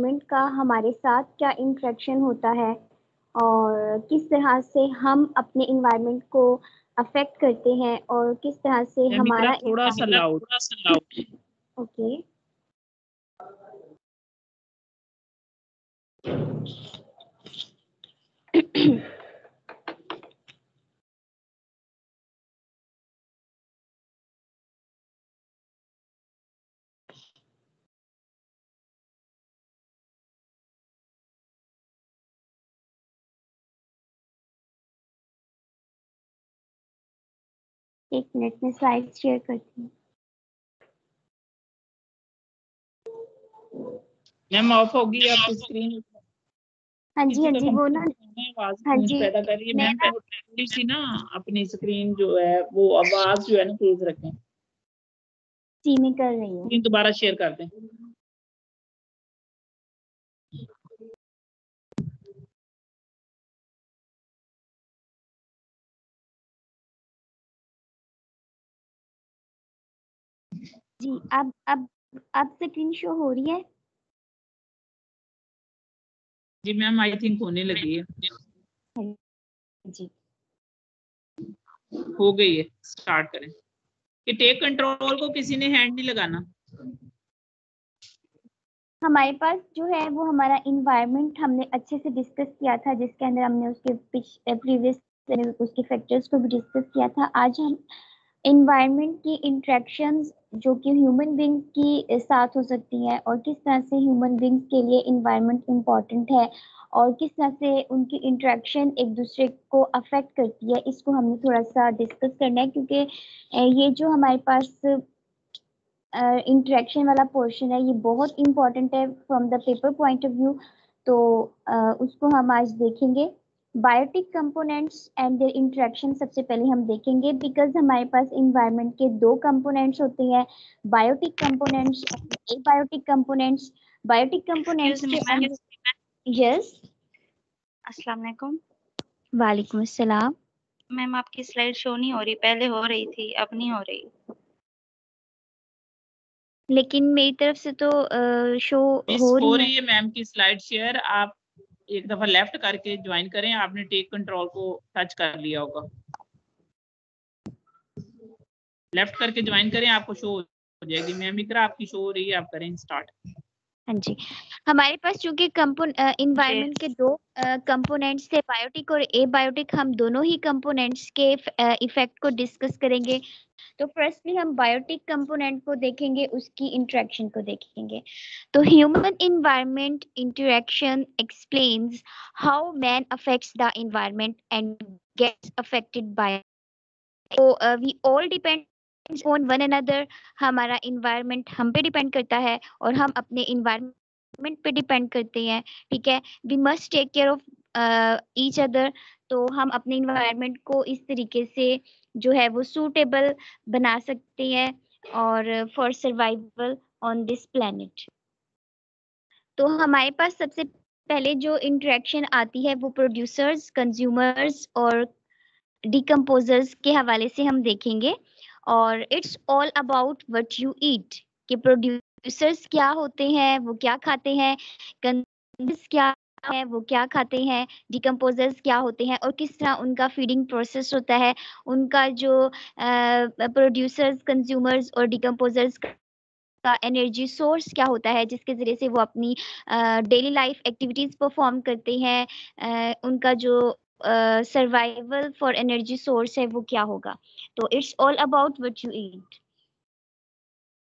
Environment का हमारे साथ क्या इंटरेक्शन होता है और किस तरह से हम अपने इन्वायरमेंट को अफेक्ट करते हैं और किस तरह से हमारा थोड़ा सा लाउड। ओके एक मिनट में स्लाइड शेयर करती हूँ। मैम ऑफ होगी आपकी स्क्रीन। हाँ जी वो ना आवाज हाँ जी पैदा कर रही है मैं मैम। थोड़ी सी ना अपनी स्क्रीन जो है वो आवाज जो है ना तेज रखें। जी में कर रही हूँ। स्क्रीन दोबारा शेयर कर दें। जी अब स्क्रीन शो हो रही है। जी मैम आई थिंक होने लगी है। जी हो गई है। स्टार्ट करें कि टेक कंट्रोल को किसी ने हैंड नहीं लगाना। हमारे पास जो है वो हमारा इन्वायरमेंट हमने अच्छे से डिस्कस किया था, जिसके अंदर हमने उसके प्रीवियस उसके फैक्टर्स को भी डिस्कस किया था। आज हम इन्वायरमेंट की इंट्रैक्शंस जो कि ह्यूमन बींग्स की साथ हो सकती हैं और किस तरह से ह्यूमन बींग्स के लिए इन्वायरमेंट इम्पॉर्टेंट है और किस तरह से उनकी इंट्रैक्शन एक दूसरे को अफेक्ट करती है, इसको हमने थोड़ा सा डिस्कस करना है। क्योंकि ये जो हमारे पास इंटरेक्शन वाला पोर्शन है ये बहुत इंपॉर्टेंट है from the paper point of view. तो उसको हम आज देखेंगे। Biotic components and their interaction सबसे पहले हम देखेंगे, बिकॉज हमारे पास इन्वायरमेंट के दो कंपोनेंट्स होते हैं, biotic components and abiotic components. Biotic components के अंदर यस अस्सलाम वालेकुम। वालेकुम अस्सलाम। मैम आपकी स्लाइड शो नहीं हो रही, पहले हो रही थी अब नहीं हो रही। लेकिन मेरी तरफ से तो शो हो रही है मैम की स्लाइड शेयर। आप एक दफा लेफ्ट करके ज्वाइन करें। आपने टेक कंट्रोल को टच कर लिया होगा। लेफ्ट करके ज्वाइन करें, आपको शो हो जाएगी। मैम इकरा आपकी शो हो रही है, आप करें स्टार्ट। हाँ जी, हमारे पास चूंकि इन्वायरमेंट के दो कंपोनेंट्स थे, बायोटिक और एबायोटिक, हम दोनों ही कंपोनेंट्स के इफेक्ट को डिस्कस करेंगे। तो फर्स्टली हम बायोटिक कंपोनेंट को देखेंगे, उसकी इंटरेक्शन को देखेंगे। तो human environment interaction explains how man affects the environment and gets affected by. तो we all depend on one another. हमारा इन्वायरमेंट हम पे डिपेंड करता है और हम अपने इन्वायरमेंट पे डिपेंड करते हैं। ठीक है, we must take care of each other. तो हम अपने इन्वायरमेंट को इस तरीके से जो है वो सूटेबल बना सकते हैं और for survival on this planet. तो हमारे पास सबसे पहले जो इंटरेक्शन आती है वो प्रोड्यूसर्स, कंज्यूमर्स और डिकम्पोजर्स के हवाले से हम देखेंगे। और it's all about what you eat, कि प्रोड्यूसर्स क्या होते हैं, वो क्या खाते हैं, कंज्यूमर्स क्या है, वो क्या खाते हैं, डिकम्पोजर्स क्या होते हैं और किस तरह उनका फीडिंग प्रोसेस होता है। उनका जो प्रोड्यूसर्स, कंज्यूमर्स और डिकम्पोजर्स का एनर्जी सोर्स क्या होता है, जिसके ज़रिए से वो अपनी डेली लाइफ एक्टिविटीज़ परफॉर्म करते हैं। उनका जो सर्वाइवल फॉर एनर्जी सोर्स है वो क्या होगा। तो it's all about what you eat.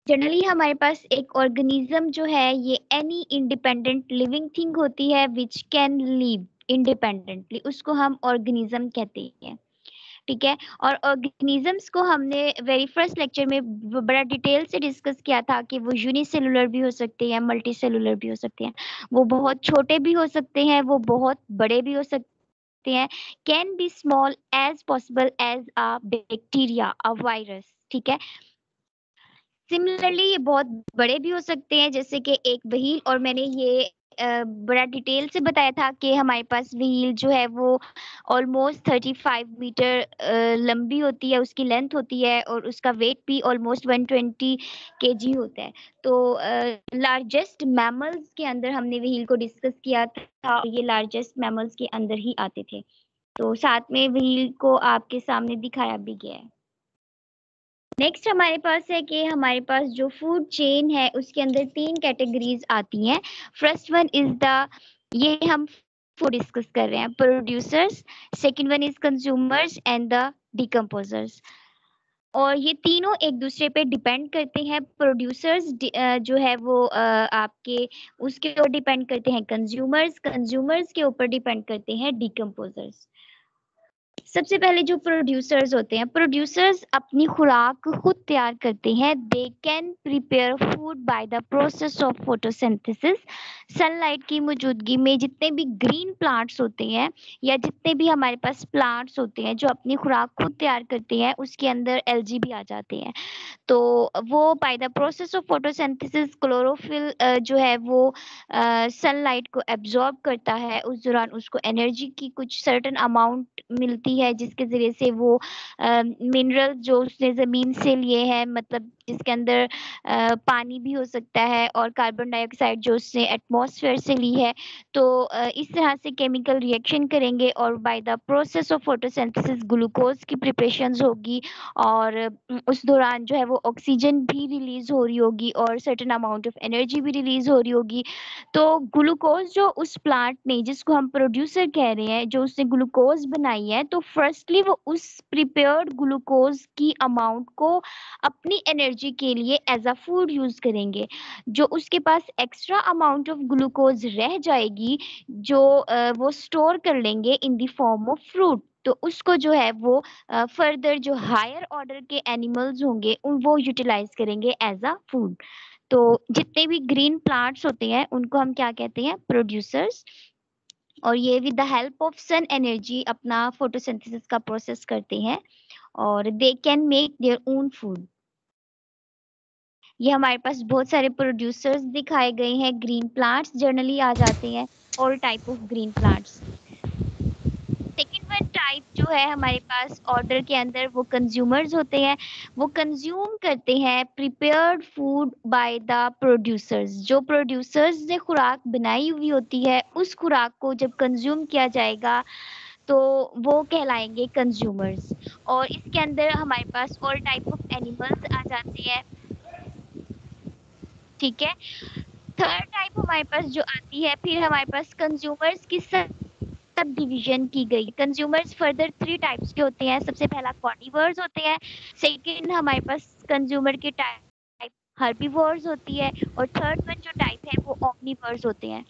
Generally हमारे पास एक ऑर्गेनिज्म जो है ये एनी इंडिपेंडेंट लिविंग थिंग होती है विच कैन लिव इंडिपेंडेंटली, उसको हम ऑर्गेनिज्म कहते हैं। ठीक है, और ऑर्गेनिजम्स को हमने वेरी फर्स्ट लेक्चर में बड़ा डिटेल से डिस्कस किया था कि वो यूनिसेलुलर भी हो सकते हैं, मल्टी सेलुलर भी हो सकते हैं, वो बहुत छोटे भी हो सकते हैं, वो बहुत बड़े भी हो सकते हैं। Can be small as possible as a bacteria, a virus. ठीक है, सिमिलरली ये बहुत बड़े भी हो सकते हैं, जैसे कि एक व्हील, और मैंने ये बड़ा डिटेल से बताया था कि हमारे पास व्हील जो है वो ऑलमोस्ट 35 मीटर लंबी होती है, उसकी लेंथ होती है और उसका वेट भी ऑलमोस्ट 120 केजी होता है। तो लार्जेस्ट मैमल्स के अंदर हमने व्हील को डिस्कस किया था, ये लार्जेस्ट मैमल्स के अंदर ही आते थे। तो साथ में व्हील को आपके सामने दिखाया भी गया है। नेक्स्ट हमारे पास है कि हमारे पास जो फूड चेन है उसके अंदर 3 कैटेगरीज आती हैं। फर्स्ट वन इज द, ये हम फूड डिस्कस कर रहे हैं, producers, second one is consumers and the decomposers. और ये तीनों एक दूसरे पे डिपेंड करते हैं। प्रोड्यूसर्स जो है वो आपके उसके ऊपर डिपेंड करते हैं कंज्यूमर्स, कंज्यूमर्स के ऊपर डिपेंड करते हैं डिकम्पोजर्स। सबसे पहले जो प्रोड्यूसर्स होते हैं, प्रोड्यूसर्स अपनी खुराक खुद तैयार करते हैं। They can prepare food by the process of photosynthesis. Sunlight की मौजूदगी में जितने भी ग्रीन प्लांट्स होते हैं या जितने भी हमारे पास प्लांट्स होते हैं जो अपनी खुराक खुद तैयार करते हैं, उसके अंदर एल्गी भी आ जाते हैं। तो वो by the process of photosynthesis chlorophyll जो है वो सनलाइट को एब्जॉर्ब करता है। उस दौरान उसको एनर्जी की कुछ सर्टेन अमाउंट मिलती है जिसके ज़रिए से वो मिनरल जो उसने ज़मीन से लिए हैं, मतलब जिसके अंदर पानी भी हो सकता है और कार्बन डाइऑक्साइड जो उसने एटमॉस्फेयर से ली है। तो इस तरह से केमिकल रिएक्शन करेंगे और by the process of photosynthesis glucose की प्रिपरेशंस होगी और उस दौरान जो है वो ऑक्सीजन भी रिलीज हो रही होगी और सर्टेन अमाउंट ऑफ एनर्जी भी रिलीज हो रही होगी। तो ग्लूकोज जो उस प्लांट ने, जिसको हम प्रोड्यूसर कह रहे हैं, जो उसने ग्लूकोज बनाई है, तो फर्स्टली वो उस प्रिपेयर्ड ग्लूकोज की अमाउंट को अपनी एनर्जी के लिए एज अ फूड यूज करेंगे। जो उसके पास एक्स्ट्रा अमाउंट ऑफ ग्लूकोज रह जाएगी, जो वो स्टोर कर लेंगे in the form of fruit, तो उसको जो है वो फर्दर जो हायर ऑर्डर के एनिमल्स होंगे वो यूटिलाइज करेंगे एज अ फूड। तो जितने भी ग्रीन प्लांट्स होते हैं उनको हम क्या कहते हैं, प्रोड्यूसर्स। और ये with the help of sun energy अपना फोटोसिंथेसिस का प्रोसेस करते हैं और they can make their own food. ये हमारे पास बहुत सारे प्रोड्यूसर्स दिखाए गए हैं। ग्रीन प्लांट्स जनरली आ जाते हैं, all type of green plants. Second one type जो है हमारे पास ऑर्डर के अंदर, वो कंज्यूमर्स होते हैं। वो कंज्यूम करते हैं prepared food by the producers. जो प्रोड्यूसर्स ने खुराक बनाई हुई होती है, उस खुराक को जब कंज्यूम किया जाएगा तो वो कहलाएंगे कंज्यूमर्स। और इसके अंदर हमारे पास ऑल टाइप ऑफ एनिमल्स आ जाते हैं, ठीक है। थर्ड टाइप हमारे पास जो आती है, फिर हमारे पास कंज्यूमर्स की सब डिवीजन की गई। कंज्यूमर्स फर्दर 3 टाइप्स के होते हैं। सबसे पहला कार्निवर्स होते हैं, सेकंड हमारे पास कंज्यूमर के टाइप हर्बीवोर्स होती है और थर्ड वन जो टाइप है वो ओमनीवर्स होते हैं।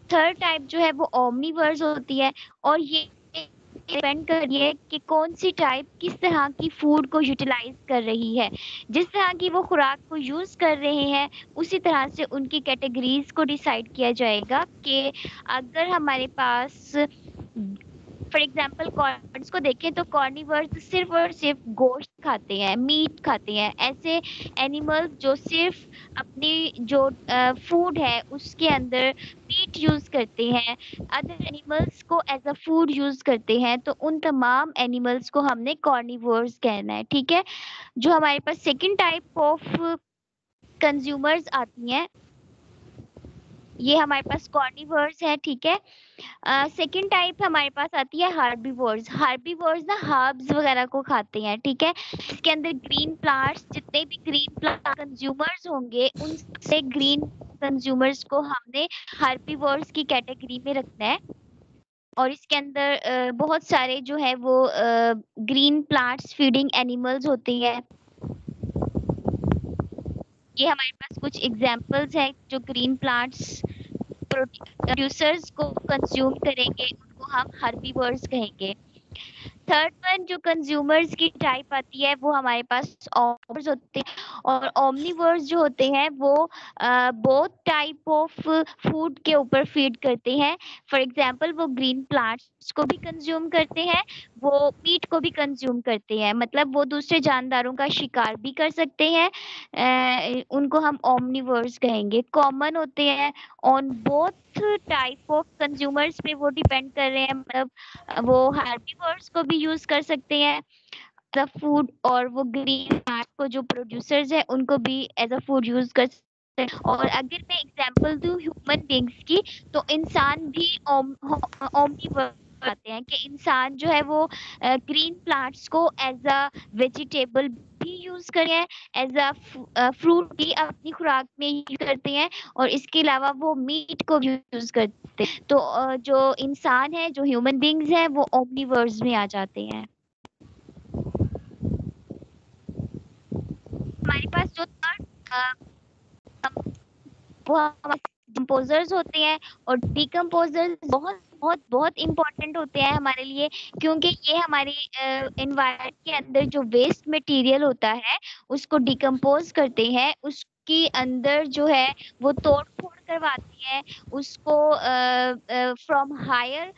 थर्ड टाइप जो है वो ओमनीवर्स होती है और ये डिपेंड कर रही है कि कौन सी टाइप किस तरह की फूड को यूटिलाइज कर रही है। जिस तरह की वो खुराक को यूज कर रहे हैं उसी तरह से उनकी कैटेगरीज को डिसाइड किया जाएगा कि अगर हमारे पास फॉर एग्जाम्पल कॉर्न्स को देखें तो कॉर्निवर्स सिर्फ और सिर्फ गोश्त खाते हैं, मीट खाते हैं। ऐसे एनिमल्स जो सिर्फ अपनी जो फूड है उसके अंदर मीट यूज करते हैं, अदर एनिमल्स को एज अ फूड यूज करते हैं, तो उन तमाम एनिमल्स को हमने कॉर्निवर्स कहना है, ठीक है। जो हमारे पास सेकंड टाइप ऑफ कंज्यूमर्स आती हैं, ये हमारे पास कॉर्निवर्स है, ठीक है। सेकंड टाइप हमारे पास आती है हार्बीवोर्स। हार्बीवोर्स ना हर्ब्स वगैरह को खाते हैं, ठीक है। इसके अंदर ग्रीन प्लांट्स, जितने भी ग्रीन प्लांट कंज्यूमर्स होंगे उनसे ग्रीन कंज्यूमर्स को हमने हार्बीवोर्स की कैटेगरी में रखना है। और इसके अंदर बहुत सारे जो है वो ग्रीन प्लांट्स फीडिंग एनिमल्स होते हैं। ये हमारे पास कुछ एग्जांपल्स हैं जो ग्रीन प्लांट्स प्रोड्यूसर्स को कंज्यूम करेंगे, उनको हम हर्बीवर्स कहेंगे। थर्ड वन जो कंज्यूमर्स की टाइप आती है वो हमारे पास ऑमनिवर्स होते हैं, और ऑमनिवर्स जो होते हैं वो बोथ टाइप ऑफ फूड के ऊपर फीड करते हैं। फॉर एग्जांपल वो ग्रीन प्लांट्स को भी कंज्यूम करते हैं, वो मीट को भी कंज्यूम करते हैं, मतलब वो दूसरे जानदारों का शिकार भी कर सकते हैं। उनको हम ओमनिवर्स कहेंगे। कॉमन होते हैं on both type of consumers पे वो डिपेंड कर रहे हैं, मतलब वो हार्बिवर्स को भी यूज कर सकते हैं द फूड, और वो ग्रीन प्लांट को जो प्रोड्यूसर्स है उनको भी एज अ फूड यूज कर सकते हैं। और अगर मैं एग्जांपल दूं ह्यूमन बींग्स की, तो इंसान भी ओमनिवर्स आते हैं कि इंसान जो है वो ग्रीन प्लांट्स को एज अ वेजिटेबल भी यूज करते हैं, एज अ फ्रूट भी अपनी खुराक में यूज करते हैं, और इसके अलावा वो मीट को भी यूज करते हैं। तो जो इंसान है, जो ह्यूमन बींग्स हैं, वो ओमनिवर्स में आ जाते हैं। हमारे पास जो थर्ड वो डिकम्पोजर्स होते हैं, और डिकम्पोजर्स बहुत बहुत बहुत इम्पोर्टेंट होते हैं हमारे लिए, क्योंकि ये हमारे एनवायरनमेंट के अंदर जो वेस्ट मटेरियल होता है उसको डिकम्पोज करते हैं, उसके अंदर जो है वो तोड़ फोड़ करवाते हैं, उसको फ्रॉम हायर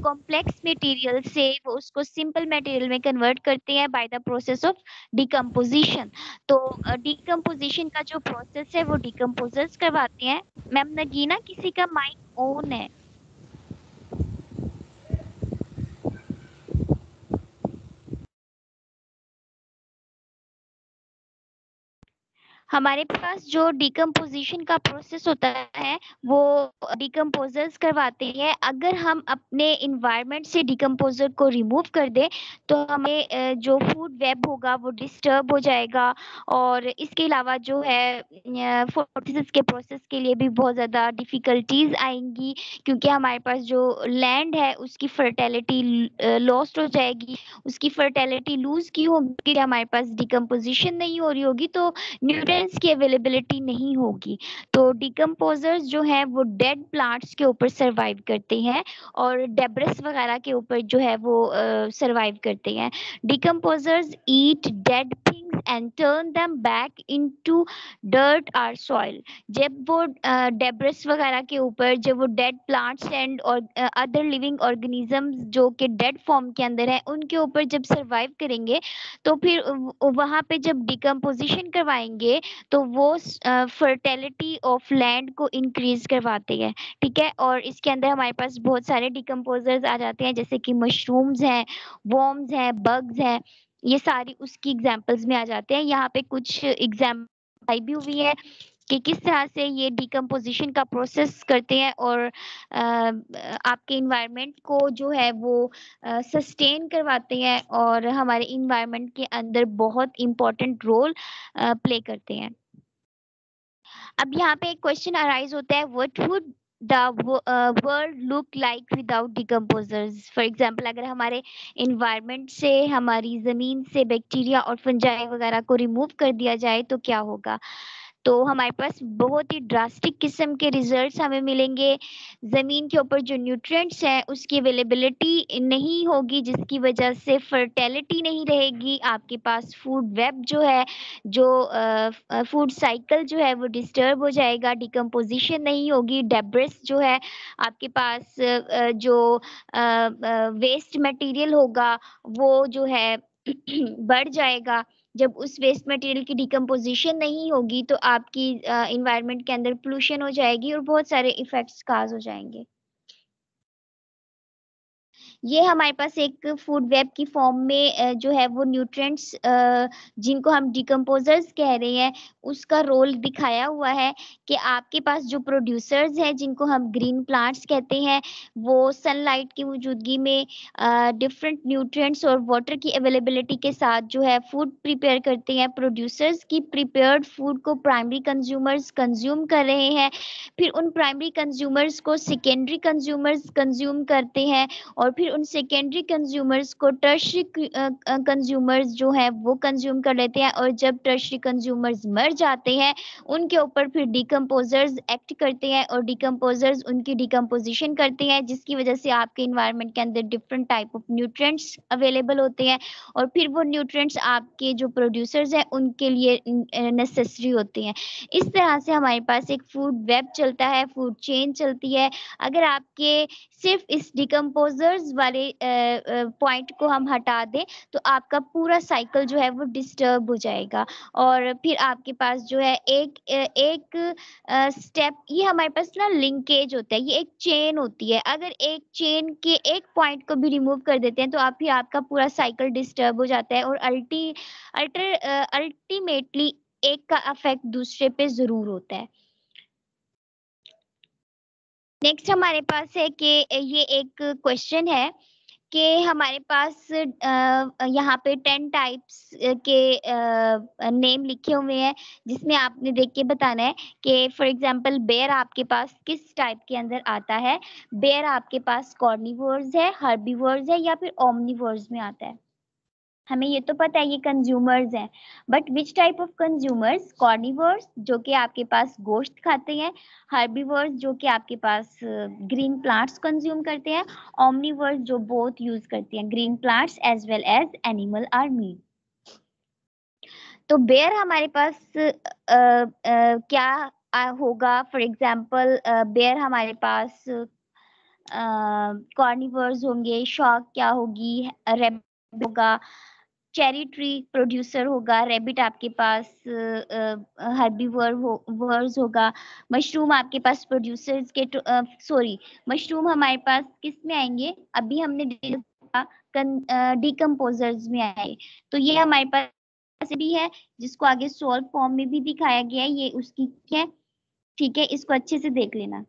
कॉम्प्लेक्स मटेरियल से वो उसको सिंपल मटेरियल में कन्वर्ट करते हैं by the process of decomposition. तो डिकम्पोजिशन का जो प्रोसेस है वो डिकम्पोजर्स करवाते हैं। मैम नगीना, किसी का माइक ऑन है? हमारे पास जो डिकम्पोजिशन का प्रोसेस होता है वो डिकम्पोजर्स करवाते हैं। अगर हम अपने इन्वायरमेंट से डिकम्पोजर को रिमूव कर दें तो हमें जो फूड वेब होगा वो डिस्टर्ब हो जाएगा, और इसके अलावा जो है फोटोसिंथेसिस के प्रोसेस के लिए भी बहुत ज़्यादा डिफिकल्टीज आएंगी, क्योंकि हमारे पास जो लैंड है उसकी फर्टेलिटी लॉस्ट हो जाएगी। उसकी फर्टेलिटी लूज की होगी, हमारे पास डिकम्पोजिशन नहीं हो रही होगी, तो न्यूट्रिएंट्स की अवेलेबिलिटी नहीं होगी। तो डिकम्पोजर्स जो है वो डेड प्लांट्स के ऊपर सरवाइव करते हैं, और डेब्रिस वगैरह के ऊपर जो है वो सरवाइव करते हैं। Decomposers eat dead things and turn them back into dirt और सॉइल। जब वो डेब्रिस वगैरह के ऊपर, जब वो डेड प्लांट्स एंड और अदर लिविंग ऑर्गेनिजम्स जो कि डेड फॉर्म के अंदर है उनके ऊपर जब सरवाइव करेंगे, तो फिर वहां पे जब डिकम्पोजिशन करवाएंगे तो वो फर्टेलिटी ऑफ लैंड को इंक्रीज करवाते हैं। ठीक है, और इसके अंदर हमारे पास बहुत सारे डिकम्पोजर्स आ जाते हैं, जैसे कि मशरूम्स हैं, वॉर्म्स हैं, बग्स हैं, ये सारी उसकी एग्जाम्पल्स में आ जाते हैं। यहाँ पे कुछ एग्जाम्पल भी हुई है कि किस तरह से ये डिकम्पोजिशन का प्रोसेस करते हैं, और आपके इन्वायरमेंट को जो है वो सस्टेन करवाते हैं, और हमारे इन्वायरमेंट के अंदर बहुत इम्पोर्टेंट रोल प्ले करते हैं। अब यहाँ पे एक क्वेश्चन अराइज होता है, what would the world look like without decomposers? For example, अगर हमारे इन्वायरमेंट से, हमारी जमीन से बैक्टीरिया और फंजाई वगैरह को रिमूव कर दिया जाए तो क्या होगा? तो हमारे पास बहुत ही ड्रास्टिक किस्म के रिजल्ट्स हमें मिलेंगे। जमीन के ऊपर जो न्यूट्रिएंट्स हैं उसकी अवेलेबिलिटी नहीं होगी, जिसकी वजह से फर्टेलिटी नहीं रहेगी। आपके पास फूड वेब जो है, जो फूड साइकिल जो है वो डिस्टर्ब हो जाएगा, डिकम्पोजिशन नहीं होगी। डेब्रिस जो है आपके पास, जो वेस्ट मटेरियल होगा वो जो है बढ़ जाएगा। जब उस वेस्ट मटेरियल की डिकम्पोजिशन नहीं होगी तो आपकी इन्वायरमेंट के अंदर पोल्यूशन हो जाएगी और बहुत सारे इफेक्ट्स काज हो जाएंगे। ये हमारे पास एक फूड वेब की फॉर्म में जो है वो न्यूट्रिएंट्स जिनको हम डिकम्पोजर्स कह रहे हैं उसका रोल दिखाया हुआ है, कि आपके पास जो प्रोड्यूसर्स हैं जिनको हम ग्रीन प्लांट्स कहते हैं, वो सनलाइट की मौजूदगी में डिफरेंट न्यूट्रिएंट्स और वाटर की अवेलेबिलिटी के साथ जो है फूड प्रिपेयर करते हैं। प्रोड्यूसर्स की प्रिपेयर्ड फूड को प्राइमरी कंज्यूमर्स कंज्यूम कर रहे हैं, फिर उन प्राइमरी कंज्यूमर्स को सेकेंडरी कंज्यूमर्स कंज्यूम करते हैं, और फिर फिर उन सेकेंडरी कंज्यूमर्स को टर्शरी कंज्यूमर्स जो है वो कंज्यूम कर लेते हैं, और जब टर्शरी कंज्यूमर्स मर जाते हैं उनके ऊपर फिर डिकम्पोजर्स एक्ट करते हैं, और डिकम्पोजर्स उनकी डिकम्पोजिशन करते हैं, जिसकी वजह से आपके इन्वायरमेंट के अंदर different type of nutrients available होते हैं, और फिर वो न्यूट्रिएंट्स आपके जो प्रोड्यूसर्स हैं उनके लिए नेसेसरी होते हैं। इस तरह से हमारे पास एक फूड वेब चलता है, फूड चेन चलती है। अगर आपके सिर्फ इस डिकम्पोजर्स वाले पॉइंट को हम हटा दें तो आपका पूरा साइकिल जो है वो डिस्टर्ब हो जाएगा, और फिर आपके पास जो है एक स्टेप, ये हमारे पास ना लिंकेज होता है, ये एक चेन होती है। अगर एक चेन के एक पॉइंट को भी रिमूव कर देते हैं तो आप फिर आपका पूरा साइकिल डिस्टर्ब हो जाता है, और अल्टीमेटली एक का अफेक्ट दूसरे पे जरूर होता है। नेक्स्ट हमारे पास है कि ये एक क्वेश्चन है कि हमारे पास यहाँ पे 10 टाइप्स के नेम लिखे हुए हैं, जिसमें आपने देख के बताना है कि फॉर एग्जांपल बेयर आपके पास किस टाइप के अंदर आता है। बेयर आपके पास कॉर्निवोर्स है, हर्बीवोर्स है, या फिर ओमनिवोर्स में आता है। हमें ये तो पता है ये कंज्यूमर्स हैं, but which type of consumers? Carnivores जो कि आपके पास गोश्त खाते हैं, हर्बीवर्स जो कि आपके पास ग्रीन प्लांट्स कंज्यूम करते हैं, ओमनिवर्स जो बोथ यूज करते हैं green plants as well as animal or meat. तो बेयर हमारे पास क्या होगा? फॉर एग्जाम्पल बेयर हमारे पास कॉर्निवर्स होंगे, शॉक क्या होगी, रैबिट होगा, चेरी ट्री प्रोड्यूसर होगा, रैबिट आपके पास हर्बीवर्स होगा, मशरूम आपके पास प्रोड्यूसर्स के सॉरी मशरूम हमारे पास किस में आएंगे? अभी हमने डिकम्पोजर्स में आए। तो ये हमारे पास भी है जिसको आगे सॉल्व फॉर्म में भी दिखाया गया है, ये उसकी है। ठीक है, इसको अच्छे से देख लेना।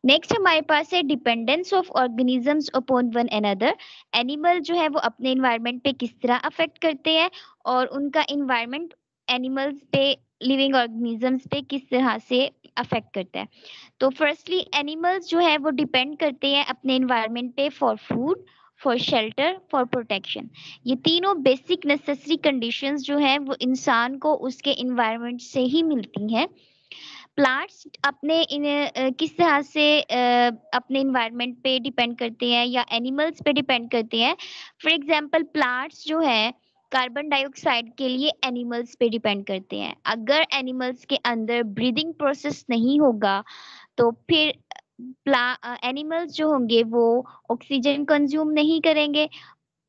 नेक्स्ट हमारे पास है dependence of organisms upon one another. Animal जो है वो अपने इन्वायरमेंट पे किस तरह अफेक्ट करते हैं, और उनका इन्वायरमेंट एनिमल्स पे, लिविंग ऑर्गेनिजम्स पे किस तरह से अफेक्ट करता है। तो फर्स्टली एनिमल्स जो है वो डिपेंड करते हैं अपने इन्वायरमेंट पे for food, for shelter, for protection. ये तीनों बेसिक नेसेसरी कंडीशंस जो है वो इंसान को उसके इन्वायरमेंट से ही मिलती हैं। प्लांट्स अपने किस तरह से अपने इन्वायरमेंट पे डिपेंड करते हैं या एनिमल्स पे डिपेंड करते हैं। फॉर एग्जांपल प्लांट्स जो है कार्बन डाइऑक्साइड के लिए एनिमल्स पे डिपेंड करते हैं। अगर एनिमल्स के अंदर ब्रीदिंग प्रोसेस नहीं होगा तो फिर एनिमल्स जो होंगे वो ऑक्सीजन कंज्यूम नहीं करेंगे।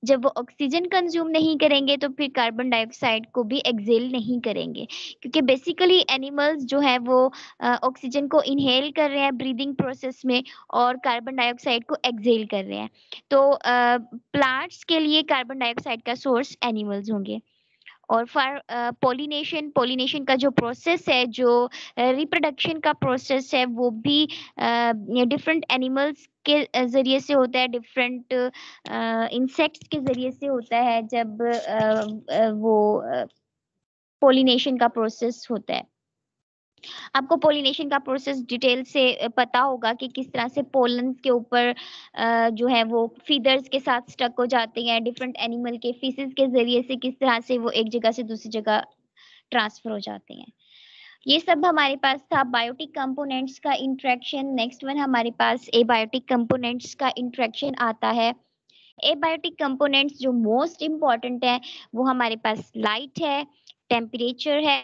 जब वो ऑक्सीजन कंज्यूम नहीं करेंगे तो फिर कार्बन डाइऑक्साइड को भी एक्सेल नहीं करेंगे, क्योंकि बेसिकली एनिमल्स जो है वो ऑक्सीजन को इनहेल कर रहे हैं ब्रीदिंग प्रोसेस में, और कार्बन डाइऑक्साइड को एक्सेल कर रहे हैं। तो प्लांट्स के लिए कार्बन डाइऑक्साइड का सोर्स एनिमल्स होंगे। और फॉर पॉलिनेशन का जो प्रोसेस है, जो रिप्रोडक्शन का प्रोसेस है, वो भी डिफरेंट एनिमल्स के जरिए से होता है, डिफरेंट इंसेक्ट्स के जरिए से होता है जब वो पॉलिनेशन का प्रोसेस होता है। आपको पॉलिनेशन का प्रोसेस डिटेल से पता होगा कि किस तरह से पोलन के ऊपर जो है वो फीदर्स के साथ स्टक हो जाते हैं, डिफरेंट एनिमल के फीसेस के जरिए से किस तरह से वो एक जगह से दूसरी जगह ट्रांसफर हो जाते हैं। ये सब हमारे पास था बायोटिक कंपोनेंट्स का इंट्रैक्शन। नेक्स्ट वन हमारे पास एबायोटिक कंपोनेंट्स का इंट्रैक्शन आता है। एबायोटिक कंपोनेंट्स जो मोस्ट इम्पॉर्टेंट है वो हमारे पास लाइट है, टेम्परेचर है,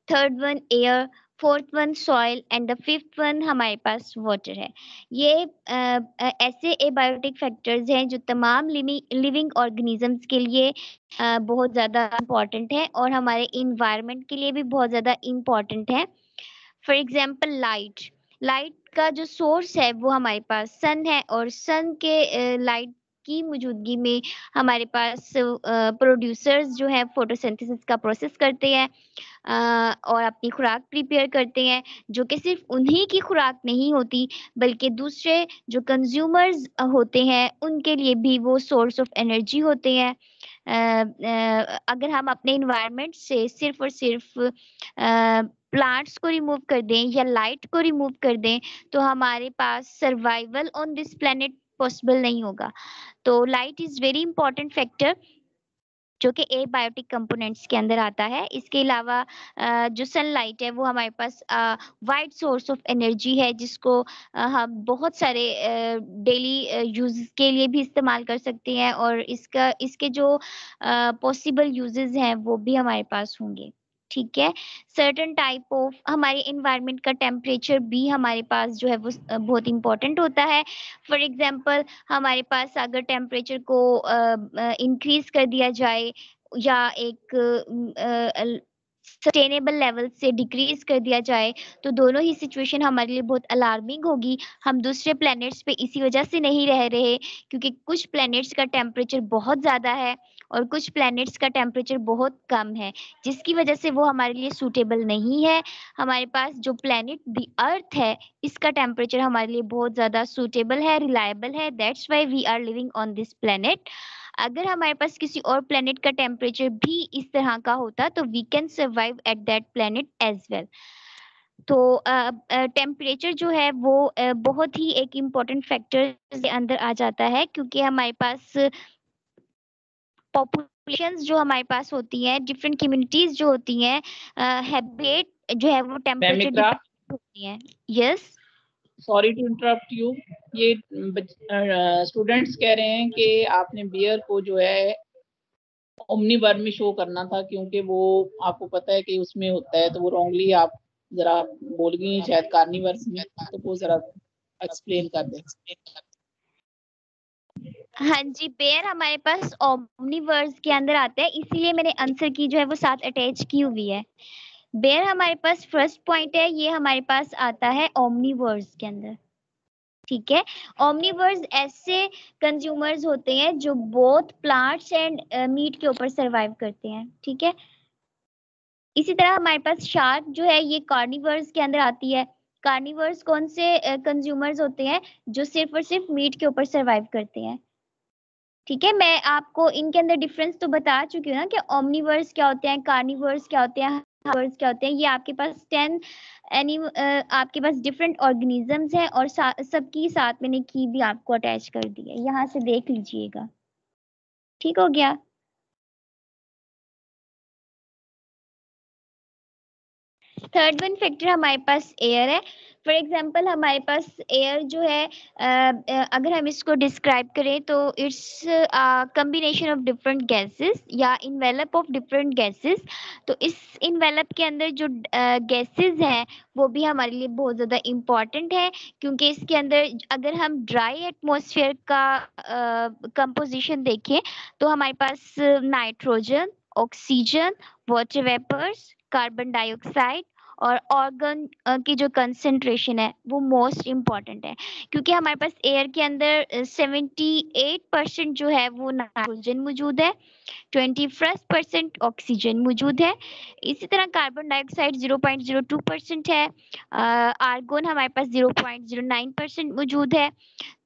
third one air, fourth one soil and the fifth one हमारे पास वाटर है। ये ऐसे एबायोटिक फैक्टर्स हैं जो तमाम लिविंग ऑर्गेनिजम्स के लिए बहुत ज़्यादा इम्पॉर्टेंट है, और हमारे इन्वायरमेंट के लिए भी बहुत ज़्यादा इम्पॉर्टेंट है। फॉर एग्जाम्पल लाइट का जो सोर्स है वो हमारे पास सन है, और सन के लाइट की मौजूदगी में हमारे पास प्रोड्यूसर्स जो है फोटोसिंथेसिस का प्रोसेस करते हैं और अपनी खुराक प्रिपेयर करते हैं, जो कि सिर्फ उन्हीं की खुराक नहीं होती बल्कि दूसरे जो कंज्यूमर्स होते हैं उनके लिए भी वो सोर्स ऑफ एनर्जी होते हैं। अगर हम अपने इन्वायरमेंट से सिर्फ और सिर्फ प्लांट्स को रिमूव कर दें या लाइट को रिमूव कर दें तो हमारे पास survival on this planet possible नहीं होगा। तो light is very important factor जो कि एबायोटिक कंपोनेंट्स के अंदर आता है। इसके अलावा जो सनलाइट है वो हमारे पास वाइड सोर्स ऑफ एनर्जी है जिसको हम बहुत सारे डेली यूज के लिए भी इस्तेमाल कर सकते हैं और इसके जो पॉसिबल यूजेस हैं वो भी हमारे पास होंगे। ठीक है, सर्टेन टाइप ऑफ हमारे इन्वायरमेंट का टेम्परेचर भी हमारे पास जो है वो बहुत इंपॉर्टेंट होता है। फॉर एग्जांपल हमारे पास अगर टेम्परेचर को इंक्रीज कर दिया जाए या एक सस्टेनेबल लेवल से डिक्रीज कर दिया जाए तो दोनों ही सिचुएशन हमारे लिए बहुत अलार्मिंग होगी। हम दूसरे प्लैनेट्स पे इसी वजह से नहीं रह रहे क्योंकि कुछ प्लैनेट्स का टेम्परेचर बहुत ज़्यादा है और कुछ प्लैनेट्स का टेम्परेचर बहुत कम है जिसकी वजह से वो हमारे लिए सूटेबल नहीं है। हमारे पास जो प्लैनेट दी अर्थ है इसका टेम्परेचर हमारे लिए बहुत ज़्यादा सूटेबल है, रिलायबल है, that's why we are living on this planet. अगर हमारे पास किसी और प्लेनेट का टेम्परेचर भी इस तरह का होता तो we can survive at that planet as well. तो टेम्परेचर जो है वो बहुत ही एक इम्पोर्टेंट फैक्टर के अंदर आ जाता है क्योंकि हमारे पास पॉपुलेशंस जो हमारे पास होती हैं, डिफरेंट कम्युनिटीज जो होती हैं, हैबिट जो है वो टेम्परेचर इकरा, डिपेंडेंट होती हैं। Yes, sorry to interrupt you. ये स्टूडेंट्स कह रहे हैं कि आपने बियर को जो है ओमनीवर में शो करना था क्योंकि वो आपको पता है कि उसमें होता है, तो वो रॉन्गली आप जरा बोल गई शायद कार्निवर्स में, तो वो जरा एक्सप्लेन कर दें। हाँ जी, बेयर हमारे पास ओमनीवर्स के अंदर आता है इसीलिए मैंने आंसर की जो है वो साथ अटैच की हुई है। बेयर हमारे पास फर्स्ट पॉइंट है, ये हमारे पास आता है ओमनीवर्स के अंदर। ठीक है, ओमनीवर्स ऐसे कंज्यूमर्स होते हैं जो बोथ प्लांट्स एंड मीट के ऊपर सरवाइव करते हैं। ठीक है, इसी तरह हमारे पास शार्क जो है ये कार्निवर्स के अंदर आती है। कार्निवर्स कौन से कंज्यूमर्स होते हैं जो सिर्फ और सिर्फ मीट के ऊपर सरवाइव करते हैं। ठीक है, मैं आपको इनके अंदर डिफरेंस तो बता चुकी हूँ ना कि ओमनीवर्स क्या होते हैं, कार्निवर्स क्या होते हैं, हार्निवर्स क्या होते हैं। ये आपके पास 10 आपके पास डिफरेंट ऑर्गेनिजम्स हैं और सबकी साथ मैंने की भी आपको अटैच कर दी है, यहाँ से देख लीजिएगा। ठीक हो गया। थर्ड वन फैक्टर हमारे पास एयर है। फॉर एग्जाम्पल हमारे पास एयर जो है अगर हम इसको डिस्क्राइब करें तो it's combination of different gases या इन्वेलप ऑफ डिफरेंट गैसेस। तो इस इन्वेलप के अंदर जो गैसेस हैं वो भी हमारे लिए बहुत ज़्यादा इम्पॉर्टेंट है क्योंकि इसके अंदर अगर हम ड्राई एटमॉस्फेयर का कंपोजिशन देखें तो हमारे पास nitrogen, oxygen, water vapours, carbon dioxide और ऑर्गन की जो कंसेंट्रेशन है वो मोस्ट इम्पॉर्टेंट है क्योंकि हमारे पास एयर के अंदर 78% जो है वो नाइट्रोजन मौजूद है, 21% ऑक्सीजन मौजूद है, इसी तरह कार्बन डाइऑक्साइड 0.02% है, आर्गोन हमारे पास 0.09% मौजूद है।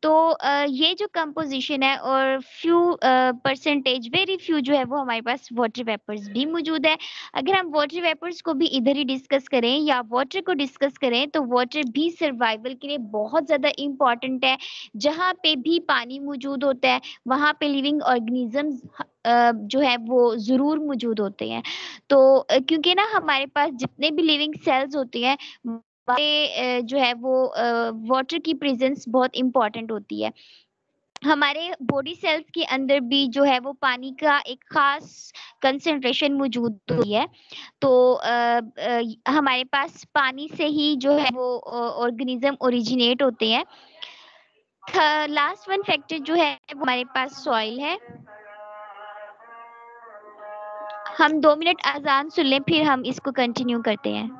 तो ये जो कंपोजिशन है और फ्यू परसेंटेज वेरी फ्यू जो है वो हमारे पास वाटर वेपर्स भी मौजूद है। अगर हम वाटर वेपर्स को भी इधर ही डिस्कस करें या वाटर को डिस्कस करें तो वाटर भी सर्वाइवल के लिए बहुत ज़्यादा इम्पॉर्टेंट है। जहाँ पे भी पानी मौजूद होता है वहाँ पे लिविंग ऑर्गेनिजम्स जो है वो ज़रूर मौजूद होते हैं। तो क्योंकि ना हमारे पास जितने भी लिविंग सेल्स होती हैं जो है वो वाटर की प्रेजेंस बहुत इम्पोर्टेंट होती है। हमारे बॉडी सेल्स के अंदर भी जो है वो पानी का एक खास कंसंट्रेशन मौजूद होती है। तो हमारे पास पानी से ही जो है वो ऑर्गेनिज्म ओरिजिनेट होते हैं। लास्ट वन फैक्टर जो है वो हमारे पास सॉइल है। हम 2 मिनट अजान सुन लें फिर हम इसको कंटिन्यू करते हैं।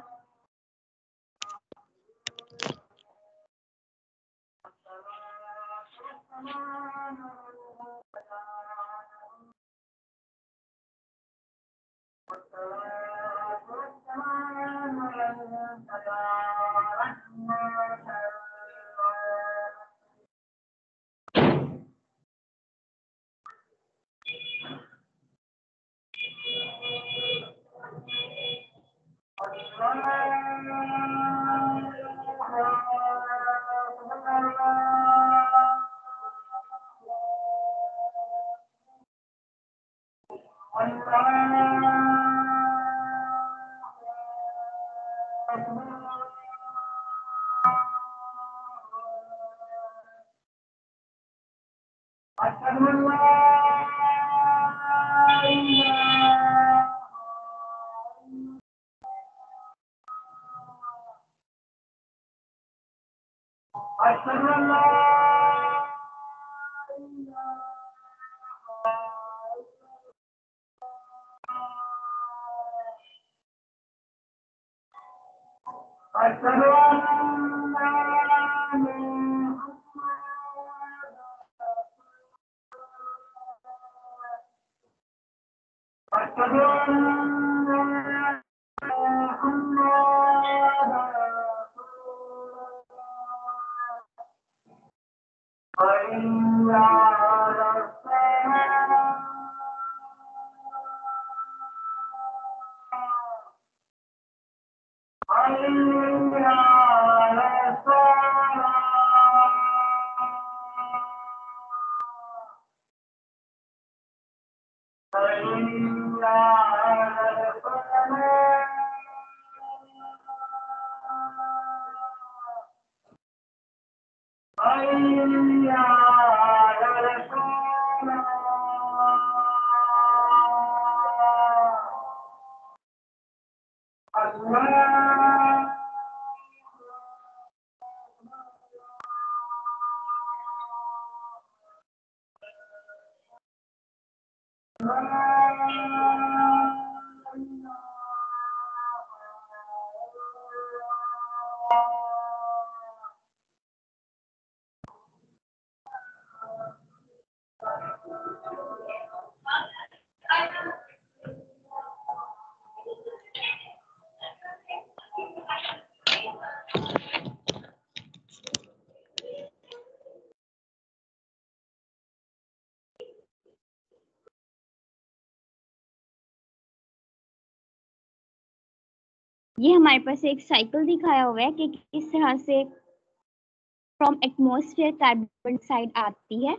ये हमारे पास एक साइकिल दिखाया हुआ है कि किस तरह से फ्रॉम एटमॉस्फेयर कार्बन डाइऑक्साइड आती है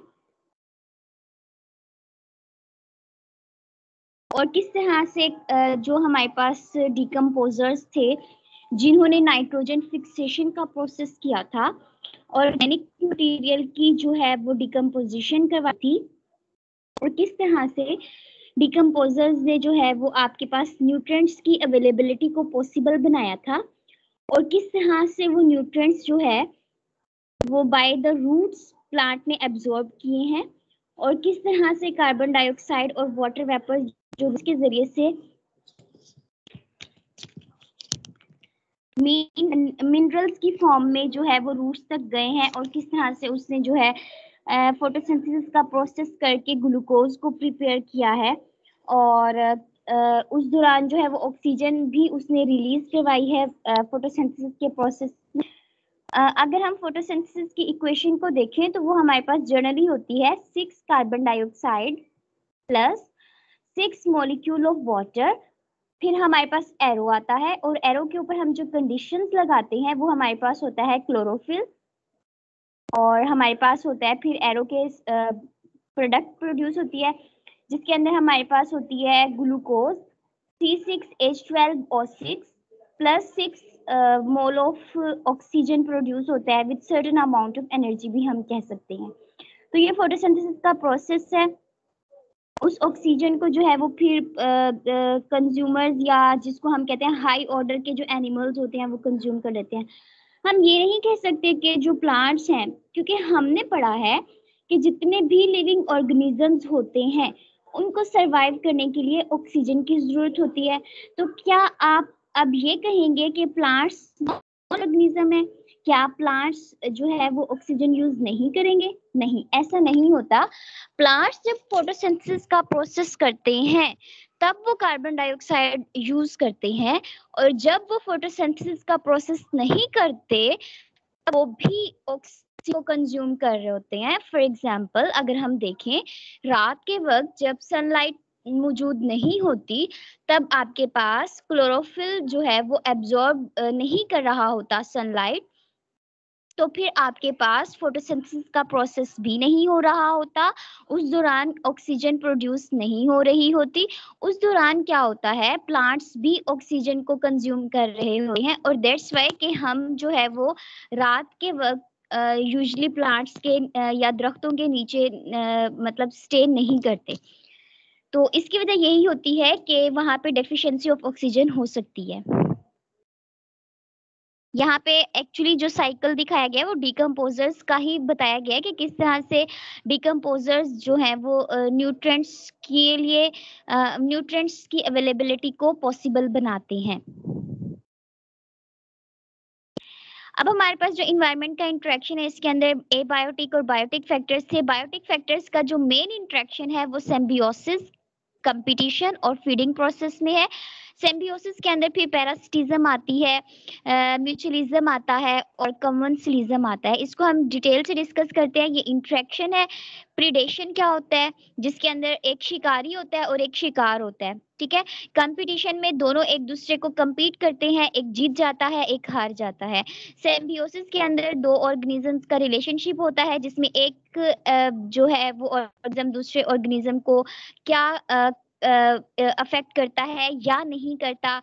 और किस तरह से जो हमारे पास डिकम्पोजर्स थे जिन्होंने नाइट्रोजन फिक्सेशन का प्रोसेस किया था ऑर्गेनिक मटेरियल की जो है वो डिकम्पोजिशन करवाई थी और किस तरह से डिकम्पोजर्स ने जो है वो आपके पास न्यूट्रिएंट्स की अवेलेबिलिटी को पॉसिबल बनाया था और किस तरह से वो न्यूट्रिएंट्स जो है वो बाय द रूट्स प्लांट ने एब्जॉर्ब किए हैं और किस तरह से कार्बन डाइऑक्साइड और वाटर वेपर जो उसके जरिए से मिनरल्स की फॉर्म में जो है वो रूट्स तक गए हैं और किस तरह से उसने जो है फोटोसिंथेसिस का प्रोसेस करके ग्लूकोज को प्रिपेयर किया है और उस दौरान जो है वो ऑक्सीजन भी उसने रिलीज करवाई है फोटोसिंथेसिस के प्रोसेस में। अगर हम फोटोसिंथेसिस की इक्वेशन को देखें तो वो हमारे पास जनरली होती है 6 carbon dioxide plus 6 molecule of water, फिर हमारे पास एरो आता है और एरो के ऊपर हम जो कंडीशंस लगाते हैं वो हमारे पास होता है क्लोरोफिल और हमारे पास होता है फिर एरो के प्रोडक्ट प्रोड्यूस होती है जिसके अंदर हमारे पास होती है glucose C6H12O6 plus 6 mole of oxygen produce होता है with certain amount of energy भी हम कह सकते हैं। तो ये फोटोसिंथेसिस का प्रोसेस है। उस ऑक्सीजन को जो है वो फिर कंज्यूमर्स या जिसको हम कहते हैं हाई ऑर्डर के जो एनिमल्स होते हैं वो कंज्यूम कर लेते हैं। हम ये नहीं कह सकते कि जो प्लांट्स हैं, क्योंकि हमने पढ़ा है कि जितने भी लिविंग ऑर्गेनिजम्स होते हैं उनको सरवाइव करने के लिए ऑक्सीजन की जरूरत होती है। तो क्या आप अब ये कहेंगे कि प्लांट्स ऑर्गेनिज्म है, क्या प्लांट्स जो है वो ऑक्सीजन यूज नहीं करेंगे? नहीं, ऐसा नहीं होता। प्लांट्स जब फोटोसिंथेसिस का प्रोसेस करते हैं तब वो कार्बन डाइऑक्साइड यूज करते हैं, और जब वो फोटोसिंथेसिस का प्रोसेस नहीं करते तब वो भी ऑक्सीजन को कंज्यूम कर रहे होते हैं। फॉर एग्जाम्पल अगर हम देखें, रात के वक्त जब सनलाइट मौजूद नहीं होती तब आपके पास क्लोरोफिल जो है वो एब्जॉर्ब नहीं कर रहा होता सनलाइट, तो फिर आपके पास फोटोसिंथेसिस का प्रोसेस भी नहीं हो रहा होता, उस दौरान ऑक्सीजन प्रोड्यूस नहीं हो रही होती। उस दौरान क्या होता है, प्लांट्स भी ऑक्सीजन को कंज्यूम कर रहे होते हैं, और दैट्स वाई कि हम जो है वो रात के वक्त यूजुअली प्लांट्स के या दरख्तों के नीचे मतलब स्टे नहीं करते। तो इसकी वजह यही होती है कि वहां पे डेफिशिएंसी ऑफ ऑक्सीजन हो सकती है। यहाँ पे एक्चुअली जो साइकिल दिखाया गया है वो डिकम्पोजर्स का ही बताया गया है कि किस तरह से डिकम्पोजर्स जो है वो न्यूट्रिएंट्स के लिए न्यूट्रिएंट्स की अवेलेबिलिटी को पॉसिबल बनाते हैं। अब हमारे पास जो इन्वायरमेंट का इंटरेक्शन है इसके अंदर एबायोटिक और बायोटिक फैक्टर्स थे। बायोटिक फैक्टर्स का जो मेन इंटरेक्शन है वो सिम्बियोसिस, कंपटीशन और फीडिंग प्रोसेस में है। सिम्बियोसिस के अंदर फिर पैरासिटिज्म आती है, म्यूचुअलिज्म आता है और कमेंसलिज्म आता है। इसको हम डिटेल से डिस्कस करते हैं। ये इंटरेक्शन है। प्रीडेशन क्या होता है, जिसके अंदर एक शिकारी होता है और एक शिकार होता है, ठीक है। कंपटीशन में दोनों एक दूसरे को compete करते हैं, एक जीत जाता है एक हार जाता है। सिम्बियोसिस के अंदर दो ऑर्गेनिजम्स का रिलेशनशिप होता है जिसमें एक जो है वो ऑर्गेनिज्म दूसरे ऑर्गेनिज्म को क्या अफेक्ट करता है या नहीं करता,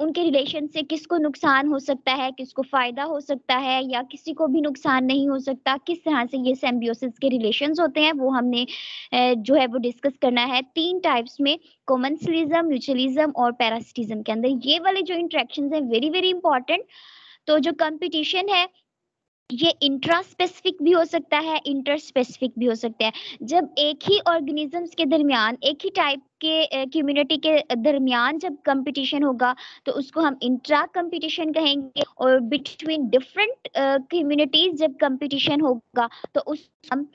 उनके रिलेशन से किसको नुकसान हो सकता है, किसको फायदा हो सकता है या किसी को भी नुकसान नहीं हो सकता, किस तरह से ये सिम्बियोसिस के रिलेशंस होते हैं वो हमने जो है वो डिस्कस करना है 3 टाइप्स में, कमेंसलिज्म, म्यूचुअलिज्म और पैरासिटिज्म के अंदर। ये वाले जो इंटरेक्शंस हैं वेरी वेरी इंपॉर्टेंट। तो जो कंपटीशन है ये इंट्रा स्पेसिफिक भी हो सकता है, इंटर स्पेसिफिक भी हो सकता है। जब एक ही ऑर्गेनिजम्स के दरमियान, एक ही टाइप के कम्युनिटी के दरमियान जब कंपटीशन होगा तो उसको हम इंट्रा कंपटीशन कहेंगे, और बिटवीन डिफरेंट कम्युनिटीज जब कंपटीशन होगा तो उस हम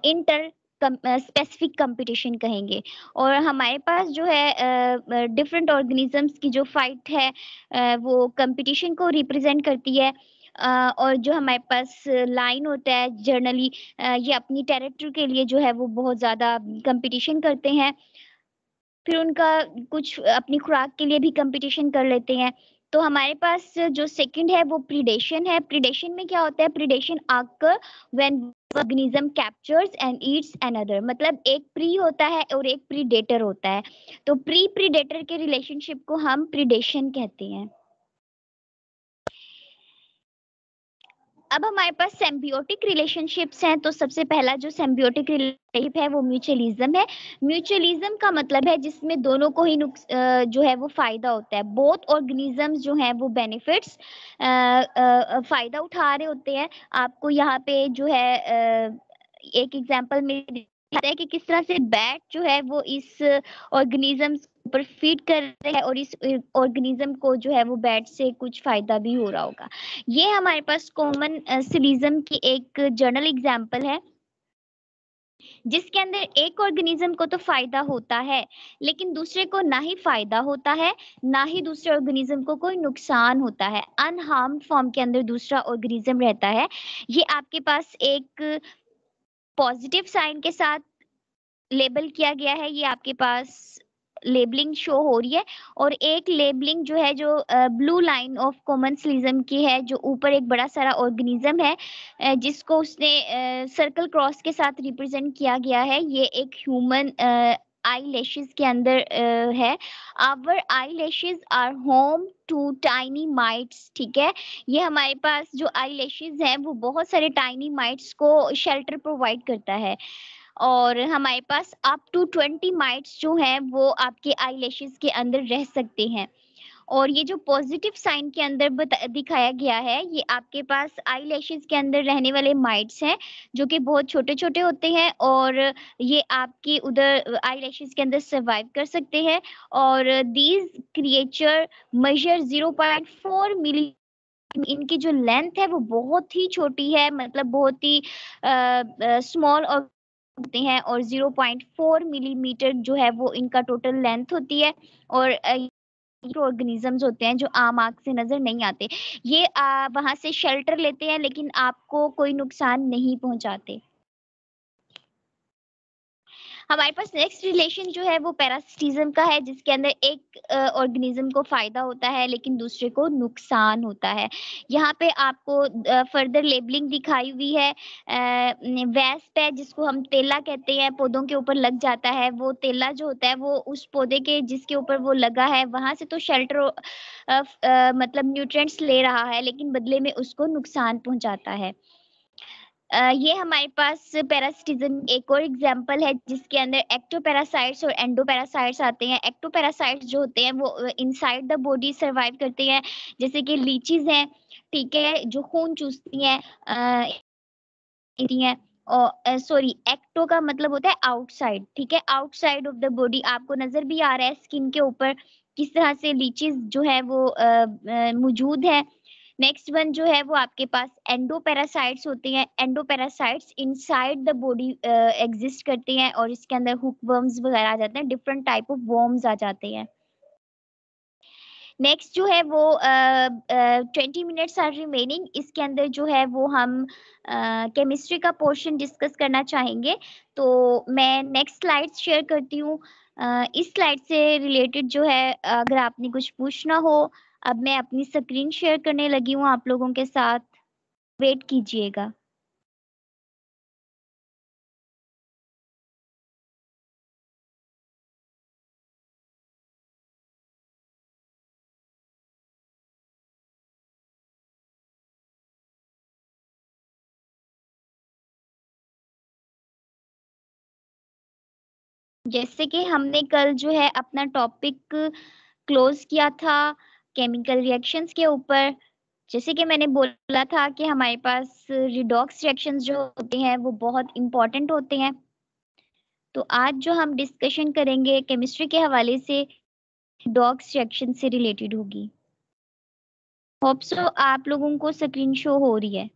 इंटर स्पेसिफिक कंपटीशन कहेंगे। और हमारे पास जो है डिफरेंट ऑर्गेनिजम्स की जो फाइट है वो कंपटीशन को रिप्रेजेंट करती है। और जो हमारे पास लाइन होता है जनरली ये अपनी टेरिटरी के लिए जो है वो बहुत ज़्यादा कंपटीशन करते हैं, फिर उनका कुछ अपनी खुराक के लिए भी कंपटीशन कर लेते हैं। तो हमारे पास जो सेकंड है वो प्रीडेशन है। प्रीडेशन में क्या होता है, प्रीडेशन आकर when organism captures and Yeats another, मतलब एक प्री होता है और एक प्रीडेटर होता है। तो प्री प्रीडेटर के रिलेशनशिप को हम प्रीडेशन कहते हैं। अब हमारे पास सिम्बियोटिक रिलेशनशिप्स हैं। तो सबसे पहला जो सिम्बियोटिक रिलेशनशिप है वो म्यूचुअलिज्म है। म्यूचुअलिज्म का मतलब है जिसमें दोनों को ही जो है वो फायदा होता है। बोथ ऑर्गेनिजम्स जो हैं वो बेनिफिट्स फायदा उठा रहे होते हैं। आपको यहाँ पे जो है एक एग्जांपल में दिखाता है कि किस तरह से बैट जो है वो इस ऑर्गेनिजम्स पर फीड कर रहे हैं और इस ऑर्गेनिज्म को जो है वो बैट से कुछ फायदा भी हो रहा होगा। ये हमारे पास कॉमन सिलिज्म की एक जर्नल एग्जांपल है जिसके अंदर एक ऑर्गेनिज्म को तो फायदा होता है लेकिन दूसरे को ना ही फायदा होता है ना ही दूसरे ऑर्गेनिज्म को कोई नुकसान होता है। अनहार्म्ड फॉर्म के अंदर दूसरा ऑर्गेनिज्म रहता है। ये आपके पास एक पॉजिटिव साइन के साथ लेबल किया गया है, ये आपके पास लेबलिंग शो हो रही है। और एक लेबलिंग जो है जो ब्लू लाइन ऑफ कॉमनसलिज्म की है, जो ऊपर एक बड़ा सारा ऑर्गेनिज्म है जिसको उसने सर्कल क्रॉस के साथ रिप्रेजेंट किया गया है। ये एक ह्यूमन आई लैशेस के अंदर है। Our eyelashes are home to tiny mites, ठीक है। ये हमारे पास जो आई लैशेस हैं वो बहुत सारे टाइनी माइट्स को शेल्टर प्रोवाइड करता है, और हमारे पास अप टू 20 माइट्स जो हैं वो आपके आईलैशेस के अंदर रह सकते हैं। और ये जो पॉजिटिव साइन के अंदर दिखाया गया है ये आपके पास आईलैशेस के अंदर रहने वाले माइट्स हैं जो कि बहुत छोटे छोटे होते हैं, और ये आपके उधर आईलैशेस के अंदर सर्वाइव कर सकते हैं। और दीज क्रिएचर मेजर 0.4 मिली, इनकी जो लेंथ है वो बहुत ही छोटी है, मतलब बहुत ही स्मॉल और होते हैं और 0.4 मिलीमीटर जो है वो इनका टोटल लेंथ होती है। और ऑर्गेनिजम्स होते हैं जो आम आंख से नजर नहीं आते। ये वहां से शेल्टर लेते हैं लेकिन आपको कोई नुकसान नहीं पहुंचाते। हमारे पास नेक्स्ट रिलेशन जो है वो पैरासिटिज्म का है, जिसके अंदर एक ऑर्गेनिज्म को फायदा होता है लेकिन दूसरे को नुकसान होता है। यहाँ पे आपको फर्दर लेबलिंग दिखाई हुई है। वेस्प है जिसको हम तेला कहते हैं, पौधों के ऊपर लग जाता है। वो तेला जो होता है वो उस पौधे के जिसके ऊपर वो लगा है वहां से तो शेल्टर मतलब न्यूट्रिएंट्स ले रहा है लेकिन बदले में उसको नुकसान पहुंचाता है। ये हमारे पास पैरासिटिज्म एक और एग्जांपल है जिसके अंदर एक्टोपैरासाइट्स और एंडोपैरासाइट्स आते हैं। एक्टोपैरासाइट्स जो होते हैं वो इनसाइड द बॉडी सरवाइव करते हैं, जैसे कि लीचीज हैं, ठीक है, जो खून चूसती हैं हैं। और सॉरी, एक्टो का मतलब होता है आउटसाइड, ठीक है, आउटसाइड ऑफ द बॉडी। आपको नजर भी आ रहा है स्किन के ऊपर किस तरह से लीचीज जो है वो मौजूद है। नेक्स्ट वन जो है वो आपके पास एंडोपैरासाइट्स होते हैं। Endoparasites inside the body exist करते हैं और इसके अंदर हुक वर्म्स वगैरह आ जाते हैं, डिफरेंट टाइप ऑफ वर्म्स आ जाते हैं। नेक्स्ट जो है वो 20 मिनट्स आर रिमेनिंग, इसके अंदर जो है वो हम केमिस्ट्री का पोर्शन डिस्कस करना चाहेंगे। तो मैं नेक्स्ट स्लाइड शेयर करती हूँ। इस स्लाइड से रिलेटेड जो है अगर आपने कुछ पूछना हो, अब मैं अपनी स्क्रीन शेयर करने लगी हूँ आप लोगों के साथ, वेट कीजिएगा। जैसे कि हमने कल जो है अपना टॉपिक क्लोज किया था केमिकल रिएक्शंस के ऊपर, जैसे कि मैंने बोला था कि हमारे पास रिडॉक्स रिएक्शंस जो होते हैं वो बहुत इंपॉर्टेंट होते हैं। तो आज जो हम डिस्कशन करेंगे केमिस्ट्री के हवाले से रिडॉक्स रिएक्शन से रिलेटेड होगी। होप सो आप लोगों को स्क्रीन शो हो रही है।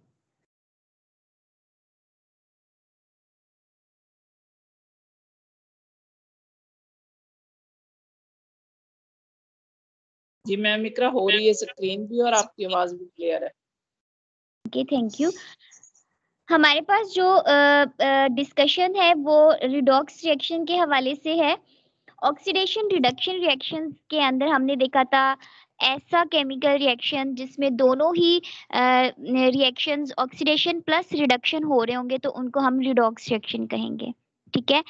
जी मैम, इकरा हो रही है स्क्रीन भी और आपकी आवाज भी क्लियर है। Okay, thank you. हमारे पास जो डिस्कशन है वो रिडॉक्स रिएक्शन के हवाले से है। ऑक्सीडेशन रिडक्शन रिएक्शन के अंदर हमने देखा था ऐसा केमिकल रिएक्शन जिसमें दोनों ही रिएक्शंस ऑक्सीडेशन प्लस रिडक्शन हो रहे होंगे तो उनको हम रिडॉक्स रिएक्शन कहेंगे, ठीक है।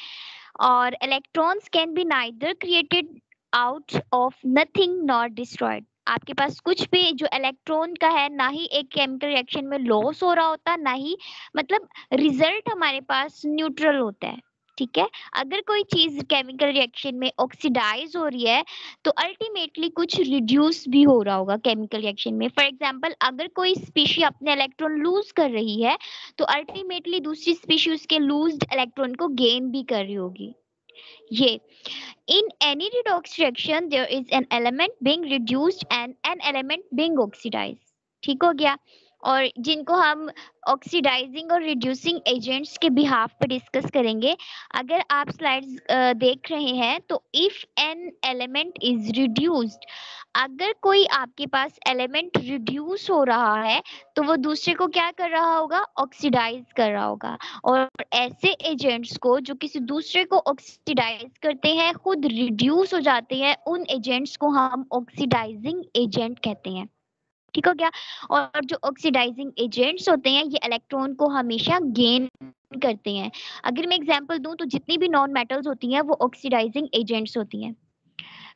और electrons can be neither created out of nothing not destroyed. आपके पास कुछ भी जो इलेक्ट्रॉन का है ना ही एक केमिकल रिएक्शन में लॉस हो रहा होता, ना ही मतलब रिजल्ट हमारे पास न्यूट्रल होता है, ठीक है। अगर कोई चीज केमिकल रिएक्शन में ऑक्सीडाइज हो रही है तो अल्टीमेटली कुछ रिड्यूस भी हो रहा होगा केमिकल रिएक्शन में। फॉर एग्जांपल अगर कोई स्पीशी अपने इलेक्ट्रॉन लूज कर रही है तो अल्टीमेटली दूसरी स्पीशी उसके लूज्ड इलेक्ट्रॉन को गेन भी कर रही होगी। ये in any redox reaction there is an element being reduced and an element being oxidized, ठीक हो गया। और जिनको हम ऑक्सीडाइजिंग और रिड्यूसिंग एजेंट्स के बिहाफ पे डिस्कस करेंगे। अगर आप स्लाइड्स देख रहे हैं तो if an element is reduced, अगर कोई आपके पास एलिमेंट रिड्यूस हो रहा है तो वो दूसरे को क्या कर रहा होगा, ऑक्सीडाइज कर रहा होगा। और ऐसे एजेंट्स को जो किसी दूसरे को ऑक्सीडाइज करते हैं खुद रिड्यूस हो जाते हैं, उन एजेंट्स को हम ऑक्सीडाइजिंग एजेंट कहते हैं, ठीक हो गया। और जो ऑक्सीडाइजिंग एजेंट्स होते हैं ये इलेक्ट्रॉन को हमेशा गेन करते हैं। अगर मैं एग्जांपल दूं तो जितनी भी नॉन मेटल्स होती हैं वो ऑक्सीडाइजिंग एजेंट्स होती हैं।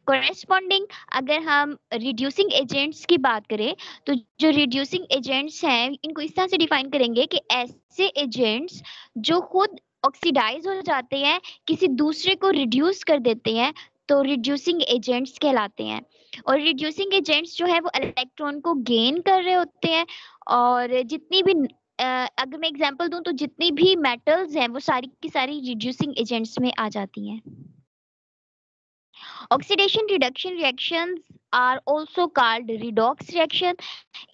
कोरेस्पॉन्डिंग अगर हम रिड्यूसिंग एजेंट्स की बात करें तो जो रिड्यूसिंग एजेंट्स हैं इनको इस तरह से डिफाइन करेंगे कि ऐसे एजेंट्स जो खुद ऑक्सीडाइज हो जाते हैं किसी दूसरे को रिड्यूस कर देते हैं तो रिड्यूसिंग एजेंट्स कहलाते हैं। और रिड्यूसिंग एजेंट्स जो है वो इलेक्ट्रॉन को गेन कर रहे होते हैं। और जितनी भी अगर मैं एग्जांपल दूं तो जितनी भी मेटल्स हैं वो सारी की सारी रिड्यूसिंग एजेंट्स में आ जाती हैं। Oxidation reduction reactions are also called redox reaction.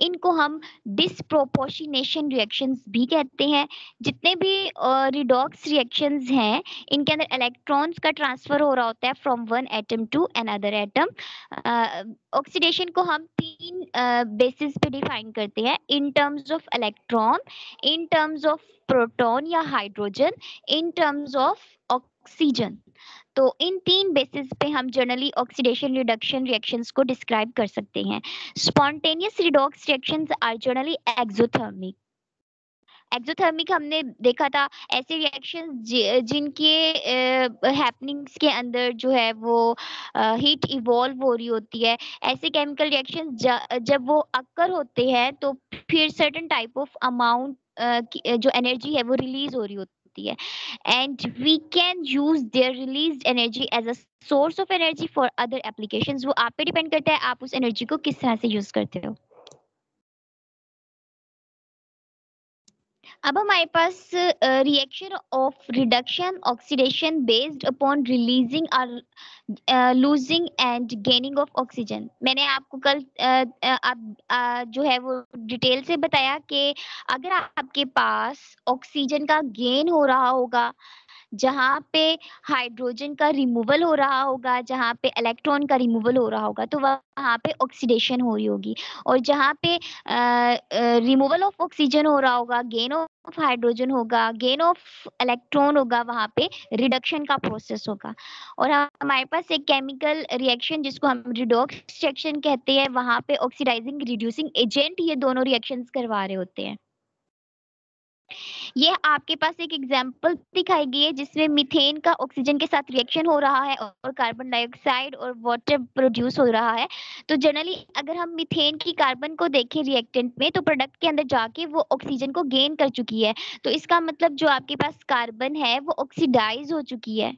इनको हम डिस्प्रोपोर्शनेशन रिएक्शंस भी कहते हैं। जितने भी रिडॉक्स रिएक्शंस हैं, इनके अंदर इलेक्ट्रॉन्स का ट्रांसफर हो रहा होता है from one atom to another atom. Oxidation को हम तीन बेसिस पे डिफाइन करते हैं, in terms of electron, in terms of proton या hydrogen, in terms of oxygen. तो इन तीन बेसिस पे हम जनरली ऑक्सीडेशन रिडक्शन रिएक्शंस को डिस्क्राइब कर सकते हैं। Spontaneous redox reactions are generally exothermic. Exothermic हमने देखा था ऐसे रिएक्शन जिनके हैपनिंग्स के अंदर जो है वो हीट इवॉल्व हो रही होती है। ऐसे केमिकल रिएक्शन जब वो अक्कर होते हैं तो फिर सर्टेन टाइप ऑफ अमाउंट जो एनर्जी है वो रिलीज हो रही होती है, and we can use their released energy as a source of energy for other applications. वो आप पे डिपेंड करता है आप उस एनर्जी को किस तरह से यूज करते हो। अब हमारे पास reaction of reduction oxidation based upon releasing और losing and gaining of oxygen. मैंने आपको कल जो है वो डिटेल से बताया कि अगर आपके पास ऑक्सीजन का गेन हो रहा होगा, जहाँ पे हाइड्रोजन का रिमूवल हो रहा होगा, जहाँ पे इलेक्ट्रॉन का रिमूवल हो रहा होगा, तो वहाँ पे ऑक्सीडेशन हो रही होगी। और जहाँ पे रिमूवल ऑफ ऑक्सीजन हो रहा होगा, गेन ऑफ हाइड्रोजन होगा, गेन ऑफ इलेक्ट्रॉन होगा, वहाँ पे रिडक्शन का प्रोसेस होगा। और हमारे पास एक केमिकल रिएक्शन जिसको हम रिडॉक्स रिएक्शन कहते हैं, वहाँ पे ऑक्सीडाइजिंग रिड्यूसिंग एजेंट ये दोनों रिएक्शंस करवा रहे होते हैं। ये आपके पास एक एग्जाम्पल दिखाई गई है जिसमें मीथेन का ऑक्सीजन के साथ रिएक्शन हो रहा है और कार्बन डाइऑक्साइड और वाटर प्रोड्यूस हो रहा है। तो जनरली अगर हम मीथेन की कार्बन को देखें रिएक्टेंट में, तो प्रोडक्ट के अंदर जाके वो ऑक्सीजन को गेन कर चुकी है। तो इसका मतलब जो आपके पास कार्बन है वो ऑक्सीडाइज हो चुकी है,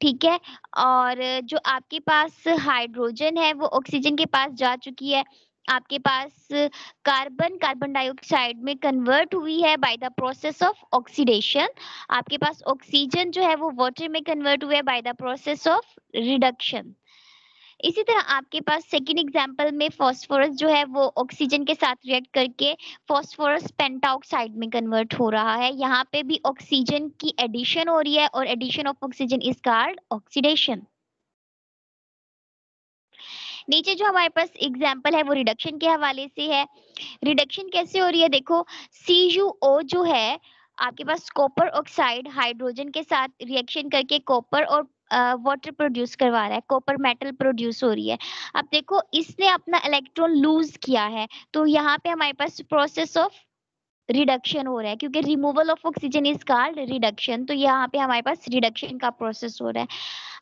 ठीक है। और जो आपके पास हाइड्रोजन है वो ऑक्सीजन के पास जा चुकी है। आपके पास कार्बन कार्बन डाइऑक्साइड में कन्वर्ट हुई है by the process of oxidation. आपके पास ऑक्सीजन जो है वो वाटर में कन्वर्ट हुआ है by the process of reduction. इसी तरह आपके पास सेकंड एग्जांपल में फास्फोरस जो है वो ऑक्सीजन के साथ रिएक्ट करके फास्फोरस पेंटाऑक्साइड में कन्वर्ट हो रहा है। यहाँ पे भी ऑक्सीजन की एडिशन हो रही है और addition of oxygen is called oxidation. नीचे जो हमारे पास एग्जांपल है वो रिडक्शन के हवाले से है। रिडक्शन कैसे हो रही है, देखो CuO जो है आपके पास कॉपर ऑक्साइड हाइड्रोजन के साथ रिएक्शन करके कॉपर और वाटर प्रोड्यूस करवा रहा है, कॉपर मेटल प्रोड्यूस हो रही है। अब देखो इसने अपना इलेक्ट्रॉन लूज किया है, तो यहाँ पे हमारे पास प्रोसेस ऑफ रिडक्शन हो रहा है, क्योंकि removal of oxygen is called reduction. तो यहाँ पे हमारे पास रिडक्शन का प्रोसेस हो रहा है।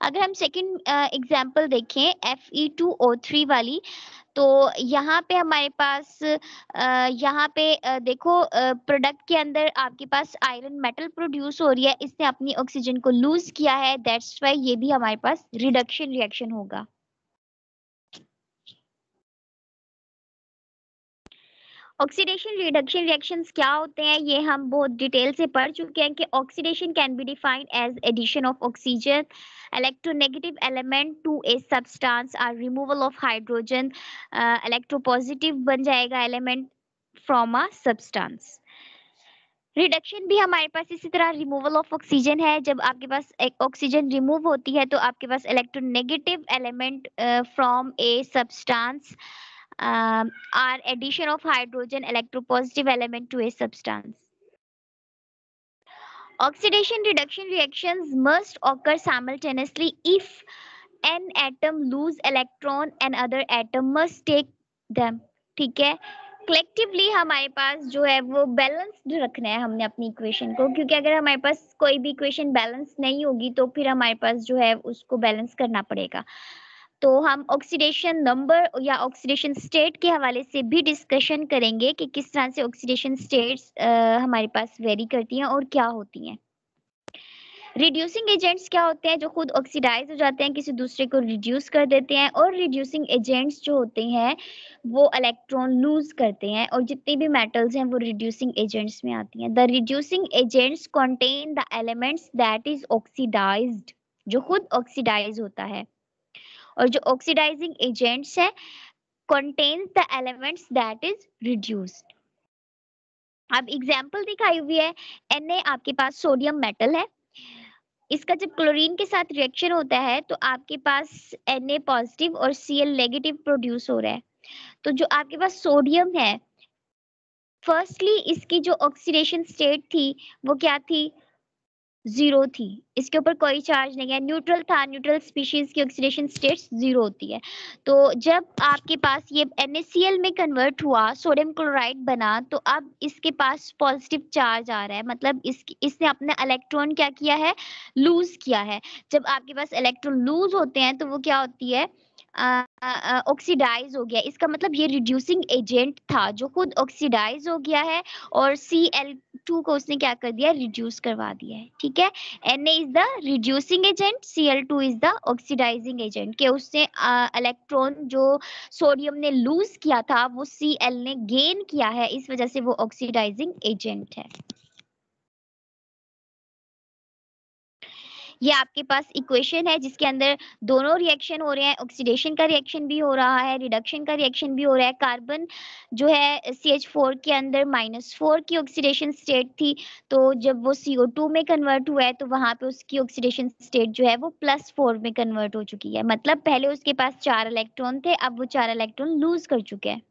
अगर हम सेकंड एग्जांपल देखें Fe2O3 वाली, तो यहाँ पे हमारे पास यहाँ पे देखो प्रोडक्ट के अंदर आपके पास आयरन मेटल प्रोड्यूस हो रही है, इसने अपनी ऑक्सीजन को लूज किया है, दैट्स व्हाई ये भी हमारे पास रिडक्शन रिएक्शन होगा। ऑक्सीडेशन रिडक्शन रिएक्शंस क्या होते हैं ये हम बहुत डिटेल से पढ़ चुके हैं कि oxidation can be defined as addition of oxygen electronegative element to a substance और रिमूवल ऑफ हाइड्रोजन। इलेक्ट्रोपॉजिटिव बन जाएगा element from a substance. Reduction भी हमारे पास इसी तरह रिमूवल ऑफ ऑक्सीजन है। जब आपके पास एक ऑक्सीजन रिमूव होती है तो आपके पास electronegative element from a substance or addition of hydrogen electropositive element to a substance. Oxidation reduction reactions must occur simultaneously. If an atom lose electron, another atom must take them. ठीक है, collectively हमारे पास जो है वो balanced रखना है हमने अपनी इक्वेशन को, क्योंकि अगर हमारे पास कोई भी इक्वेशन बैलेंस नहीं होगी तो फिर हमारे पास जो है उसको बैलेंस करना पड़ेगा। तो हम ऑक्सीडेशन नंबर या ऑक्सीडेशन स्टेट के हवाले से भी डिस्कशन करेंगे कि किस तरह से ऑक्सीडेशन स्टेट्स हमारे पास वेरी करती हैं और क्या होती हैं। रिड्यूसिंग एजेंट्स क्या होते हैं, जो खुद ऑक्सीडाइज हो जाते हैं, किसी दूसरे को रिड्यूस कर देते हैं। और रिड्यूसिंग एजेंट्स जो होते हैं वो इलेक्ट्रॉन लूज करते हैं, और जितने भी मेटल्स हैं वो रिड्यूसिंग एजेंट्स में आती हैं। The reducing agents contain the elements that is oxidized, जो खुद ऑक्सीडाइज होता है। और जो ऑक्सीडाइजिंग एजेंट्स है contains the elements that is reduced. अब एग्जाम्पल दिखाई हुई है, Na आपके पास सोडियम मेटल है, इसका जब क्लोरीन के साथ रिएक्शन होता है तो आपके पास Na पॉजिटिव और Cl नेगेटिव प्रोड्यूस हो रहा है। तो जो आपके पास सोडियम है, फर्स्टली इसकी जो ऑक्सीडेशन स्टेट थी वो क्या थी, जीरो थी, इसके ऊपर कोई चार्ज नहीं है, न्यूट्रल था, न्यूट्रल स्पीशीज की ऑक्सीडेशन स्टेट जीरो होती है। तो जब आपके पास ये NaCl में कन्वर्ट हुआ, सोडियम क्लोराइड बना, तो अब इसके पास पॉजिटिव चार्ज आ रहा है, मतलब इसने अपना इलेक्ट्रॉन क्या किया है, लूज किया है। जब आपके पास इलेक्ट्रॉन लूज होते हैं तो वो क्या होती है, ऑक्सीडाइज हो गया। इसका मतलब ये रिड्यूसिंग एजेंट था जो खुद ऑक्सीडाइज हो गया है और Cl2 को उसने क्या कर दिया, रिड्यूस करवा दिया है। ठीक है, Na is the reducing agent, Cl2 is the oxidizing agent, के उससे इलेक्ट्रॉन जो सोडियम ने लूज किया था वो Cl ने गेन किया है, इस वजह से वो ऑक्सीडाइजिंग एजेंट है। ये आपके पास इक्वेशन है जिसके अंदर दोनों रिएक्शन हो रहे हैं, ऑक्सीडेशन का रिएक्शन भी हो रहा है, रिडक्शन का रिएक्शन भी हो रहा है। कार्बन जो है CH4 के अंदर -4 की ऑक्सीडेशन स्टेट थी, तो जब वो CO2 में कन्वर्ट हुआ है तो वहां पे उसकी ऑक्सीडेशन स्टेट जो है वो +4 में कन्वर्ट हो चुकी है। मतलब पहले उसके पास 4 इलेक्ट्रॉन थे, अब वो 4 इलेक्ट्रॉन लूज कर चुके हैं।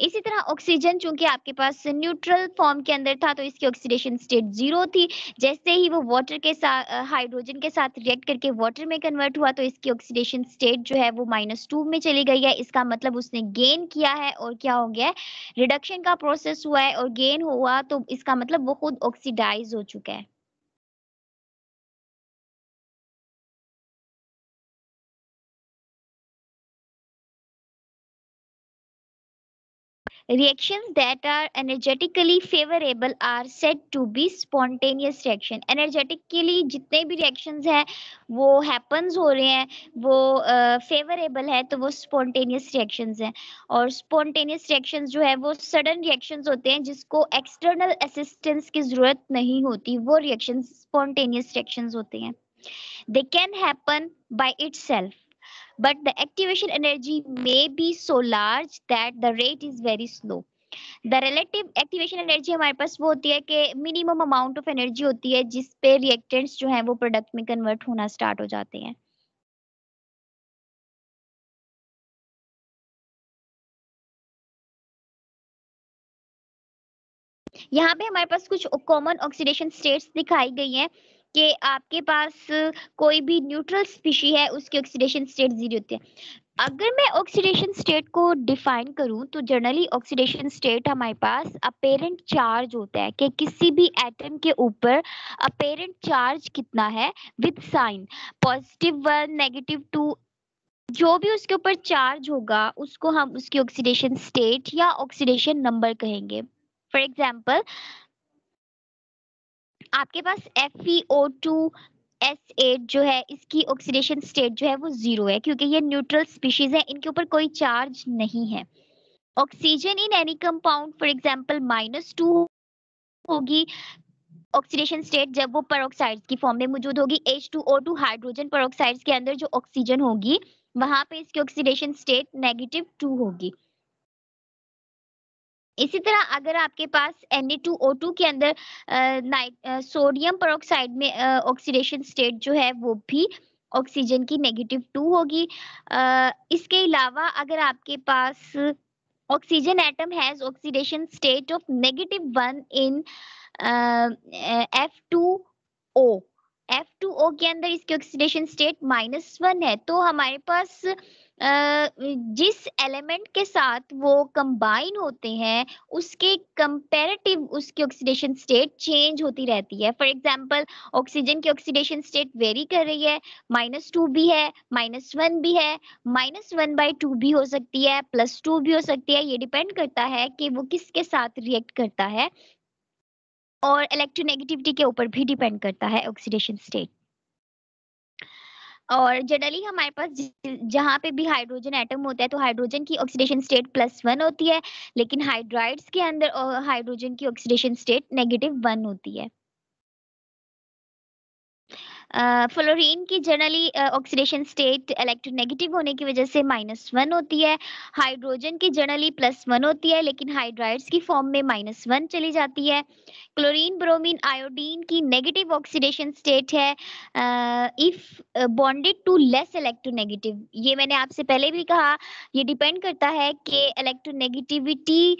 इसी तरह ऑक्सीजन चूंकि आपके पास न्यूट्रल फॉर्म के अंदर था तो इसकी ऑक्सीडेशन स्टेट जीरो थी। जैसे ही वो वाटर के साथ हाइड्रोजन के साथ रिएक्ट करके वाटर में कन्वर्ट हुआ तो इसकी ऑक्सीडेशन स्टेट जो है वो -2 में चली गई है। इसका मतलब उसने गेन किया है और क्या हो गया है, रिडक्शन का प्रोसेस हुआ है और गेन हुआ, तो इसका मतलब वो खुद ऑक्सीडाइज हो चुका है। Reactions that are energetically favorable are said to be spontaneous reaction. Energetically जितने भी reactions हैं वो happens हो रहे हैं, वो favorable है तो वो spontaneous reactions हैं। और spontaneous reactions जो है वो sudden reactions होते हैं जिसको external assistance की जरूरत नहीं होती, वो reactions spontaneous reactions होते हैं। They can happen by itself, but the activation energy may be so large that the rate is very slow. The relative activation energy हमारे पास वो होती है कि मिनिमम अमाउंट ऑफ एनर्जी होती है जिस पे रिएक्टेंट्स जो हैं वो प्रोडक्ट में कन्वर्ट होना स्टार्ट हो जाते हैं। यहाँ पे हमारे पास कुछ कॉमन ऑक्सीडेशन स्टेट्स दिखाई गई हैं कि आपके पास कोई भी न्यूट्रल स्पीशी है उसकी ऑक्सीडेशन स्टेट जीरो होती है। अगर मैं ऑक्सीडेशन स्टेट को डिफाइन करूं तो जनरली ऑक्सीडेशन स्टेट हमारे पास अपेरेंट चार्ज होता है कि किसी भी एटम के ऊपर अपेरेंट चार्ज कितना है विद साइन +1 -2, जो भी उसके ऊपर चार्ज होगा उसको हम उसकी ऑक्सीडेशन स्टेट या ऑक्सीडेशन नंबर कहेंगे। फॉर एग्जाम्पल आपके पास FeO2S8 जो है इसकी ऑक्सीडेशन स्टेट जो है वो जीरो है क्योंकि ये न्यूट्रल स्पीशीज है, इनके ऊपर कोई चार्ज नहीं है। Oxygen in any compound for example -2 होगी ऑक्सीडेशन स्टेट जब वो पेरोक्साइड्स की फॉर्म में मौजूद होगी। H2O2 हाइड्रोजन पेरोक्साइड्स के अंदर जो ऑक्सीजन होगी वहां पे इसकी ऑक्सीडेशन स्टेट -2 होगी। इसी तरह अगर आपके पास Na2O2 के अंदर सोडियम पेरोक्साइड में ऑक्सीडेशन स्टेट जो है वो भी ऑक्सीजन की -2 होगी। इसके अलावा अगर आपके पास oxygen atom has oxidation state of -1 in F2O, F2O के अंदर इसकी ऑक्सीडेशन स्टेट -1 है, तो हमारे पास जिस एलिमेंट के साथ वो कंबाइन होते हैं उसके कंपैरेटिव उसकी ऑक्सीडेशन स्टेट चेंज होती रहती है। फॉर एग्जांपल ऑक्सीजन की ऑक्सीडेशन स्टेट वेरी कर रही है, -2 भी है, -1 भी है, -1/2 भी हो सकती है, +2 भी हो सकती है। ये डिपेंड करता है कि वो किसके साथ रिएक्ट करता है और इलेक्ट्रोनेगेटिविटी के ऊपर भी डिपेंड करता है ऑक्सीडेशन स्टेट। और जनरली हमारे पास जहाँ पे भी हाइड्रोजन एटम होता है तो हाइड्रोजन की ऑक्सीडेशन स्टेट +1 होती है, लेकिन हाइड्राइड्स के अंदर हाइड्रोजन की ऑक्सीडेशन स्टेट -1 होती है। फ्लोरीन की जनरली ऑक्सीडेशन स्टेट इलेक्ट्रोनेगेटिव होने की वजह से -1 होती है। हाइड्रोजन की जनरली +1 होती है, लेकिन हाइड्राइड्स की फॉर्म में -1 चली जाती है। क्लोरीन, ब्रोमीन, आयोडीन की नेगेटिव ऑक्सीडेशन स्टेट है if bonded to less electronegative. ये मैंने आपसे पहले भी कहा, ये डिपेंड करता है कि इलेक्ट्रोनेगेटिविटी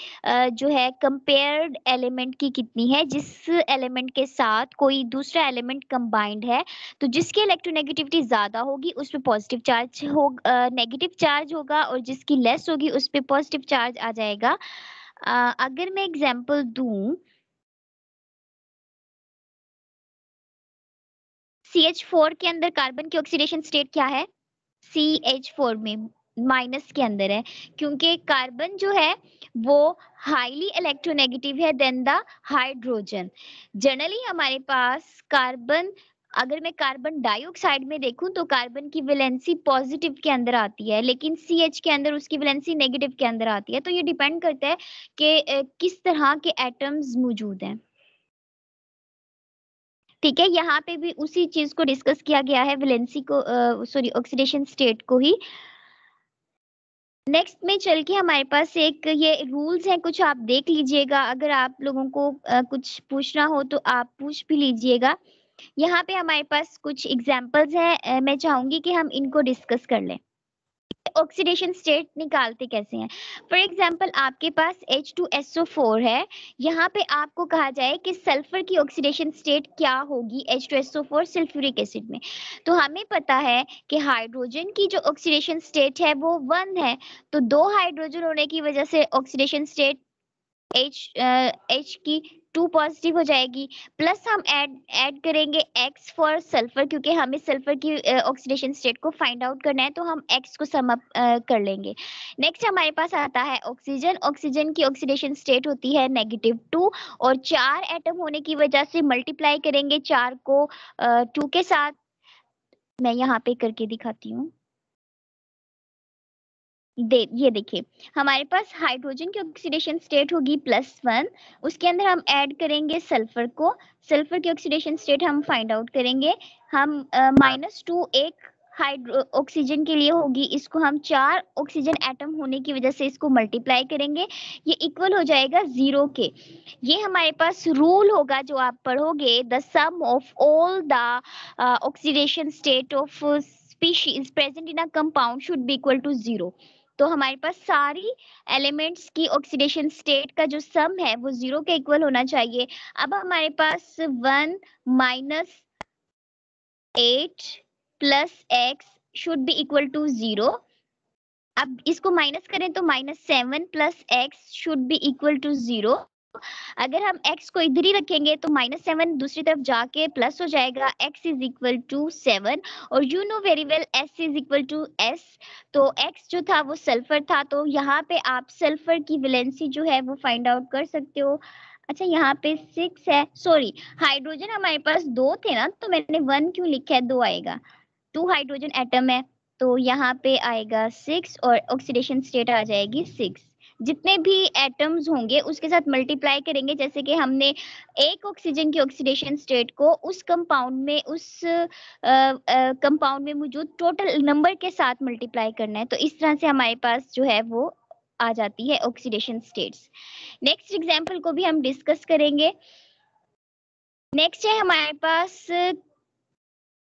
जो है कंपेयर्ड एलिमेंट की कितनी है, जिस एलिमेंट के साथ कोई दूसरा एलिमेंट कंबाइंड है, तो जिसकी इलेक्ट्रोनेगेटिविटी ज्यादा होगी उस पे पॉजिटिव चार्ज हो, नेगेटिव चार्ज होगा, और जिसकी लेस होगी उस पे पॉजिटिव चार्ज आ जाएगा। अगर मैं एग्जांपल दूं, CH4 के अंदर कार्बन की ऑक्सीडेशन स्टेट क्या है? CH4 में माइनस के अंदर है, क्योंकि कार्बन जो है वो हाईली इलेक्ट्रोनेगेटिव है देन द हाइड्रोजन। जनरली हमारे पास कार्बन, अगर मैं कार्बन डाइऑक्साइड में देखूं तो कार्बन की वैलेंसी पॉजिटिव के अंदर आती है, लेकिन CH के अंदर उसकी वैलेंसी नेगेटिव के अंदर आती है। तो ये डिपेंड करता है कि किस तरह के एटम्स मौजूद हैं। ठीक है, यहाँ पे भी उसी चीज को डिस्कस किया गया है, वैलेंसी को, सॉरी ऑक्सीडेशन स्टेट को ही। नेक्स्ट में चल के हमारे पास एक ये रूल्स हैं, कुछ आप देख लीजिएगा। अगर आप लोगों को कुछ पूछना हो तो आप पूछ भी लीजिएगा। यहाँ पे हमारे पास कुछ एग्जांपल्स हैं, मैं चाहूंगी कि हम इनको डिस्कस कर लें। ऑक्सीडेशन स्टेट निकालते कैसे हैं? फॉर एग्जांपल आपके पास H2SO4 है, यहाँ पे आपको कहा जाए कि सल्फर की ऑक्सीडेशन स्टेट क्या होगी H2SO4 सल्फ्यूरिक एसिड में। तो हमें पता है कि हाइड्रोजन की जो ऑक्सीडेशन स्टेट है वो 1 है, तो 2 हाइड्रोजन होने की वजह से ऑक्सीडेशन स्टेट H की 2 पॉजिटिव हो जाएगी, प्लस हम ऐड करेंगे X फॉर सल्फर, क्योंकि हमें सल्फर की ऑक्सीडेशन स्टेट को फाइंड आउट करना है, तो हम X को सम अप कर लेंगे। नेक्स्ट हमारे पास आता है ऑक्सीजन। ऑक्सीजन की ऑक्सीडेशन स्टेट होती है -2, और 4 एटम होने की वजह से मल्टीप्लाई करेंगे 4 को 2 के साथ। मैं यहाँ पे करके दिखाती हूँ। ये देखिए, हमारे पास हाइड्रोजन की ऑक्सीडेशन स्टेट होगी +1, उसके अंदर हम ऐड करेंगे सल्फर को, सल्फर की ऑक्सीडेशन स्टेट हम फाइंड आउट करेंगे। हम -2 एक हाइड्रो ऑक्सीजन के लिए होगी, इसको हम 4 ऑक्सीजन एटम होने की वजह से इसको मल्टीप्लाई करेंगे, ये इक्वल हो जाएगा 0 के। ये हमारे पास रूल होगा जो आप पढ़ोगे, the sum of all the oxidation state of species present in a compound should be equal to 0। तो हमारे पास सारी एलिमेंट्स की ऑक्सीडेशन स्टेट का जो सम है वो 0 के इक्वल होना चाहिए। अब हमारे पास 1 -8 + x should be equal to 0। अब इसको माइनस करें तो -7 + x should be equal to 0। अगर हम x को इधर ही रखेंगे तो -7 दूसरी तरफ जाके प्लस हो जाएगा, x इज इक्वल टू 7, और you know very well s is equal to s। तो x जो था वो सल्फर था, तो यहाँ पे आप सल्फर की वैलेंसी जो है वो फाइंड आउट कर सकते हो। अच्छा, यहाँ पे 6 है, सॉरी हाइड्रोजन हमारे पास 2 थे ना, तो मैंने 1 क्यों लिखा है, 2 आएगा, 2 हाइड्रोजन एटम है, तो यहाँ पे आएगा 6 और ऑक्सीडेशन स्टेट आ जाएगी 6। जितने भी एटम्स होंगे उसके साथ मल्टीप्लाई करेंगे, जैसे कि हमने एक ऑक्सीजन की ऑक्सीडेशन स्टेट को उस कंपाउंड में, उस कंपाउंड में मौजूद टोटल नंबर के साथ मल्टीप्लाई करना है, तो इस तरह से हमारे पास जो है वो आ जाती है ऑक्सीडेशन स्टेट्स। नेक्स्ट एग्जांपल को भी हम डिस्कस करेंगे। नेक्स्ट है हमारे पास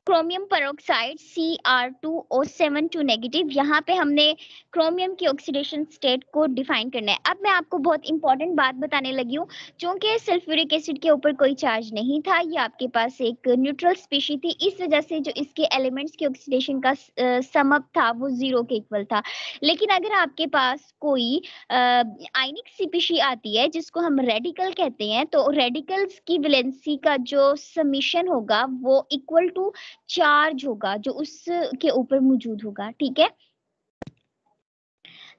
क्रोमियम पेरोक्साइड Cr2O72 नेगेटिव। यहाँ पे हमने क्रोमियम की ऑक्सीडेशन स्टेट को डिफाइन करना है। अब मैं आपको बहुत इंपॉर्टेंट बात बताने लगी हूँ, क्योंकि सल्फ्यूरिक एसिड के ऊपर कोई चार्ज नहीं था, ये आपके पास एक न्यूट्रल स्पीशी थी, इस वजह से जो इसके एलिमेंट्स की ऑक्सीडेशन का सम अप था वो 0 के इक्वल था। लेकिन अगर आपके पास कोई आयनिक स्पीशी आती है जिसको हम रेडिकल कहते हैं, तो रेडिकल्स की वैलेंसी का जो समीशन होगा वो इक्वल टू चार्ज होगा जो उसके ऊपर मौजूद होगा। ठीक है,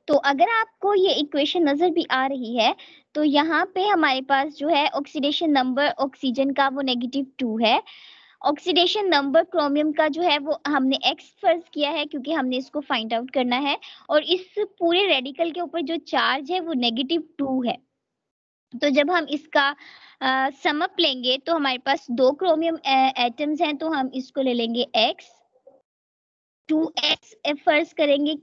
तो अगर आपको ये इक्वेशन नजर भी आ रही है, तो यहाँ पे हमारे पास जो है ऑक्सीडेशन नंबर ऑक्सीजन का वो -2 है, ऑक्सीडेशन नंबर क्रोमियम का जो है वो हमने x फर्ज किया है क्योंकि हमने इसको फाइंड आउट करना है, और इस पूरे रेडिकल के ऊपर जो चार्ज है वो -2 है। तो जब हम इसका सम अप लेंगे तो हमारे पास 2 क्रोमियम एटम्स हैं, तो हम इसको ले लेंगे x, 2x फर्ज करेंगे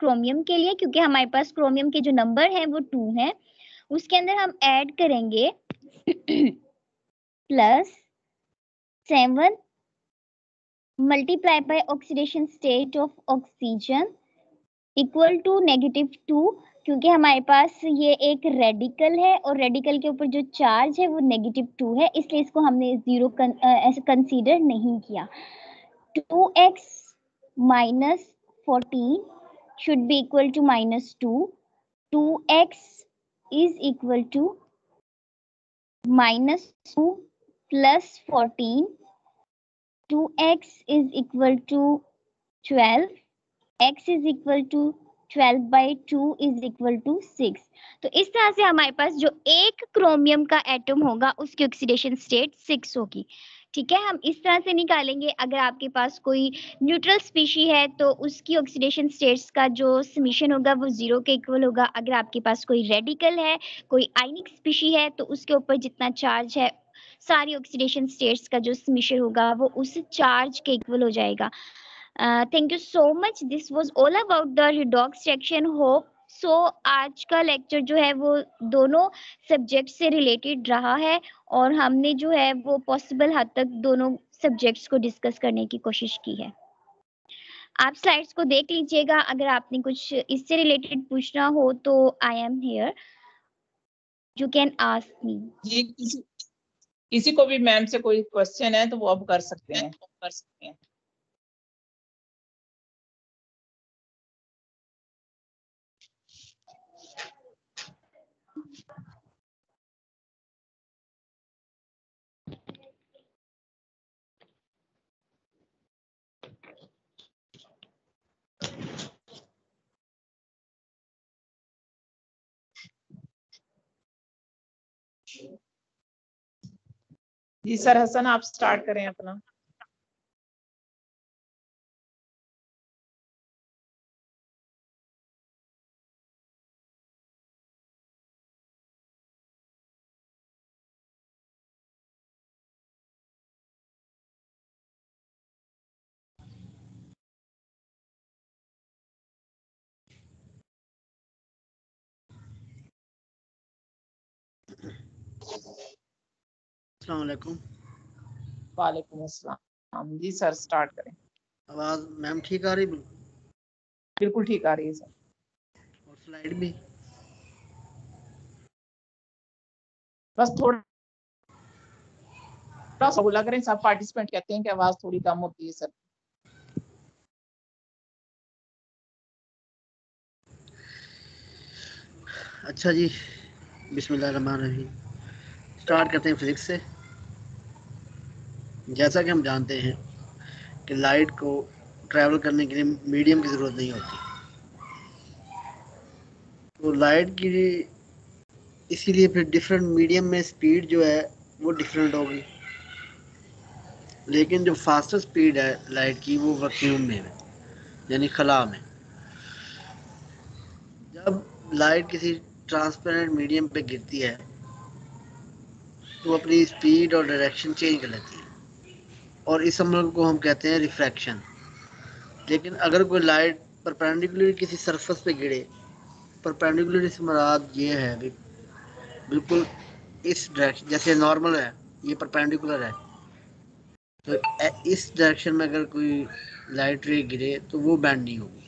क्रोमियम के लिए, क्योंकि हमारे पास क्रोमियम के जो नंबर हैं वो 2 हैं। उसके अंदर हम ऐड करेंगे +7 multiply by oxidation state of oxygen equal to -2, क्योंकि हमारे पास ये एक रेडिकल है और रेडिकल के ऊपर जो चार्ज है वो -2 है, इसलिए इसको हमने 0 ऐसे कंसीडर नहीं किया। 2x minus 14 should be equal to -2. 2x is equal to -2 plus 14. 2x is equal to 12. x is equal to 12 by 2 is equal to 6. तो इस तरह से हमारे पास जो एक क्रोमियम का एटम होगा उसकी ऑक्सीडेशन स्टेट 6 होगी। ठीक है, हम इस तरह से निकालेंगे। अगर आपके पास कोई न्यूट्रल स्पीशी है तो उसकी ऑक्सीडेशन स्टेट्स का जो समीशन होगा वो 0 के इक्वल होगा। अगर आपके पास कोई रेडिकल है, कोई आयनिक स्पीशी है, तो उसके ऊपर जितना चार्ज है सारी ऑक्सीडेशन स्टेट्स का जो समीशन होगा वो उस चार्ज के इक्वल हो जाएगा। Thank you so much, this was all about the redox reaction. Hope so आज का लेक्चर जो है वो दोनों सब्जेक्ट से रिलेटेड रहा है और हमने जो है वो पॉसिबल हद तक दोनों सब्जेक्ट्स को डिस्कस करने की कोशिश की है। आप स्लाइड्स को देख लीजिएगा, अगर आपने कुछ इससे रिलेटेड पूछना हो तो I am here, you can ask me. जी, किसी को भी मैम से कोई क्वेश्चन है तो वो अब कर सकते हैं। जी सर हसन, आप स्टार्ट करें अपना। अस्सलाम वालेकुम। वालेकुम अस्सलाम। जी सर स्टार्ट करें। आवाज मैम ठीक आ रही? बिल्कुल ठीक आ रही है सर। और स्लाइड भी? बस थोड़ा सा लग रहे हैं, सब पार्टिसिपेंट कहते हैं कि आवाज थोड़ी कम होती है सर। अच्छा जी, बिस्मिल्लाहिर्रहमानिर्रहीम। स्टार्ट करते हैं फिजिक्स से। जैसा कि हम जानते हैं कि लाइट को ट्रैवल करने के लिए मीडियम की ज़रूरत नहीं होती, तो लाइट की इसीलिए फिर डिफरेंट मीडियम में स्पीड जो है वो डिफरेंट होगी। लेकिन जो फास्टेस्ट स्पीड है लाइट की वो वैक्यूम में है, यानी खला में। जब लाइट किसी ट्रांसपेरेंट मीडियम पे गिरती है तो अपनी स्पीड और डायरेक्शन चेंज कर लेती है, और इस अमल को हम कहते हैं रिफ्रैक्शन। लेकिन अगर कोई लाइट परपेंडिकुलर किसी सरफेस पे गिरे, परपेंडिकुलर से मुराद ये है बिल्कुल इस डायरेक्शन, जैसे नॉर्मल है ये परपेंडिकुलर है, तो इस डायरेक्शन में अगर कोई लाइट रे गिरे तो वो बैंड नहीं होगी।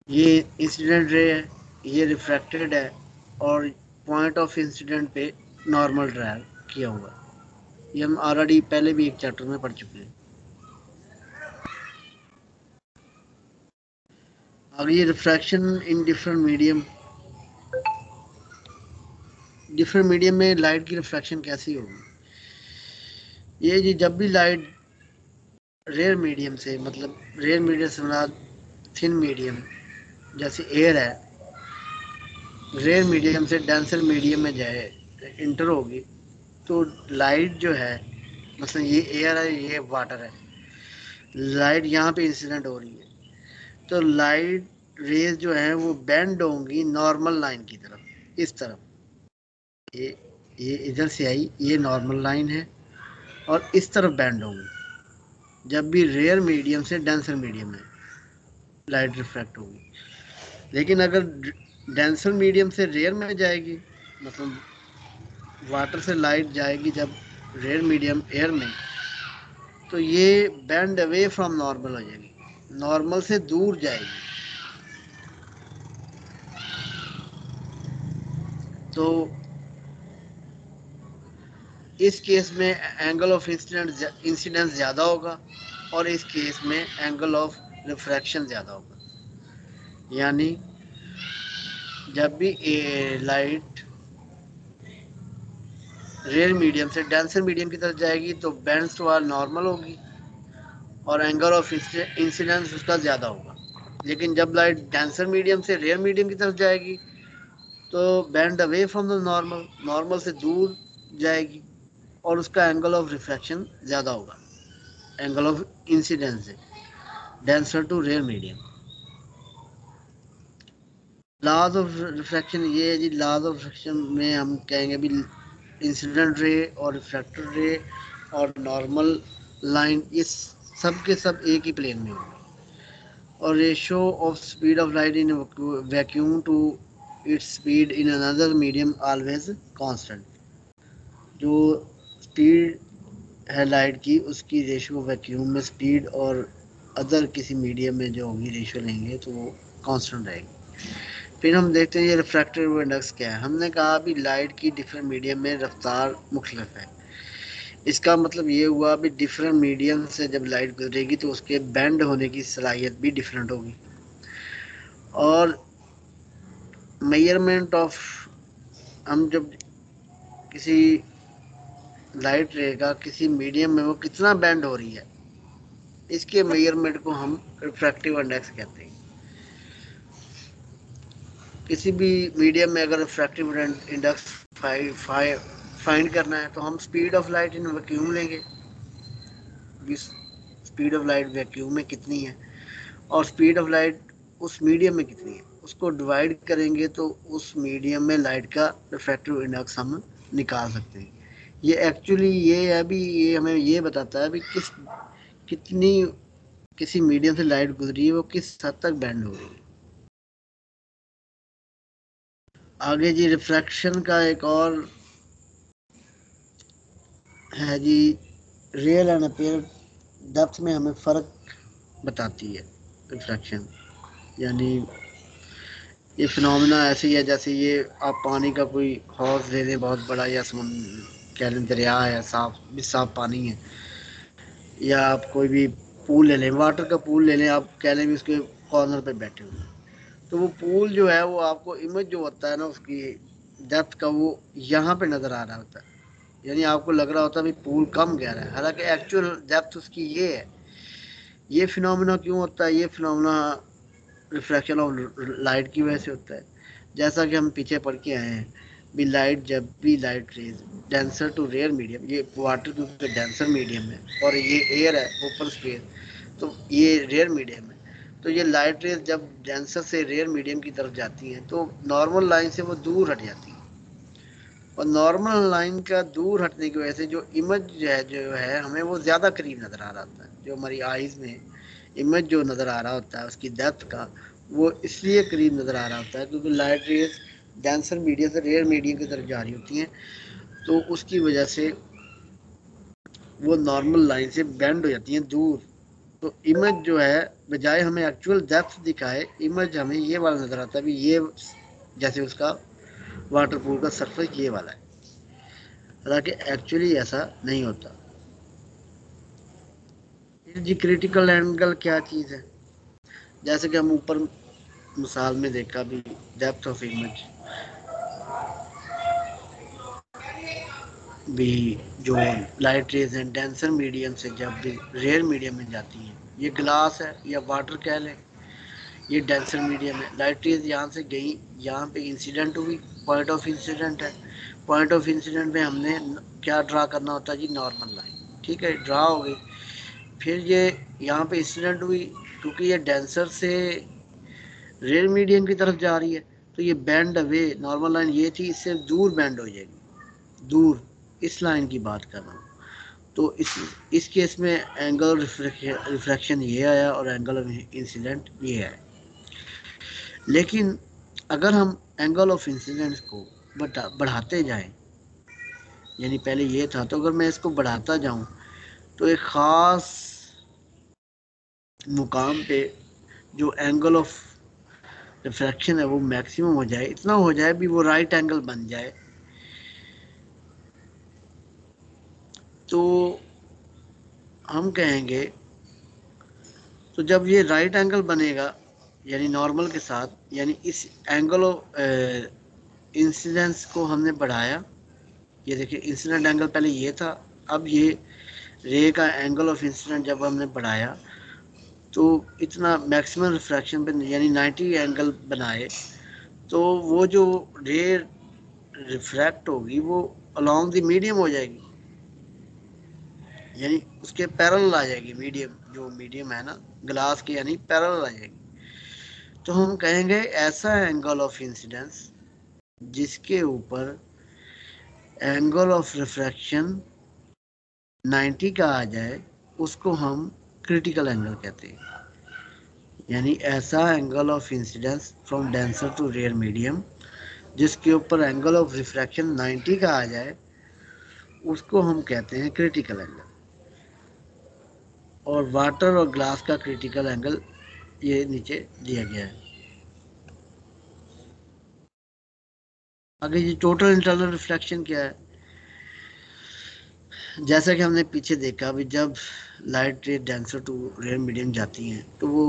ये इंसिडेंट रे है, ये रिफ्रैक्टेड है, और पॉइंट ऑफ इंसिडेंट पे नॉर्मल ड्राइव किया हुआ है। ये हम ऑलरेडी पहले भी एक चैप्टर में पढ़ चुके हैं। अब ये रिफ्रैक्शन इन डिफरेंट मीडियम में लाइट की रिफ्रैक्शन कैसी होगी? ये जी जब भी लाइट रेयर मीडियम से, मतलब रेयर मीडियम से मुराद थिन मीडियम जैसे एयर है, रेयर मीडियम से डेंसर मीडियम में जाए इंटर होगी, तो लाइट जो है, मतलब ये एयर है ये वाटर है, लाइट यहाँ पे इंसिडेंट हो रही है, तो लाइट रेज जो है वो बेंड होंगी नॉर्मल लाइन की तरफ, इस तरफ। ये इधर से आई, ये नॉर्मल लाइन है, और इस तरफ बेंड होंगी जब भी रेयर मीडियम से डेंसर मीडियम में लाइट रिफ्रैक्ट होगी। लेकिन अगर डेंसर मीडियम से रेयर में जाएगी, मतलब वाटर से लाइट जाएगी जब रेयर मीडियम एयर में, तो ये बेंड अवे फ्रॉम नॉर्मल हो जाएगी, नॉर्मल से दूर जाएगी। तो इस केस में एंगल ऑफ इंसिडेंस ज़्यादा होगा, और इस केस में एंगल ऑफ रिफ्रैक्शन ज़्यादा होगा। यानी जब भी लाइट रेयर मीडियम से डेंसर मीडियम की तरफ जाएगी तो बेंड्स तो आर नॉर्मल होगी और एंगल ऑफ इंसिडेंस उसका ज़्यादा होगा। लेकिन जब लाइट डेंसर मीडियम से रेयर मीडियम की तरफ जाएगी तो bend away from the normal, normal से दूर जाएगी, और उसका एंगल ऑफ रिफ्रैक्शन ज़्यादा होगा एंगल ऑफ इंसिडेंस से, denser to rare medium. Laws of refraction ये है जी। लॉज ऑफ रिफ्रैक्शन में हम कहेंगे भी इंसिडेंट रे और रिफ्रैक्टेड रे और नॉर्मल लाइन, इस सब के सब एक ही प्लेन में होंगे। और ratio of speed of light in vacuum to its speed in another medium always constant. जो स्पीड है लाइट की, उसकी रेशो वैक्यूम में स्पीड और अदर किसी मीडियम में जो होगी रेशो लेंगे तो वो कांस्टेंट रहेगी। फिर हम देखते हैं ये रिफ्रैक्टिव इंडेक्स क्या है। हमने कहा भी लाइट की डिफरेंट मीडियम में रफ्तार मुख्तलिफ है। इसका मतलब ये हुआ भी डिफरेंट मीडियम से जब लाइट गुजरेगी तो उसके बेंड होने की सलाहियत भी डिफरेंट होगी। और मेजरमेंट ऑफ, हम जब किसी लाइट रे का किसी मीडियम में वो कितना बेंड हो रही है, इसके मेजरमेंट को हम रिफ्रैक्टिव इंडेक्स कहते हैं। किसी भी मीडियम में अगर रिफ्रैक्टिव इंडेक्स फाइंड करना है तो हम speed of light in vacuum लेंगे, स्पीड ऑफ लाइट वैक्यूम में कितनी है और स्पीड ऑफ लाइट उस मीडियम में कितनी है, उसको डिवाइड करेंगे तो उस मीडियम में लाइट का रिफ्रैक्टिव इंडेक्स हम निकाल सकते हैं। ये एक्चुअली ये है भी, ये हमें ये बताता है भी कितनी किसी मीडियम से लाइट गुजरी है, वो किस हद तक बेंड हो रही है। आगे जी रिफ्रैक्शन का एक और है जी, रियल एंड अपीयर डेप्थ में हमें फ़र्क बताती है रिफ्रैक्शन। यानी ये फिनोमेना ऐसे ही है जैसे ये आप पानी का कोई हौज ले लें बहुत बड़ा, या कह लें दरिया है, साफ पानी है, या आप कोई भी पूल ले लें, वाटर का पूल ले लें, आप कह लें भी उसके कॉर्नर पे बैठे हुए, तो वो पूल जो है वो आपको इमेज जो होता है ना उसकी डेप्थ का, वो यहाँ पे नज़र आ रहा होता है। यानी आपको लग रहा होता है भी पूल कम गहरा है, हालांकि एक्चुअल डेप्थ उसकी ये है। ये फिनोमेना क्यों होता है? ये फिनोमेना रिफ्रैक्शन ऑफ लाइट की वजह से होता है। जैसा कि हम पीछे पढ़ के आए हैं भी लाइट, जब भी light rays denser to rare medium, ये वाटर क्योंकि डेंसर मीडियम है और ये एयर है ओपन स्पेस, तो ये रेयर मीडियम है, तो ये लाइट रेज जब डेंसर से रेयर मीडियम की तरफ जाती हैं तो नॉर्मल लाइन से वो दूर हट जाती है, और नॉर्मल लाइन का दूर हटने की वजह से जो इमेज जो है हमें वो ज़्यादा करीब नज़र आ रहा होता है। जो हमारी आइज़ में इमेज जो नज़र आ रहा होता है उसकी डेप्थ का, वो इसलिए करीब नज़र आ रहा होता है क्योंकि लाइट रेज डेंसर मीडियम से रेयर मीडियम की तरफ जा रही होती हैं, तो उसकी वजह से वो नॉर्मल लाइन से बेंड हो जाती हैं दूर। तो इमेज जो है बजाय हमें एक्चुअल डेप्थ दिखाए, इमेज हमें ये वाला नज़र आता है भी ये जैसे उसका वाटर पूल का सरफेस ये वाला है, हालांकि एक्चुअली ऐसा नहीं होता। जी क्रिटिकल एंगल क्या चीज़ है? जैसे कि हम ऊपर मिसाल में देखा भी, डेप्थ ऑफ इमेज भी जो लाइट रेज हैं डेंसर मीडियम से जब भी रेयर मीडियम में जाती हैं, ये ग्लास है या वाटर कह लें, ये डेंसर मीडियम है। लाइट रेज यहाँ से गई, यहाँ पे इंसिडेंट हुई, पॉइंट ऑफ इंसिडेंट है। पॉइंट ऑफ इंसिडेंट में हमने क्या ड्रा करना होता है जी? नॉर्मल लाइन, ठीक है, ड्रा हो गई। फिर ये यहाँ पे इंसिडेंट हुई, क्योंकि ये डेंसर से रेयर मीडियम की तरफ जा रही है, तो ये बेंड अवे, नॉर्मल लाइन ये थी, इससे दूर बेंड हो जाएगी, दूर, इस लाइन की बात कर रहा हूँ। तो इस केस में एंगल रिफ्रैक्शन ये आया और एंगल ऑफ इंसिडेंट ये है। लेकिन अगर हम एंगल ऑफ इंसिडेंस को बढ़ाते जाएं, यानी पहले ये था, तो अगर मैं इसको बढ़ाता जाऊं तो एक ख़ास मुकाम पे जो एंगल ऑफ रिफ्रैक्शन है वो मैक्सिमम हो जाए, इतना हो जाए भी वो राइट एंगल बन जाए, तो हम कहेंगे, तो जब ये राइट एंगल बनेगा यानी नॉर्मल के साथ, यानी इस एंगल ऑफ इंसिडेंस को हमने बढ़ाया, ये देखिए इंसिडेंट एंगल पहले ये था, अब ये रे का एंगल ऑफ इंसिडेंट जब हमने बढ़ाया तो इतना मैक्सिमम रिफ्रैक्शन पे यानी 90 एंगल बनाए, तो वो जो रे रिफ्रैक्ट होगी वो अलोंग द मीडियम हो जाएगी, यानी उसके पैरेलल आ जाएगी, मीडियम जो मीडियम है ना ग्लास के, यानी पैरेलल आ जाएगी। तो हम कहेंगे ऐसा एंगल ऑफ इंसिडेंस जिसके ऊपर एंगल ऑफ रिफ्रैक्शन 90 का आ जाए उसको हम क्रिटिकल एंगल कहते हैं। यानी ऐसा angle of incidence from denser to rare medium जिसके ऊपर एंगल ऑफ रिफ्रैक्शन 90 का आ जाए उसको हम कहते हैं क्रिटिकल एंगल। और वाटर और ग्लास का क्रिटिकल एंगल ये नीचे दिया गया है। आगे ये टोटल इंटरनल रिफ्लेक्शन क्या है, जैसा कि हमने पीछे देखा, अभी जब लाइट रे डेंसर टू रेयर मीडियम जाती हैं तो वो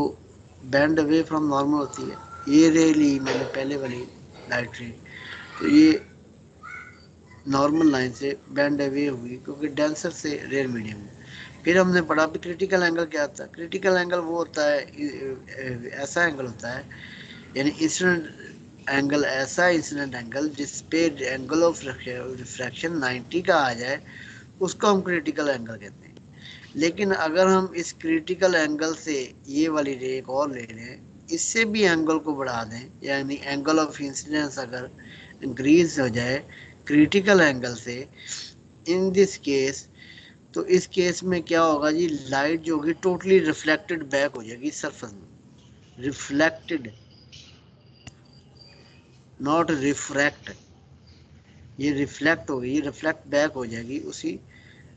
बैंड अवे फ्रॉम नॉर्मल होती है। ये रे ली मैंने पहले वाली लाइट रे, तो ये नॉर्मल लाइन से बैंड अवे हुई क्योंकि डेंसर से रेयर मीडियम में। फिर हमने पढ़ा भी क्रिटिकल एंगल क्या होता है। क्रिटिकल एंगल वो होता है, ऐसा एंगल होता है, यानी इंसिडेंट एंगल, ऐसा इंसिडेंट एंगल जिस पे एंगल ऑफ रिफ्रैक्शन 90 का आ जाए उसको हम क्रिटिकल एंगल कहते हैं। लेकिन अगर हम इस क्रिटिकल एंगल से ये वाली रे एक और ले लें, इससे भी एंगल को बढ़ा दें, यानी एंगल ऑफ इंसिडेंस अगर इंक्रीज हो जाए क्रिटिकल एंगल से, इन दिस केस, तो इस केस में क्या होगा जी, लाइट जो होगी टोटली रिफ्लेक्टेड बैक हो जाएगी सरफेस में, रिफ्लेक्टेड नॉट रिफ्रैक्ट, ये रिफ्लेक्ट होगी, ये रिफ्लेक्ट बैक हो जाएगी उसी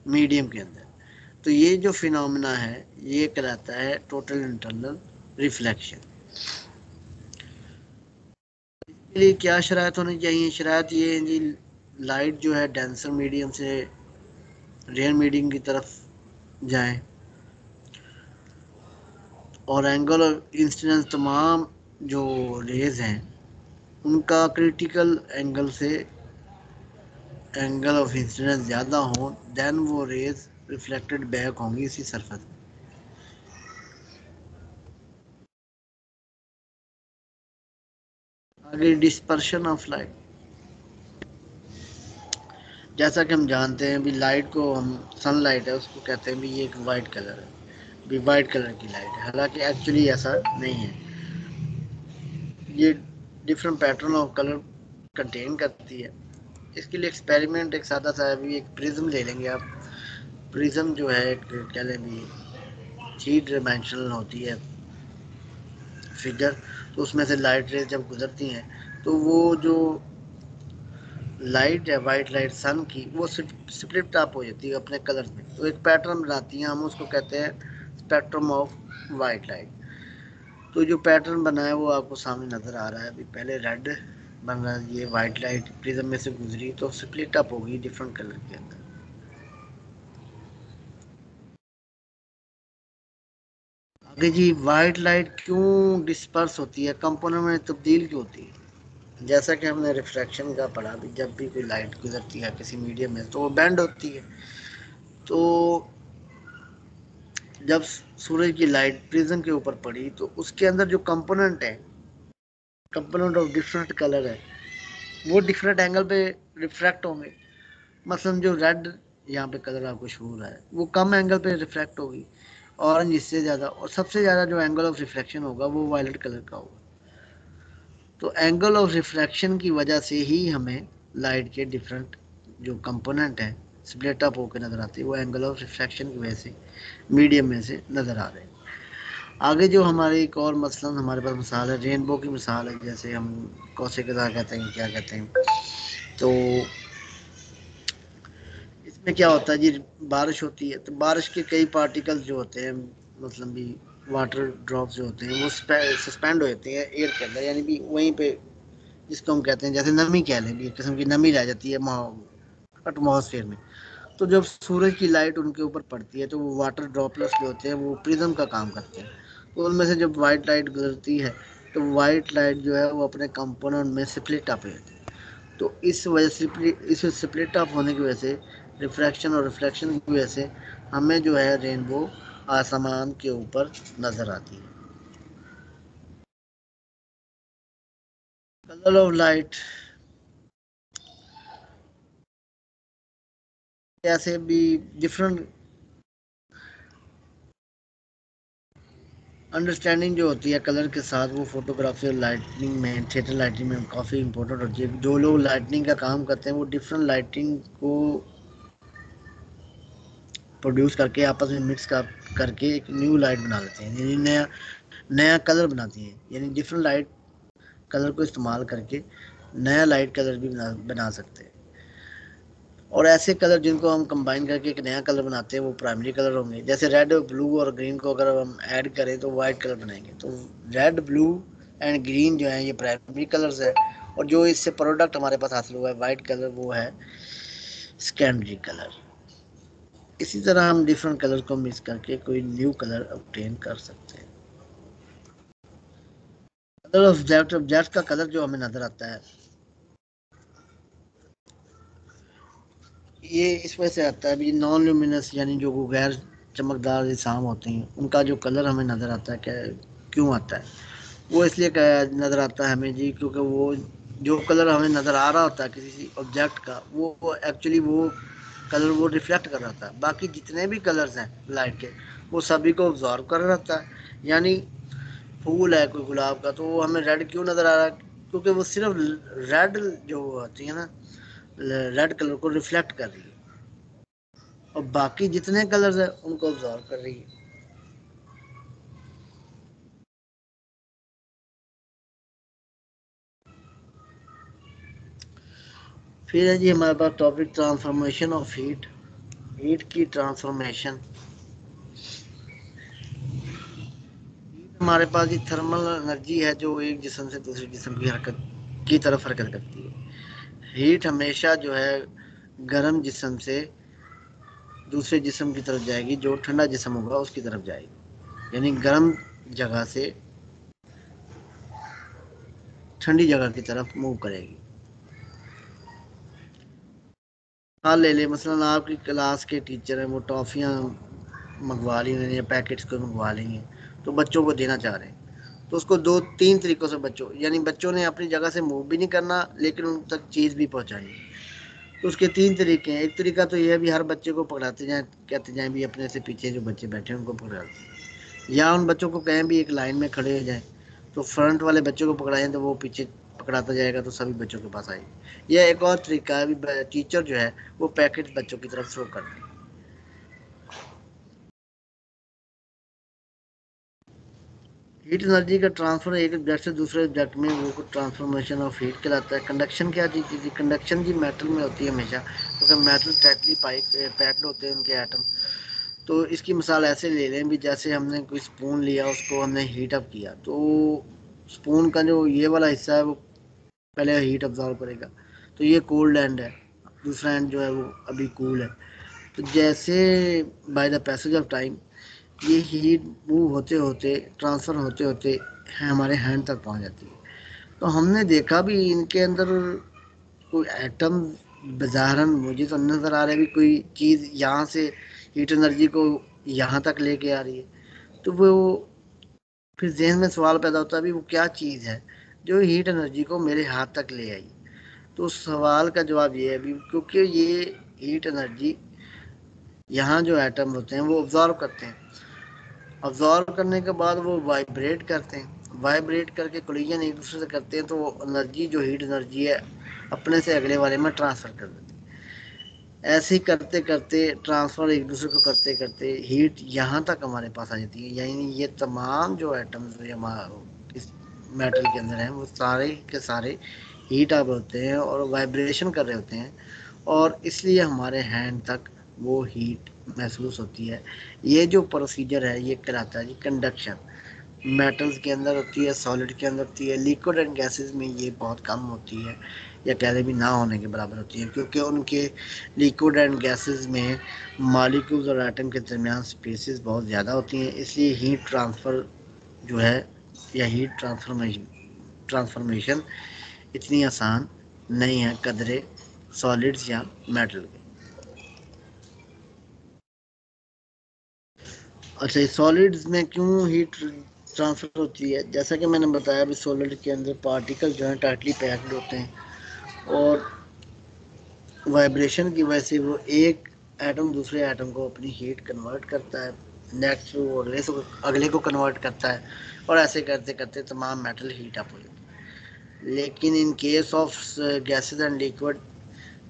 मीडियम के अंदर। तो ये जो फिनोमेना है ये कहलाता है टोटल इंटरनल रिफ्लेक्शन। इसके लिए क्या शरायत होनी चाहिए, शरायत ये है जी, लाइट जो है डेंसर मीडियम से रेयर मीडियम की तरफ जाए और एंगल ऑफ इंसिडेंस तमाम जो रेज हैं उनका क्रिटिकल एंगल से एंगल ऑफ इंसिडेंस ज़्यादा हो, देन वो रेज रिफ्लेक्टेड बैक होंगी इसी सरफेस। आगे डिस्पर्शन ऑफ लाइट, जैसा कि हम जानते हैं भी लाइट को हम, सनलाइट है उसको कहते हैं भी ये एक वाइट कलर है, भी वाइट कलर की लाइट है, हालांकि एक्चुअली ऐसा नहीं है, ये different pattern of colour contain करती है। इसके लिए एक्सपेरिमेंट एक सादा सा है, भी एक प्रिज्म ले लेंगे आप, प्रिज्म जो है कह लें भी 3 डायमेंशनल होती है फिगर, तो उसमें से लाइट रेज जब गुजरती हैं तो वो जो लाइट है वाइट लाइट सन की, वो स्प्लिट अप हो जाती है अपने कलर में, तो एक पैटर्न बनाती है, हम उसको कहते हैं स्पेक्ट्रम ऑफ वाइट लाइट। तो जो पैटर्न बना है वो आपको सामने नज़र आ रहा है, अभी पहले रेड बन रहा है, ये वाइट लाइट प्रिज्म में से गुजरी तो स्प्लिट अप होगी डिफरेंट कलर के अंदर। आगे जी, वाइट लाइट क्यों डिस्पर्स होती है, कंपोनेंट में तब्दील क्यों होती है, जैसा कि हमने रिफ्रैक्शन का पढ़ा भी, जब भी कोई लाइट गुजरती है किसी मीडियम में तो वो बेंड होती है। तो जब सूरज की लाइट प्रिज्म के ऊपर पड़ी तो उसके अंदर जो कंपोनेंट है, कंपोनेंट ऑफ डिफरेंट कलर है, वो डिफरेंट एंगल पे रिफ्रैक्ट होंगे। मसलन जो रेड यहाँ पे कलर आपको शो हो रहा है वो कम एंगल पे रिफ्रैक्ट होगी, ऑरेंज इससे ज़्यादा, और सबसे ज़्यादा जो एंगल ऑफ रिफ्लेक्शन होगा वो वायलेट कलर का होगा। तो एंगल ऑफ रिफ्रैक्शन की वजह से ही हमें लाइट के डिफरेंट जो कंपोनेंट हैं स्प्लिट अप होकर नज़र आते हैं, वो एंगल ऑफ रिफ्रैक्शन की वजह से मीडियम में से नज़र आ रहे हैं। आगे जो हमारे एक और मसलन हमारे पास मिसाल है, रेनबो की मिसाल है, जैसे हम कौसे कदा कहते हैं, क्या कहते हैं, तो इसमें क्या होता है जी, बारिश होती है तो बारिश के कई पार्टिकल्स जो होते हैं, मतलब भी वाटर ड्रॉप्स जो होते हैं वो सस्पेंड हो जाते हैं एयर के अंदर, यानी भी वहीं पे, जिसको हम कहते हैं जैसे नमी कह लें, भी एक किस्म की नमी रह जाती है एटमॉस्फेयर में। तो जब सूरज की लाइट उनके ऊपर पड़ती है तो वो वाटर ड्रॉपलेट्स जो होते हैं वो प्रिज्म का काम करते हैं। तो उनमें से जब वाइट लाइट गुजरती है तो वाइट लाइट जो है वो अपने कंपोनेंट में स्प्लिट अप हो जाती है। तो इस वजह से इस स्प्लिट अप होने की वजह से रिफ्रैक्शन और रिफ्लेक्शन की वजह से हमें जो है रेनबो आसमान के ऊपर नजर आती है। कलर ऑफ लाइट ऐसे भी डिफरेंट अंडरस्टैंडिंग जो होती है कलर के साथ, वो फोटोग्राफी और लाइटनिंग में, थिएटर लाइटिंग में काफ़ी इंपॉर्टेंट होती है। जो लोग लाइटनिंग का काम करते हैं वो डिफरेंट लाइटिंग को प्रोड्यूस करके आपस में मिक्स करके एक न्यू लाइट बना लेते हैं, यानी नया नया कलर बनाती हैं, यानी डिफरेंट लाइट कलर को इस्तेमाल करके नया लाइट कलर भी बना सकते हैं। और ऐसे कलर जिनको हम कंबाइन करके एक नया कलर बनाते हैं वो प्राइमरी कलर होंगे। जैसे रेड, ब्लू और ग्रीन को अगर हम ऐड करें तो वाइट कलर बनाएंगे। तो रेड, ब्लू एंड ग्रीन जो है ये प्राइमरी कलर्स है, और जो इससे प्रोडक्ट हमारे पास हासिल हुआ है वाइट कलर, वो है सेकेंडरी कलर। इसी तरह हम डिफरेंट कलर को मिक्स करके कोई न्यू कलर ऑब्टेन कर सकते हैं। कलर ऑब्जेक्ट, ऑब्जेक्ट का कलर जो हमें नजर आता है ये इस वजह से आता है भी, नॉन ल्यूमिनस यानी जो गैर चमकदार जिसाम होते हैं उनका जो कलर हमें नज़र आता है, क्या क्यों आता है, वो इसलिए नज़र आता है हमें जी, क्योंकि वो जो कलर हमें नज़र आ रहा होता है किसी ऑब्जेक्ट का, वो एक्चुअली वो कलर वो रिफ्लेक्ट कर रहा था। बाकी जितने भी कलर्स हैं लाइट के वो सभी को ऑब्जॉर्व कर रहा था। यानी फूल है कोई गुलाब का, तो वो हमें रेड क्यों नज़र आ रहा है, क्योंकि वो सिर्फ रेड जो होती है ना, रेड कलर को रिफ्लेक्ट कर रही है, और बाकी जितने कलर्स हैं उनको ऑब्जॉर्व कर रही है। फिर है जी हमारे पास topic transformation of heat, heat की ट्रांसफॉर्मेशन। हमारे पास ये थर्मल एनर्जी है जो एक जिस्म से दूसरे जिस्म की हरकत की तरफ हरकत करती है। हीट हमेशा जो है गर्म जिस्म से दूसरे जिस्म की तरफ जाएगी, जो ठंडा जिस्म होगा उसकी तरफ जाएगी, यानी गर्म जगह से ठंडी जगह की तरफ मूव करेगी। हाँ ले ले, मसलन आपकी क्लास के टीचर हैं, वो टॉफ़ियाँ मंगवा ली उन्होंने या पैकेट्स को मंगवा लेंगे, तो बच्चों को देना चाह रहे हैं, तो उसको 2-3 तरीक़ों से बच्चों ने अपनी जगह से मूव भी नहीं करना लेकिन उन तक चीज़ भी पहुँचानी। तो उसके 3 तरीके हैं। एक तरीका तो ये है भी हर बच्चे को पकड़ाते जाएँ, कहते जाएँ भी अपने से पीछे जो बच्चे बैठे हैं उनको पकड़ाते हैं, या उन बच्चों को कहें भी एक लाइन में खड़े हो जाएँ, तो फ्रंट वाले बच्चों को पकड़ाएँ तो वो पीछे पकड़ाता जाएगा तो सभी बच्चों के पास आएगी। यह एक और तरीका है भी टीचर जो है वो पैकेट बच्चों की तरफ थ्रो कर दें। हीट एनर्जी का ट्रांसफर एक ऑब्जेक्ट से दूसरे ऑब्जेक्ट में, वो ट्रांसफॉर्मेशन ऑफ हीट कहलाता है। कंडक्शन क्या चीज़ थी, कंडक्शन जी मेटल में होती है हमेशा, क्योंकि मेटल टाइटली पैक्ड होते हैं उनके एटम। तो इसकी मिसाल ऐसे ले लें भी, जैसे हमने कोई स्पून लिया, उसको हमने हीट अप किया, तो स्पून का जो ये वाला हिस्सा है वो पहले हीट अब्जॉर्व करेगा, तो ये कोल्ड एंड है, दूसरा एंड जो है वो अभी कूल है। तो जैसे by the passage of time ये हीट मूव होते होते, ट्रांसफ़र होते होते हमारे हैंड तक पहुंच जाती है। तो हमने देखा भी इनके अंदर कोई एटम बज़ाहरन मुझे तो नज़र आ रहा है भी कोई चीज़ यहाँ से हीट एनर्जी को यहाँ तक लेके आ रही है। तो वो फिर जहन में सवाल पैदा होता है भी वो क्या चीज़ है जो हीट एनर्जी को मेरे हाथ तक ले आई। तो उस सवाल का जवाब ये है भी, क्योंकि ये हीट एनर्जी यहाँ जो एटम होते हैं वो ऑब्जॉर्व करते हैं, ऑब्जॉर्व करने के बाद वो वाइब्रेट करते हैं, वाइब्रेट करके कोलिजन एक दूसरे से करते हैं तो एनर्जी जो हीट एनर्जी है अपने से अगले वाले में ट्रांसफर कर देते हैं। ऐसे ही करते करते ट्रांसफर एक दूसरे को करते करते हीट यहाँ तक हमारे पास आ जाती है। यानी ये तमाम जो एटम्स इस मेटल के अंदर हैं वो सारे के सारे हीट अप होते हैं और वाइब्रेशन कर रहे होते हैं, और इसलिए हमारे हैंड तक वो हीट महसूस होती है। ये जो प्रोसीजर है ये कहलाता है जी कंडक्शन। मेटल्स के अंदर होती है, सॉलिड के अंदर होती है, लिक्विड एंड गैसेस में ये बहुत कम होती है या कह लें भी ना होने के बराबर होती है, क्योंकि उनके लिक्विड एंड गैसेस में मॉलिक्यूल्स और एटम के दरमियान स्पेसेस बहुत ज़्यादा होती हैं। इसलिए हीट ट्रांसफ़र जो है या हीट ट्रांसफॉर्मेशन इतनी आसान नहीं है कदरे सॉलिड्स या मेटल के। अच्छा, सॉलिड्स में क्यों हीट ट्रांसफर होती है? जैसा कि मैंने बताया अभी सॉलिड के अंदर पार्टिकल जो है टाइटली पैक्ड होते हैं और वाइब्रेशन की वजह से वो एक एटम दूसरे एटम को अपनी हीट कन्वर्ट करता है, नेक्स्ट वो अगले को कन्वर्ट करता है, और ऐसे करते करते तमाम मेटल हीट अप हो जाते हैं। लेकिन in case of gases and liquid,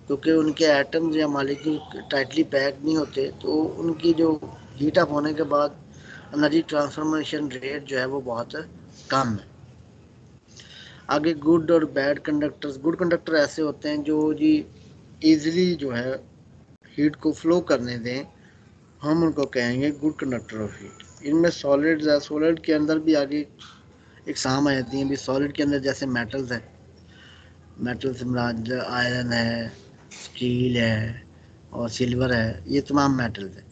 क्योंकि उनके एटम्स या मॉलिक्यूल टाइटली पैक नहीं होते तो उनकी जो हीट अप होने के बाद एनर्जी ट्रांसफॉर्मेशन रेट जो है वो बहुत कम है। आगे गुड और बैड कंडक्टर्स। गुड कंडक्टर ऐसे होते हैं जो जी इजीली जो है हीट को फ्लो करने दें, हम उनको कहेंगे गुड कंडक्टर ऑफ हीट। इनमें सॉलिड्स है, सॉलिड के अंदर भी आगे इकसाम आ जाती हैं। भी सॉलिड के अंदर जैसे मेटल्स है, मेटल्स में आयरन है, स्टील है और सिल्वर है, ये तमाम मेटल्स हैं।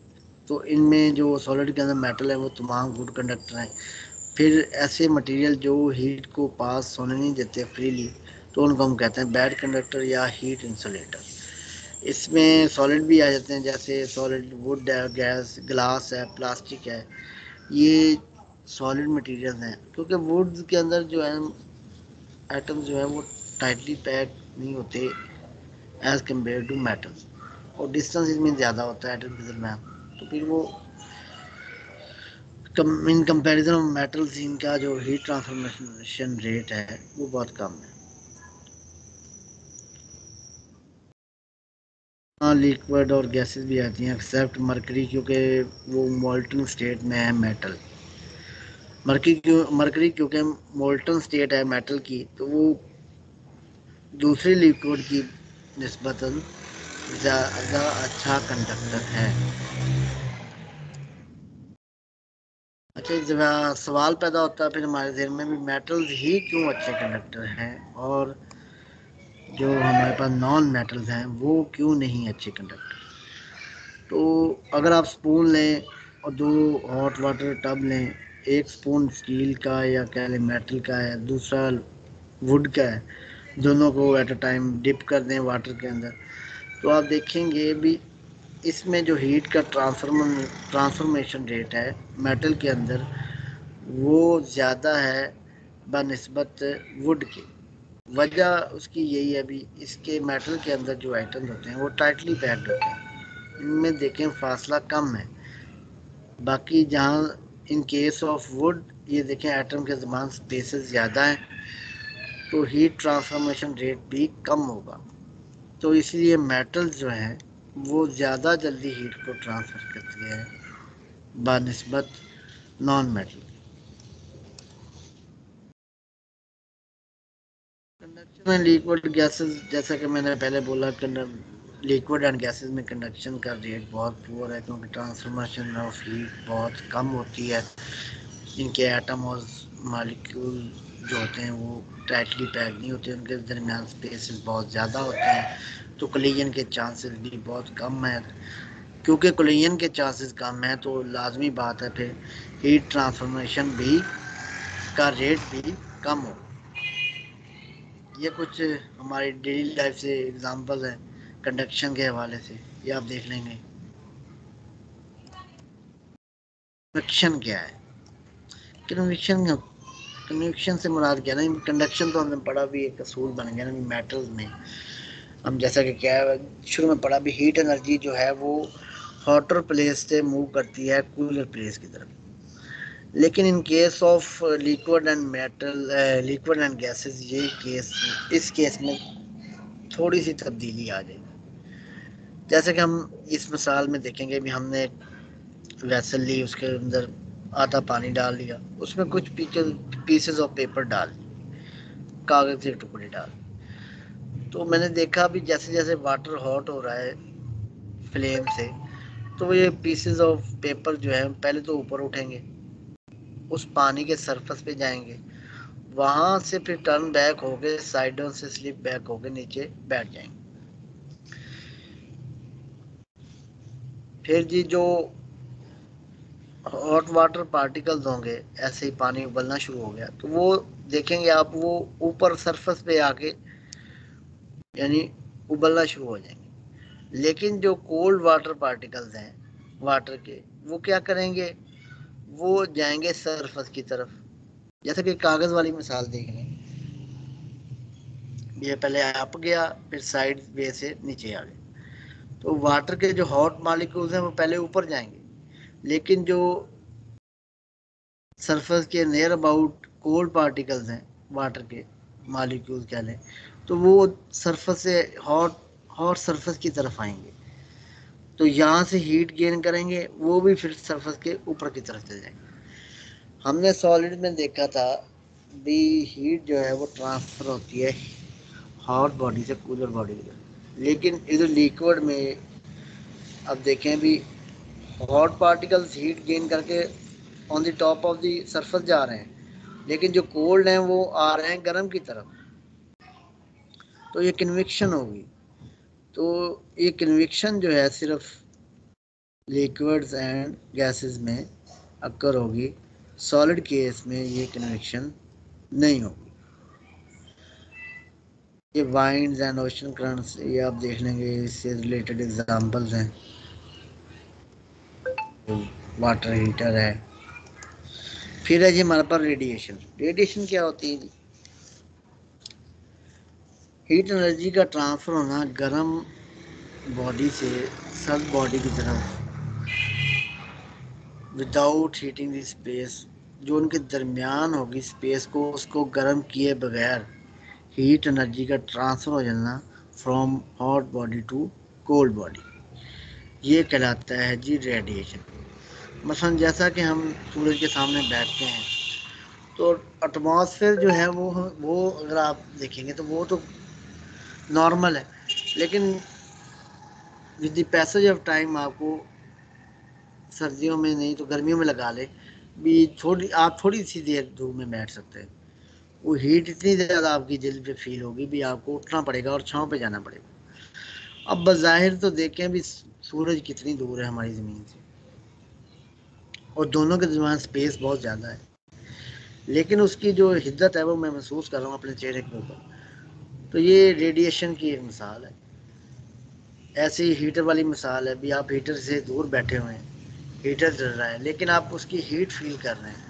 तो इनमें जो सॉलिड के अंदर मेटल है वो तमाम गुड कंडक्टर हैं। फिर ऐसे मटेरियल जो हीट को पास होने नहीं देते फ्रीली, तो उनको हम कहते हैं बैड कंडक्टर या हीट इंसुलेटर। इसमें सॉलिड भी आ जाते हैं, जैसे सॉलिड वुड है, गैस ग्लास है, प्लास्टिक है, ये सॉलिड मटेरियल हैं। क्योंकि वुड के अंदर जो है एटम जो है वो टाइटली पैक नहीं होते एज कम्पेयर टू मेटल्स, और डिस्टेंस इसमें ज़्यादा होता है एटम के दरमियान, तो फिर वो इन कंपैरिजन ऑफ मेटल्स इनका जो हीट ट्रांसफॉर्मेशन रेट है वो बहुत कम है। हाँ, लिक्विड और गैसेस भी आती हैं एक्सेप्ट मरकरी, क्योंकि वो मोल्टन स्टेट में है मेटल। मरकरी क्योंकि मोल्टन स्टेट है मेटल की, तो वो दूसरी लिक्विड की निस्बतन ज़्यादा अच्छा कंडक्टर है। अच्छा, जब सवाल पैदा होता है फिर हमारे ज़हन में भी मेटल्स ही क्यों अच्छे कंडक्टर हैं और जो हमारे पास नॉन मेटल्स हैं वो क्यों नहीं अच्छे कंडक्टर। तो अगर आप स्पून लें और 2 हॉट वाटर टब लें, एक स्पून स्टील का या कह लें मेटल का है, दूसरा वुड का है, दोनों को एट अ टाइम डिप कर दें वाटर के अंदर, तो आप देखेंगे भी इसमें जो हीट का ट्रांसफॉर्मेशन रेट है मेटल के अंदर वो ज़्यादा है बनिस्बत वुड के। वजह उसकी यही है भी इसके मेटल के अंदर जो आइटम होते हैं वो टाइटली पैक्ड होते हैं, इनमें देखें फासला कम है। बाकी जहाँ इन केस ऑफ वुड ये देखें एटम के दरमियान स्पेसेस ज़्यादा हैं, तो हीट ट्रांसफॉर्मेशन रेट भी कम होगा। तो इसलिए मेटल्स जो हैं वो ज़्यादा जल्दी हीट को ट्रांसफ़र करती है बनिस्बत non metal. Conduction and liquid gases, जैसा कि मैंने पहले बोला, लिक्विड एंड गैसेस में कंडक्शन का रेट बहुत पुअर है, क्योंकि ट्रांसफॉर्मेशन ऑफ हीट बहुत कम होती है। इनके एटम और मॉलिक्यूल जो होते हैं वो टाइटली पैक नहीं होते, उनके दरमियान स्पेसेस बहुत ज़्यादा होते हैं, तो कोलिजन के चांसेस भी बहुत कम हैं। क्योंकि कोलिजन के चांसेस कम हैं तो लाजमी बात है फिर हीट ट्रांसफॉर्मेशन भी का रेट भी कम हो। ये कुछ हमारी डेली लाइफ से एग्जांपल है कंडक्शन के हवाले से, ये आप देख लेंगे। कन्वेक्शन क्या है? कन्वेक्शन कन्वेक्शन से मुराद क्या है ना, कंडक्शन तो हमने पढ़ा भी एक असूल बन गया ना मेटल्स में। हम जैसा कि क्या है शुरू में पढ़ा भी हीट एनर्जी जो है वो हॉटर प्लेस से मूव करती है कूलर प्लेस की तरफ। लेकिन in case of liquid and metal, liquid and gases, ये केस, इस केस में थोड़ी सी तब्दीली आ जाएगी। जैसे कि हम इस मिसाल में देखेंगे भी, हमने वेसल ली, उसके अंदर आधा पानी डाल लिया, उसमें कुछ पीसेस ऑफ पेपर डाल, कागज के टुकड़े डाल। तो मैंने देखा भी जैसे जैसे वाटर हॉट हो रहा है फ्लेम से, तो ये पीसेस ऑफ पेपर जो है पहले तो ऊपर उठेंगे, उस पानी के सरफेस पे जाएंगे, वहां से फिर टर्न बैक होके साइडों से स्लिप बैक होके नीचे बैठ जाएंगे। फिर जी जो हॉट वाटर पार्टिकल्स होंगे, ऐसे ही पानी उबलना शुरू हो गया तो वो देखेंगे आप, वो ऊपर सरफेस पे आके यानी उबलना शुरू हो जाएंगे। लेकिन जो कोल्ड वाटर पार्टिकल्स हैं वाटर के, वो क्या करेंगे, वो जाएंगे सरफेस की तरफ। जैसे कि कागज वाली मिसाल देख लें, ये पहले अप गया, फिर साइड वे से नीचे आ गया, तो वाटर के जो हॉट मॉलिक्यूल्स हैं वो पहले ऊपर जाएंगे, लेकिन जो सरफेस के नियर अबाउट कोल्ड पार्टिकल्स हैं वाटर के मॉलिक्यूल्स कह लें, तो वो सरफेस से हॉट हॉट सरफेस की तरफ आएंगे, तो यहाँ से हीट गेन करेंगे, वो भी फिर सरफेस के ऊपर की तरफ चले जाएंगे। हमने सॉलिड में देखा था भी हीट जो है वो ट्रांसफर होती है हॉट बॉडी से कूलर बॉडी की तरफ, लेकिन इधर लिक्विड में अब देखें भी हॉट पार्टिकल्स हीट गेन करके on the top of the surface जा रहे हैं, लेकिन जो कोल्ड हैं वो आ रहे हैं गर्म की तरफ, तो ये कन्विक्शन होगी। तो ये कन्विक्शन जो है सिर्फ लिक्विड्स एंड गैसेस में अक्कर होगी, सॉलिड केस में ये कन्विक्शन नहीं होगी। ये वाइंड्स एंड ओशन करंट्स, ये आप देख लेंगे, इससे रिलेटेड एग्जांपल्स हैं। वाटर हीटर है। फिर है जी हमारे पास रेडिएशन। रेडिएशन क्या होती है जी? हीट एनर्जी का ट्रांसफर होना गर्म बॉडी से सर्द बॉडी की तरफ विदाउट हीटिंग द स्पेस, जो उनके दरमियान होगी स्पेस को, उसको गर्म किए बगैर हीट एनर्जी का ट्रांसफर हो जाना from hot body to cold body, ये कहलाता है जी रेडिएशन। मसलन जैसा कि हम सूरज के सामने बैठते हैं तो एटमॉस्फेयर जो है वो अगर आप देखेंगे तो वो तो नॉर्मल है, लेकिन with the passage of time आपको सर्दियों में नहीं तो गर्मियों में लगा ले भी, आप थोड़ी सी देर धूप में बैठ सकते हैं, वो हीट इतनी ज़्यादा आपकी जल्द पे फील होगी भी आपको उठना पड़ेगा और छांव पे जाना पड़ेगा। अब बज़ाहिर तो देखें भी सूरज कितनी दूर है हमारी ज़मीन से, और दोनों के दरमियान स्पेस बहुत ज़्यादा है, लेकिन उसकी जो हिद्दत है वो मैं महसूस कर रहा हूँ अपने चेहरे के ऊपर। तो ये रेडिएशन की एक मिसाल है। ऐसे ही हीटर वाली मिसाल है भी, आप हीटर से दूर बैठे हुए हैं, हीटर चल रहा है लेकिन आप उसकी हीट फील कर रहे हैं।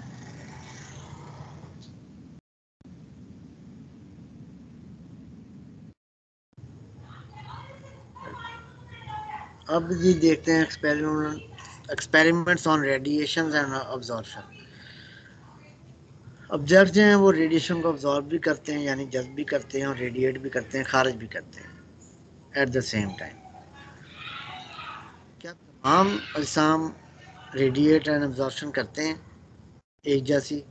अब ये देखते हैं experiments on radiation and absorption. Object जो हैं वो रेडिएशन को अब्जॉर्ब भी करते हैं, यानी जज्ब भी करते हैं, और रेडिएट भी करते हैं, खारिज भी करते हैं एट द सेम टाइम। क्या तमाम अजसाम रेडिएट एंड अब्जॉर्प्शन करते हैं एक जैसी?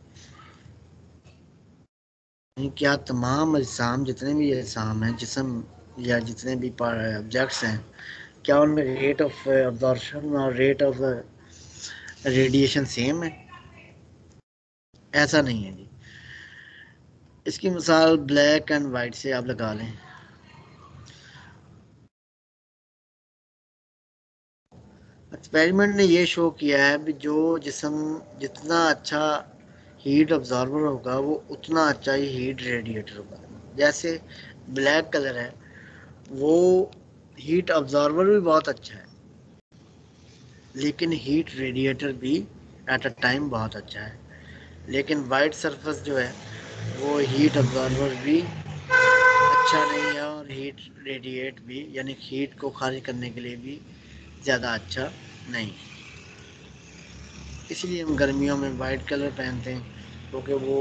क्या तमाम अजसाम, जितने भी अजसाम हैं, जिस्म या जितने भी ऑब्जेक्ट्स हैं, क्या उनमें रेट ऑफ अब्जॉर्प्शन और रेट ऑफ रेडिएशन सेम है? ऐसा नहीं है जी। इसकी मिसाल ब्लैक एंड वाइट से आप लगा लें। एक्सपेरिमेंट ने ये शो किया है कि जो जिस्म जितना अच्छा हीट ऑब्जॉर्वर होगा वो उतना अच्छा ही हीट रेडिएटर होगा। जैसे ब्लैक कलर है वो हीट ऑब्जॉर्वर भी बहुत अच्छा है, लेकिन हीट रेडिएटर भी एट अ टाइम बहुत अच्छा है। लेकिन वाइट सरफेस जो है वो हीट ऑब्जॉर्वर भी अच्छा नहीं है, और हीट रेडिएट भी यानी हीट को खारिज करने के लिए भी ज़्यादा अच्छा नहीं। इसलिए हम गर्मियों में वाइट कलर पहनते हैं, क्योंकि वो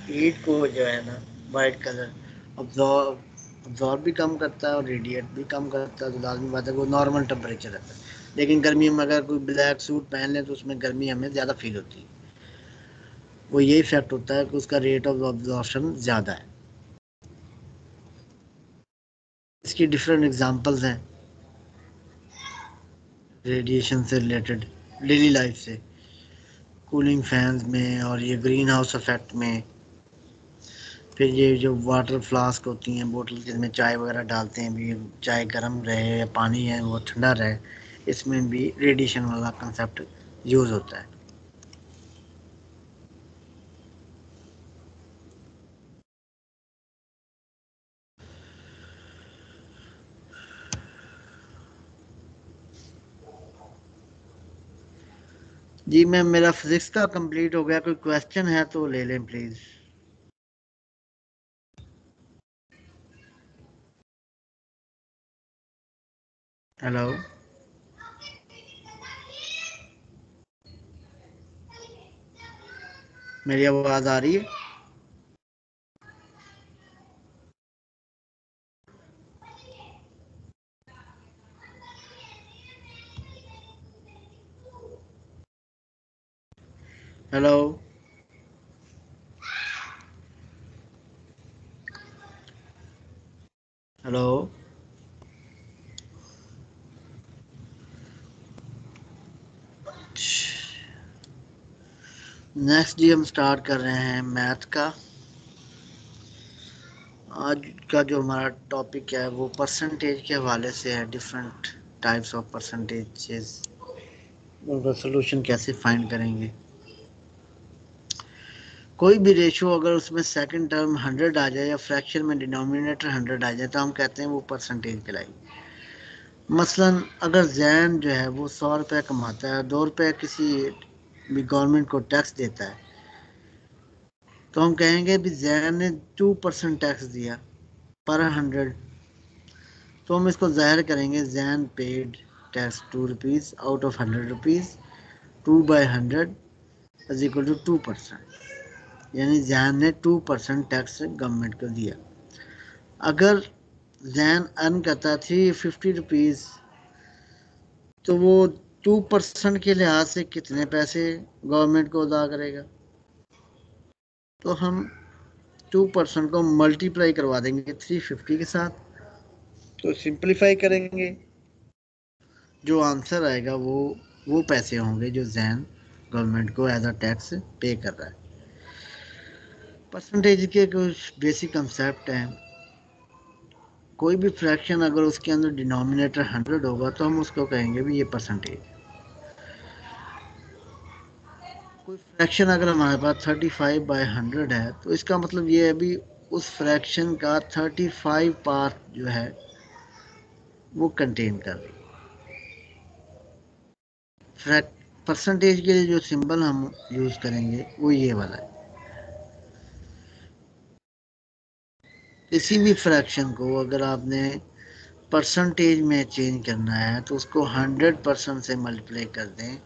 हीट को जो है ना वाइट कलर अब्जॉर्ब भी कम करता है और रेडिएट भी कम करता है। तो लाजमी बात है वो नॉर्मल टेम्परेचर रहता है। लेकिन गर्मियों में अगर कोई ब्लैक सूट पहन ले तो उसमें गर्मी हमें ज़्यादा फील होती है। वो ये इफेक्ट होता है कि उसका रेट ऑफ अब्जॉर्प्शन ज़्यादा है। इसकी डिफरेंट एग्जांपल्स हैं रेडिएशन से रिलेटेड डेली लाइफ से, कूलिंग फैंस में और ये ग्रीन हाउस इफेक्ट में। फिर ये जो वाटर फ्लास्क होती हैं बोतल जिसमें चाय वगैरह डालते हैं, भी चाय गर्म रहे या पानी है वो ठंडा रहे, इसमें भी रेडिएशन वाला कंसेप्ट यूज़ होता है। जी मैम, मेरा फिजिक्स का कंप्लीट हो गया। कोई क्वेश्चन है तो ले लें प्लीज़। हेलो, मेरी आवाज़ आ रही है? Hello, hello. नेक्स्ट जी हम स्टार्ट कर रहे हैं मैथ का। आज का जो हमारा टॉपिक है वो परसेंटेज के हवाले से है। डिफरेंट टाइप्स ऑफ परसेंटेजेस, उनका सोल्यूशन कैसे फाइंड करेंगे। कोई भी रेशियो अगर उसमें सेकंड टर्म 100 आ जाए या फ्रैक्शन में डिनोमिनेटर 100 आ जाए तो हम कहते हैं वो परसेंटेज कहलाएगी। मसलन अगर जैन जो है वो 100 रुपये कमाता है, 2 रुपये किसी भी गवर्नमेंट को टैक्स देता है, तो हम कहेंगे भी जैन ने 2% टैक्स दिया पर 100। तो हम इसको ज़ाहिर करेंगे Jain paid tax 2 rupees out of 100 rupees, 2/100 is equal to 2%। यानी जैन ने 2% टैक्स गवर्नमेंट को दिया। अगर जैन अर्न करता 350 रुपीज़ तो वो 2% के लिहाज से कितने पैसे गवर्नमेंट को अदा करेगा? तो हम 2% को मल्टीप्लाई करवा देंगे 350 के साथ, तो सिंपलीफाई करेंगे, जो आंसर आएगा वो पैसे होंगे जो जैन गवर्नमेंट को एज अ टैक्स पे कर रहा है। परसेंटेज के कुछ बेसिक कंसेप्ट हैं। कोई भी फ्रैक्शन अगर उसके अंदर डिनोमिनेटर 100 होगा तो हम उसको कहेंगे भी ये परसेंटेज। कोई फ्रैक्शन अगर हमारे पास 35/100 है तो इसका मतलब ये है भी उस फ्रैक्शन का 35 पार्ट जो है वो कंटेन कर रही है। परसेंटेज के लिए जो सिंबल हम यूज़ करेंगे वो ये वाला है। किसी भी फ्रैक्शन को अगर आपने परसेंटेज में चेंज करना है तो उसको 100% से मल्टीप्लाई कर दें,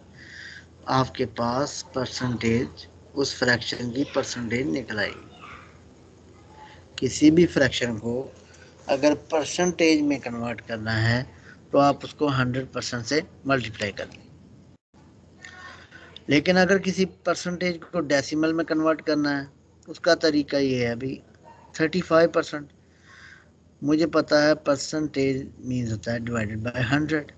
आपके पास परसेंटेज उस फ्रैक्शन की परसेंटेज निकल आएगी। किसी भी फ्रैक्शन को अगर परसेंटेज में कन्वर्ट करना है तो आप उसको 100% से मल्टीप्लाई कर दें। लेकिन अगर किसी परसेंटेज को डेसिमल में कन्वर्ट करना है उसका तरीका ये है अभी 35%। मुझे पता है परसेंटेज मीन्स होता है डिवाइडेड बाय 100,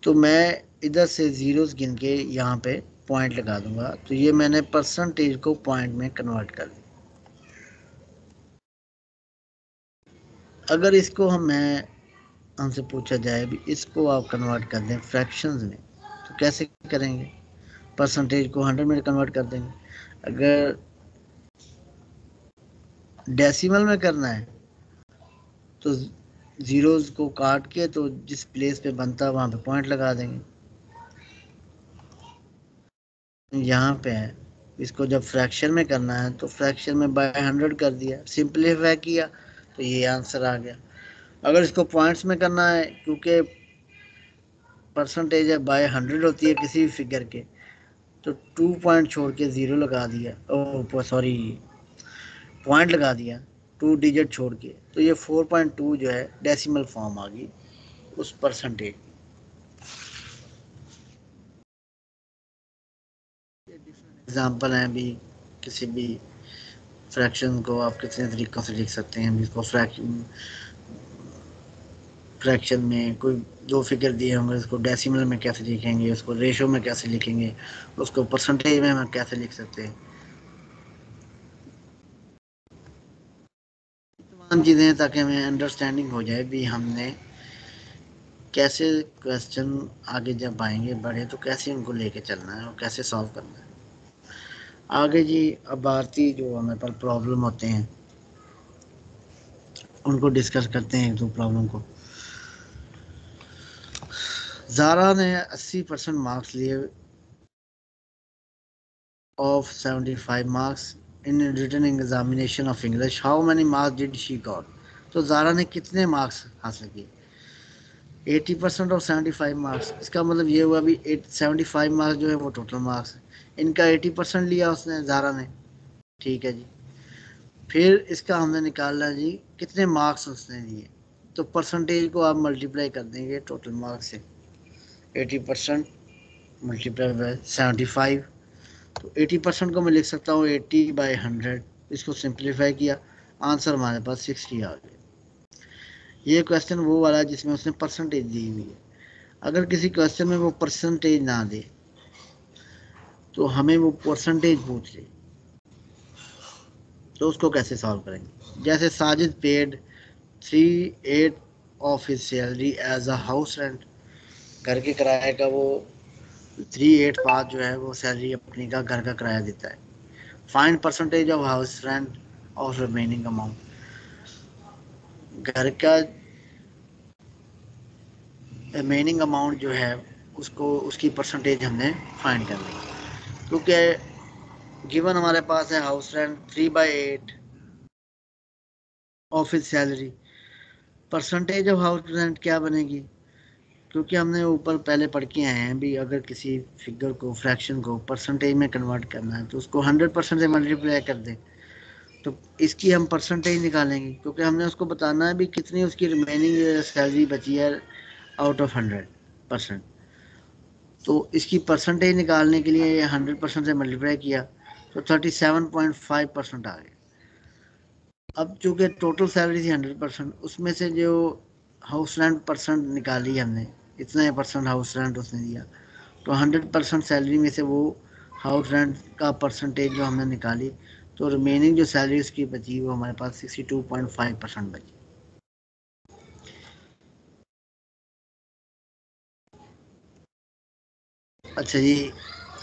तो मैं इधर से जीरोस गिन के यहाँ पे पॉइंट लगा दूंगा, तो ये मैंने परसेंटेज को पॉइंट में कन्वर्ट कर दिया। अगर इसको हमसे पूछा जाए भी इसको आप कन्वर्ट कर दें फ्रैक्शंस में तो कैसे करेंगे? परसेंटेज को 100 में कन्वर्ट कर देंगे। अगर डेसिमल में करना है तो जीरोस को काट के तो जिस प्लेस पे बनता है वहाँ पे पॉइंट लगा देंगे। यहाँ पे है, इसको जब फ्रैक्शन में करना है तो फ्रैक्शन में बाय 100 कर दिया, सिंपलीफाई किया तो ये आंसर आ गया। अगर इसको पॉइंट्स में करना है, क्योंकि परसेंटेज है बाय 100 होती है किसी भी फिगर के, तो 2 पॉइंट छोड़ के 0 लगा दिया, सॉरी पॉइंट लगा दिया 2 डिजिट छोड़ के, तो ये 4.2 जो है डेसिमल फॉर्म आ गई उस परसेंटेज। एग्जाम्पल हैं भी, किसी भी फ्रैक्शन को आप कितने तरीक़ों से लिख सकते हैं। इसको फ्रैक्शन में कोई दो फिगर दिए होंगे, उसको डेसिमल में कैसे लिखेंगे, उसको रेशो में कैसे लिखेंगे, उसको परसेंटेज में हम कैसे लिख सकते हैं। तमाम चीज़ें ताकि हमें अंडरस्टैंडिंग हो जाए भी हमने कैसे क्वेश्चन आगे जब आएंगे बड़े तो कैसे उनको लेके चलना है और कैसे सॉल्व करना है आगे जी। अब भारतीय जो हमें पर प्रॉब्लम होते हैं उनको डिस्कस करते हैं, एक दो प्रॉब्लम को। ज़ारा ने 80% मार्क्स लिए of 75 marks in written examination of English, how many marks did she got. तो ज़ारा ने कितने मार्क्स हासिल किए? 80% ऑफ 75 मार्क्स, इसका मतलब ये हुआ भी 75 मार्क्स जो है वो टोटल मार्क्स है, इनका 80% लिया उसने ज़ारा ने, ठीक है जी। फिर इसका हमने निकालना है जी कितने मार्क्स उसने दिए, तो परसेंटेज को आप मल्टीप्लाई कर देंगे टोटल मार्क्स से। 80% मल्टीप्लाई बाय 75, तो 80% को मैं लिख सकता हूँ 80/100। इसको सिंप्लीफाई किया, आंसर हमारे पास 60 आ गया। ये क्वेश्चन वो वाला है जिसमें उसने परसेंटेज दी हुई है। अगर किसी क्वेश्चन में वो परसेंटेज ना दे तो हमें वो परसेंटेज पूछ ले, तो उसको कैसे सॉल्व करेंगे। जैसे Sajid paid 3/8 of his salary as a house rent, घर के किराए का वो 3/8 जो है वो सैलरी अपनी का घर का किराया देता है। Find percentage of house rent of remaining amount, घर का रिमेनिंग अमाउंट जो है उसको उसकी परसेंटेज हमने फाइंड करनी है। क्योंकि गिवन हमारे पास है house rent 3/8 of his salary, percentage of house rent क्या बनेगी? क्योंकि हमने ऊपर पहले पढ़ के आए हैं भी, अगर किसी फिगर को फ्रैक्शन को परसेंटेज में कन्वर्ट करना है तो उसको 100% से मल्टीप्लाई कर दें, तो इसकी हम परसेंटेज निकालेंगे क्योंकि हमने उसको बताना है भी कितनी उसकी रिमेनिंग सैलरी बची है आउट ऑफ 100%। तो इसकी परसेंटेज निकालने के लिए 100% से मल्टीप्लाई किया तो 37.5% आ गया। अब चूँकि टोटल सैलरी थी 100%, उसमें से जो हाउस रेंट परसेंट निकाली हमने, इतना परसेंट हाउस रेंट उसने दिया, तो 100% सैलरी में से वो हाउस रेंट का परसेंटेज जो हमने निकाली, तो रिमेनिंग जो सैलरी उसकी बची वो हमारे पास 62.5% बची। अच्छा जी,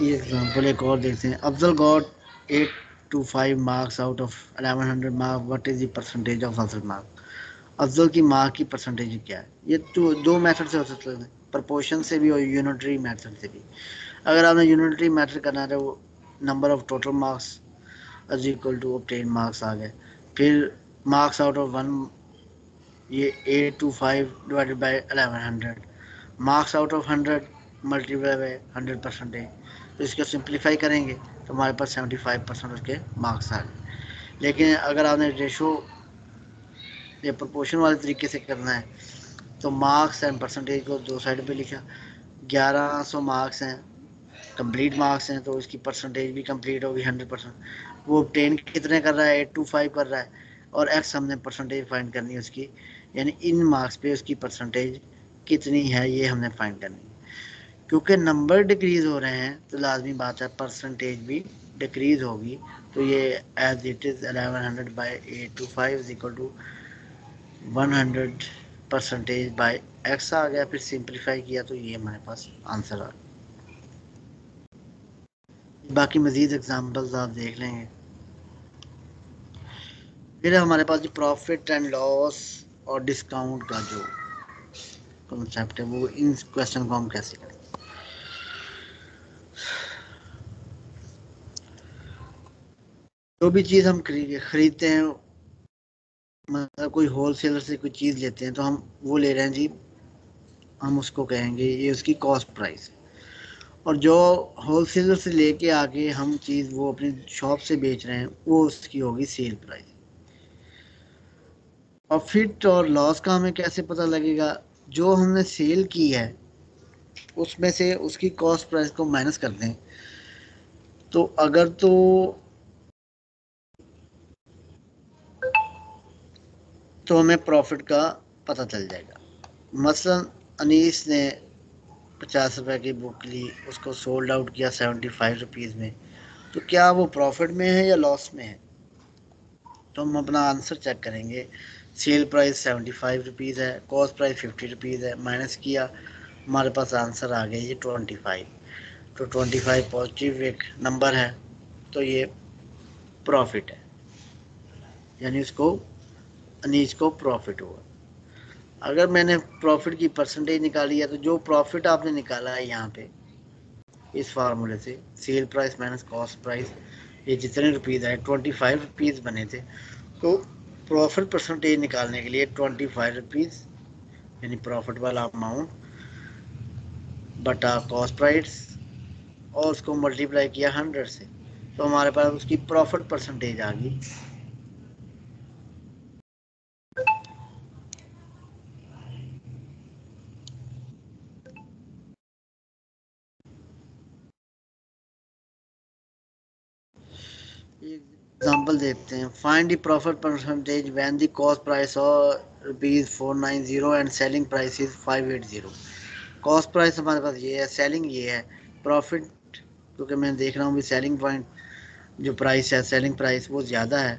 ये एग्जांपल एक और देखते हैं। Afzal got 8 to 5 marks out of 1100 mark, what is the percentage of Afzal mark. Afzal की मार्क की परसेंटेज क्या है? ये तो दो मेथड से हो सकते हैं, प्रपोर्शन से भी और यूनिटरी मेथड से भी। अगर आपने यूनिटरी मेथड करना है तो number of total marks is equal to obtain marks आ गए, फिर मार्क्स आउट ऑफ 1, ये 8 to 5 divided by 1100, marks out of 100 multiply by 100%। तो इसको सिंप्लीफाई करेंगे तो हमारे पास 75% उसके मार्क्स आ गए। लेकिन अगर आपने रेशो या प्रोपोर्शन वाले तरीके से करना है तो मार्क्स एंड परसेंटेज को दो साइड पे लिखा। 1100 मार्क्स हैं, कंप्लीट मार्क्स हैं, तो इसकी परसेंटेज भी कंप्लीट होगी 100%। वो ऑब्टेन कितने कर रहा है? 8 to 5 कर रहा है, और एक्स हमने परसेंटेज फाइंड करनी है उसकी, यानी इन मार्क्स पे उसकी परसेंटेज कितनी है ये हमने फाइंड करनी है। क्योंकि नंबर डिक्रीज हो रहे हैं तो लाजमी बात है परसेंटेज भी डिक्रीज होगी। तो ये as it is 1100 by 8 to 5 is equal to 100% by X आ गया। फिर सिंप्लीफाई किया तो ये हमारे पास आंसर आ गया। बाकी मज़ीद एग्जांपल्स आप देख लेंगे। फिर हमारे पास जो प्रॉफिट एंड लॉस और डिस्काउंट का जो कॉन्सेप्ट है वो इन क्वेश्चन को हम कैसे करें। जो भी चीज़ हम खरीदते हैं, मतलब कोई होलसेलर से कोई चीज़ लेते हैं तो हम वो ले रहे हैं जी, हम उसको कहेंगे ये उसकी कॉस्ट प्राइस है। और जो होलसेलर से लेके आके हम चीज़ वो अपनी शॉप से बेच रहे हैं वो उसकी होगी सेल प्राइस। प्रॉफिट और लॉस का हमें कैसे पता लगेगा? जो हमने सेल की है उसमें से उसकी कॉस्ट प्राइस को माइनस कर दें तो अगर तो हमें प्रॉफिट का पता चल जाएगा। मसलन अनीस ने 50 रुपए की बुक ली, उसको सोल्ड आउट किया 75 रुपीज़ में, तो क्या वो प्रॉफिट में है या लॉस में है? तो हम अपना आंसर चेक करेंगे। सेल प्राइस 75 रुपीज़ है, कॉस्ट प्राइस 50 रुपीज़ है, माइनस किया, हमारे पास आंसर आ गया ये 25। तो 25 पॉजिटिव एक नंबर है, तो ये प्रॉफिट है, यानी उसको अनीस को प्रॉफिट हुआ। अगर मैंने प्रॉफिट की परसेंटेज निकाली है तो जो प्रॉफिट आपने निकाला है यहाँ पे इस फार्मूले से, sale price minus cost price, ये जितने रुपीज़ आए 25 रुपीज़ बने थे, तो प्रॉफिट परसेंटेज निकालने के लिए 25 रुपीज़ यानी प्रॉफिट वाला अमाउंट बटा कॉस्ट प्राइस और उसको मल्टीप्लाई किया 100 से, तो हमारे पास उसकी प्रॉफिट परसेंटेज आ गई। एग्जाम्पल देखते हैं। Find the profit percentage when the cost price और ₹490 and selling price is 580। Cost price हमारे पास ये है, सेलिंग ये है, प्रॉफिट क्योंकि मैं देख रहा हूँ भी सेलिंग पॉइंट जो प्राइस है सेलिंग प्राइस वो ज़्यादा है,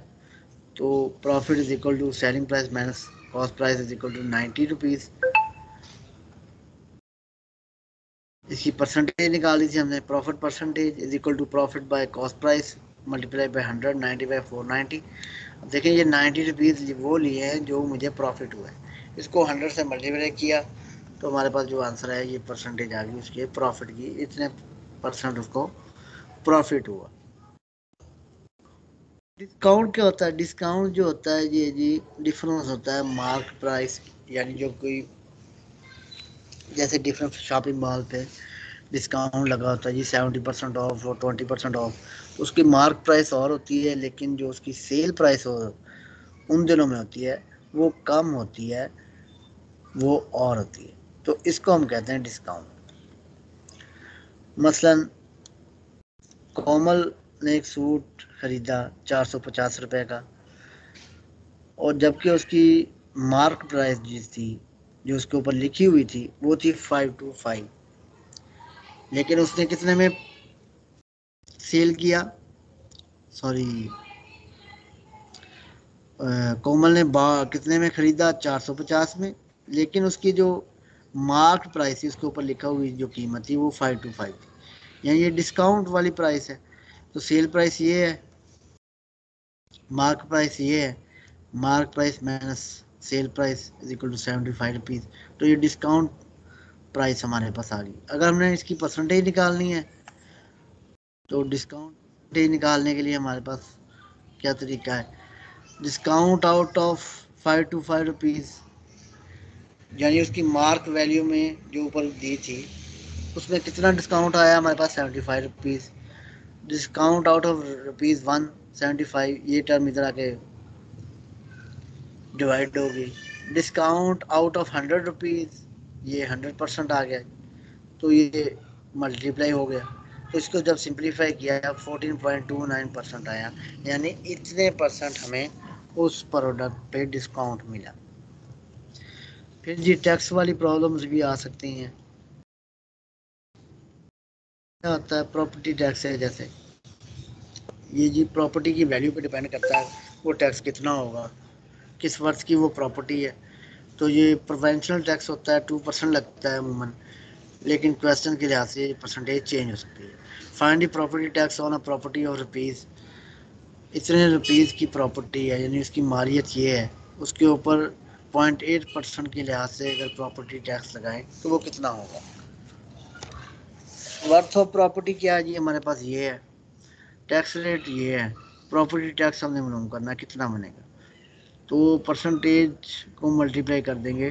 तो profit is equal to selling price minus cost price is equal to 90 rupees. इसकी परसेंटेज निकाली थी हमने, profit percentage is equal to profit by cost price multiply by 100, 90 by 490। अब देखिए ये 90 रुपीज़ वो लिए हैं जो मुझे प्रॉफिट हुआ है, इसको 100 से मल्टीप्लाई किया तो हमारे पास जो आंसर है ये परसेंटेज आ गई उसके प्रॉफिट की, इतने परसेंट उसको प्रॉफिट हुआ। डिस्काउंट क्या होता है? डिस्काउंट जो होता है ये जी डिफरेंस होता है मार्क प्राइस, यानी जो कोई जैसे डिफरेंट शॉपिंग मॉल पे डिस्काउंट लगा होता है जी 70% ऑफ और 20% ऑफ, तो उसकी मार्क प्राइस और होती है, लेकिन जो उसकी सेल प्राइस हो उन दिनों में होती है वो कम होती है, वो और होती है, तो इसको हम कहते हैं डिस्काउंट। मसलन कोमल ने एक सूट खरीदा 450 रुपए का, और जबकि उसकी मार्क प्राइस जी थी जो उसके ऊपर लिखी हुई थी वो थी 525, लेकिन उसने कितने में सेल किया? सॉरी, कोमल ने कितने में खरीदा? 450 में, लेकिन उसकी जो मार्क प्राइस थी उसके ऊपर लिखा हुई जो कीमत थी वो 525 थी, यानी ये डिस्काउंट वाली प्राइस है। तो सेल प्राइस ये है, मार्क प्राइस ये है, mark price minus sale price is equal to 75 rupees, तो ये डिस्काउंट प्राइस हमारे पास आ गई। अगर हमने इसकी परसेंटेज निकालनी है तो डिस्काउंट निकालने के लिए हमारे पास क्या तरीका है? डिस्काउंट आउट ऑफ 525 रुपीज़, यानी उसकी मार्क वैल्यू में जो ऊपर दी थी उसमें कितना डिस्काउंट आया हमारे पास? 75 रुपीज़। डिस्काउंट आउट ऑफ ₹175, ये टर्म इधर आके डिवाइड होगी। डिस्काउंट आउट ऑफ 100 रुपीज़, ये 100% आ गया, तो ये मल्टीप्लाई हो गया, तो इसको जब सिंप्लीफाई किया 14.29% आया, यानी इतने परसेंट हमें उस प्रोडक्ट पे डिस्काउंट मिला। फिर जी टैक्स वाली प्रॉब्लम्स भी आ सकती हैं। क्या होता है? प्रॉपर्टी टैक्स है, जैसे ये जी प्रॉपर्टी की वैल्यू पे डिपेंड करता है वो टैक्स कितना होगा, किस वर्ष की वो प्रॉपर्टी है। तो ये प्रोवेंशनल टैक्स होता है, 2% लगता है अमूमन, लेकिन क्वेश्चन के लिहाज से परसेंटेज चेंज हो सकती है। Find the property tax on a property of rupees, इतने रुपीज़ की प्रॉपर्टी है यानी उसकी मालियत ये है, उसके ऊपर 0.8% के लिहाज से अगर प्रॉपर्टी टैक्स लगाएं तो वो कितना होगा? वर्थ ऑफ प्रॉपर्टी क्या है जी? हमारे पास ये है, टैक्स रेट ये है, प्रॉपर्टी टैक्स हमने मालूम करना कितना बनेगा, तो परसेंटेज को मल्टीप्लाई कर देंगे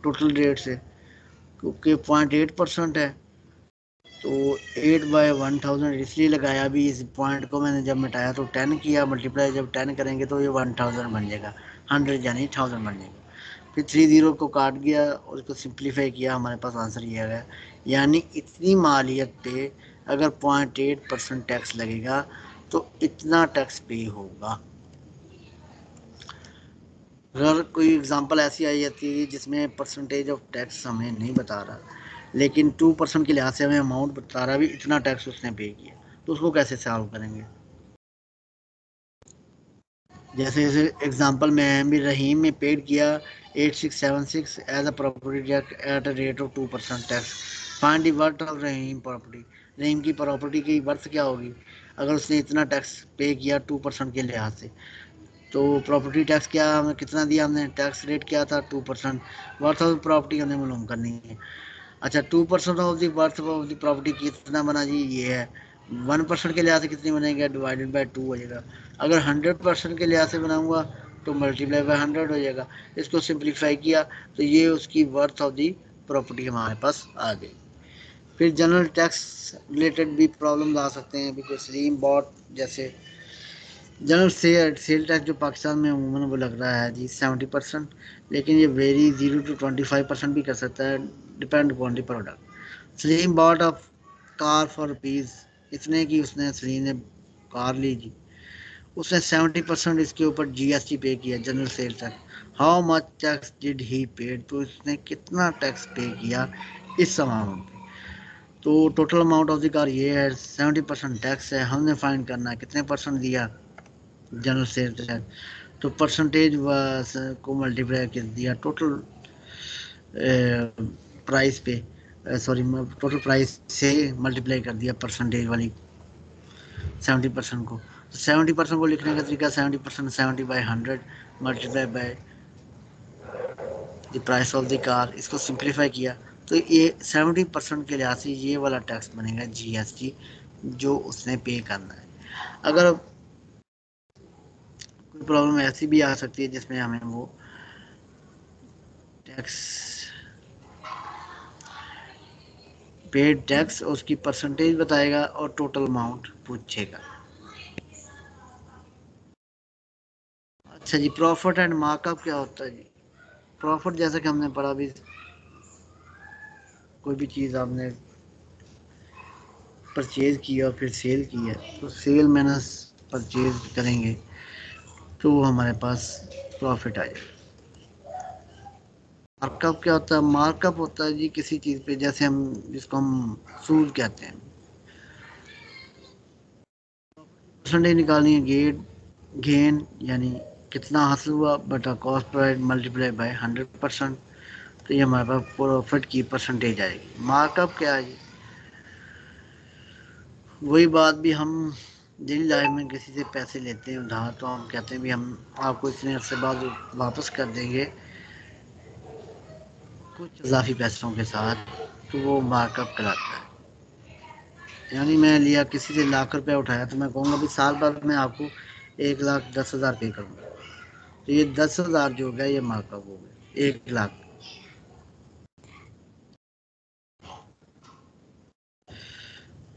टोटल रेट से, क्योंकि 0.8% है तो 8/1000 इसलिए लगाया अभी इस पॉइंट को मैंने जब मिटाया तो 10 किया, मल्टीप्लाई जब 10 करेंगे तो ये 1000 बन जाएगा, 100 यानी 1000 बन जाएगा। फिर 3 जीरो को काट गया और उसको सिंप्लीफाई किया, हमारे पास आंसर ये आ गया। यानी इतनी मालियत पे अगर 0.8% टैक्स लगेगा तो इतना टैक्स पे होगा। अगर कोई एग्जांपल ऐसी आई जाती है जिसमें परसेंटेज ऑफ टैक्स हमें नहीं बता रहा, लेकिन 2% के लिहाज से हमें अमाउंट बता रहा भी इतना टैक्स उसने पे किया, तो उसको कैसे सॉल्व करेंगे? जैसे जैसे एग्जांपल में भी रहीम में पेड किया 8676 as a property at a rate of 2% tax. Find the worth of Rahim property. Rahim की प्रॉपर्टी की वर्थ क्या होगी अगर उसने इतना टैक्स पे किया 2% के लिहाज से? तो प्रॉपर्टी टैक्स क्या हमें कितना दिया, हमने टैक्स रेट क्या था 2%। वर्थ ऑफ प्रॉपर्टी हमें मालूम करनी है। अच्छा 2% of the worth of the property कितना बना जी, ये है 1% के लिहाज से कितनी बनेगा, डिवाइडेड बाय 2 हो जाएगा। अगर 100% के लिहाज से बनाऊंगा तो मल्टीप्लाई बाय 100 हो जाएगा। इसको सिंप्लीफाई किया तो ये उसकी वर्थ ऑफ द प्रॉपर्टी हमारे पास आ गई। फिर जनरल टैक्स रिलेटेड भी प्रॉब्लम आ सकते हैं, बिकॉज सलीम बॉट जैसे जनरल सेल टैक्स जो पाकिस्तान में अमूमन वो लग रहा है जी 70%, लेकिन ये वेरी 0 to 25% भी कर सकता है, depend upon the product. Salim bought of car for rupees, इतने की उसने सलीम ने कार ली जी, उसने 70% इसके ऊपर जीएसटी पे किया, general sale tax. How much tax did he paid, तो इसने कितना टैक्स पे किया इस अमाउंट पे। तो total amount of the car ये है, 70% टैक्स है, हमने फाइंड करना है कितने परसेंट दिया जनरल सेल टैक्स। तो परसेंटेज को मल्टीप्लाई कर दिया टोटल प्राइस पे, सॉरी टोटल प्राइस से मल्टीप्लाई कर दिया परसेंटेज वाली 70% को। तो 70% को लिखने का तरीका 70% 70/100 multiply by the price of the car, इसको सिंप्लीफाई किया तो ये 70% के लिहाज से ये वाला टैक्स बनेगा जीएसटी जो उसने पे करना है। अगर कोई प्रॉब्लम ऐसी भी आ सकती है जिसमें हमें वो टैक्स पेड टैक्स और उसकी परसेंटेज बताएगा और टोटल अमाउंट पूछेगा। अच्छा जी, प्रॉफिट एंड मार्कअप क्या होता है जी? प्रॉफिट जैसा कि हमने पढ़ा भी, कोई भी चीज़ आपने परचेज किया और फिर सेल किया तो सेल माइनस परचेज करेंगे तो वो हमारे पास प्रॉफिट आ जाएगा। मार्कअप क्या होता है? मार्कअप होता है जी किसी चीज़ पे, जैसे हम जिसको हम सूद कहते हैं, परसेंटेज निकालनी है, गेन यानी कितना हासिल हुआ बटा कॉस्ट प्राइस मल्टीप्लाई बाय 100%, तो ये हमारे पास प्रॉफिट की परसेंटेज आएगी। मार्कअप क्या है जी? वही बात भी हम डेली लाइफ में किसी से पैसे लेते हैं उधार, तो हम कहते हैं भी हम आपको इतने अर्से बाद वापस कर देंगे कुछ इजाफी पैसों के साथ, तो वो मार्कअप कहलाता है। यानी मैं लिया किसी से ₹1,00,000 उठाया तो मैं कहूँगा भी साल बाद मैं आपको 1,10,000 पे करूँगा, तो ये 10,000 जो हो गया ये मार्कअप हो गया 1,00,000।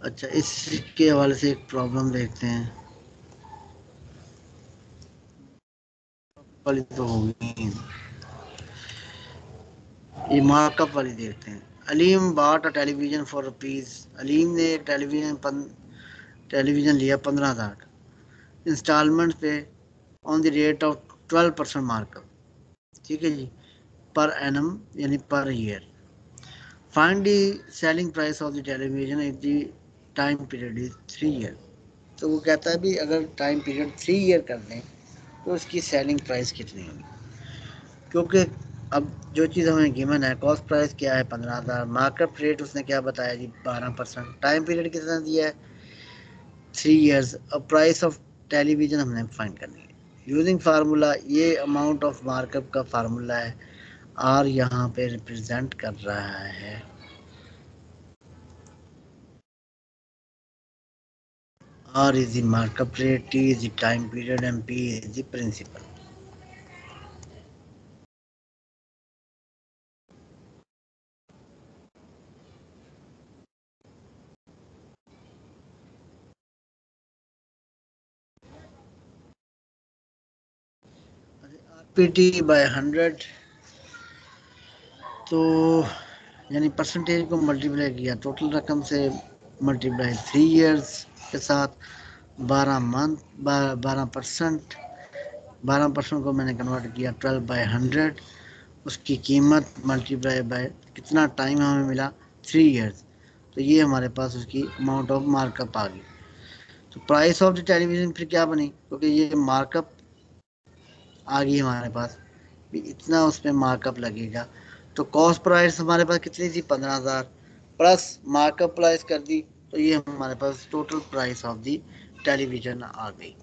अच्छा इसके हवाले से एक प्रॉब्लम देखते हैं, वाली तो होगी, ये मार्कअप वाली देखते हैं। अलीम बाट a television for rupees, Aleem ने एक टेलीविज़न लिया 15,000 इंस्टॉलमेंट पे on the rate of 12% markup, ठीक है जी, पर एनम यानी per year. Find the selling price of the television if the time period is 3 year. तो वो कहता है भी अगर टाइम पीरियड 3 ईयर कर दें तो उसकी सेलिंग प्राइस कितनी होगी, क्योंकि अब जो चीज़ हमें गिवन है कॉस्ट प्राइस क्या है 15,000, मार्केट रेट उसने क्या बताया जी 12%, टाइम पीरियड कितना दिया है 3 ईयर्स, अब प्राइस ऑफ टेलीविज़न हमने फाइंड करनी है यूजिंग फार्मूला। ये अमाउंट ऑफ मार्कअप का फार्मूला है, आर यहाँ पे रिप्रेजेंट कर रहा है R is the markup rate, T is the time period, and P is the principal. PT by 100, तो यानी परसेंटेज को मल्टीप्लाई किया टोटल रकम से, मल्टीप्लाई 3 इयर्स के साथ, 12 मंथ, 12%, 12% को मैंने कन्वर्ट किया 12/100, उसकी कीमत मल्टीप्लाई बाय कितना टाइम हमें मिला, 3 इयर्स, तो ये हमारे पास उसकी अमाउंट ऑफ मार्कअप आ गई। तो प्राइस ऑफ द टेलीविज़न फिर क्या बनी, क्योंकि ये मार्कअप आ गई हमारे पास, इतना उसमें मार्कअप लगेगा। तो कॉस्ट प्राइस हमारे पास कितनी थी, 15,000, प्लस मार्कअप प्राइस कर दी, तो ये हमारे पास total price of the television आ गई।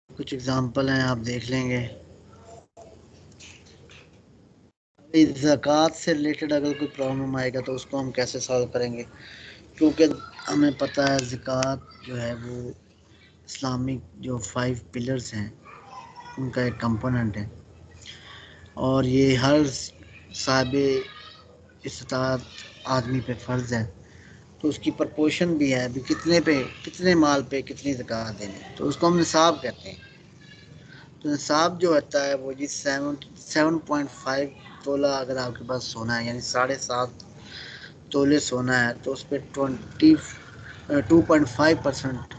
कुछ एग्जांपल हैं, आप देख लेंगे। ज़कात से रिलेटेड अगर कोई प्रॉब्लम आएगा तो उसको हम कैसे सॉल्व करेंगे, क्योंकि हमें पता है ज़कात जो है वो इस्लामिक जो 5 पिलर्स हैं उनका एक कंपोनेंट है, और ये हर साहिबे इस्तात आदमी पे फ़र्ज़ है। तो उसकी प्रपोर्शन भी है, भी कितने माल पे कितनी ज़कात देनी, तो उसको हम निसाब कहते हैं। तो निसाब जो होता है वो जी 7.5 तोला अगर आपके पास सोना है, यानी 7.5 तोले सोना है, तो उस पर 2.5%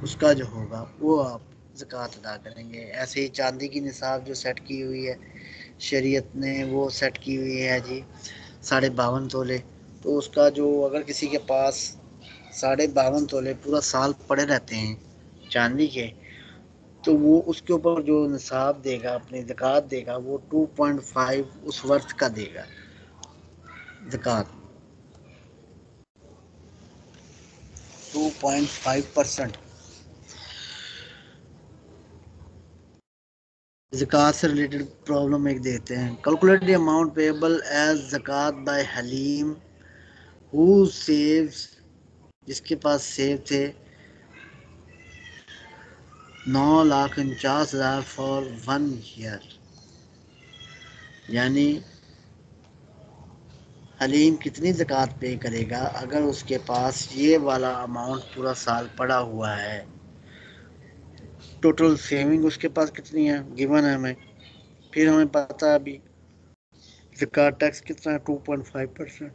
उसका जो होगा वो आप ज़कात अदा करेंगे। ऐसे ही चांदी की निसाब जो सेट की हुई है शरीयत ने, वो सेट की हुई है जी 52.5 तोले, तो उसका जो अगर किसी के पास 52.5 तोले पूरा साल पड़े रहते हैं चांदी के, तो वो उसके ऊपर जो निसाब देगा, अपनी ज़कात देगा, वो 2.5 उस वर्थ का देगा ज़कात, 2.5%। ज़कात से रिलेटेड प्रॉब्लम एक देते हैं, calculate the amount payable as zakat by Halim who saves, जिसके पास सेव थे 9,49,000 फॉर 1 ईयर, यानी हलीम कितनी ज़कात पे करेगा अगर उसके पास ये वाला अमाउंट पूरा साल पड़ा हुआ है। टोटल सेविंग उसके पास कितनी है गिवन है हमें, फिर हमें पता है अभी ज़कात टैक्स कितना है 2.5%,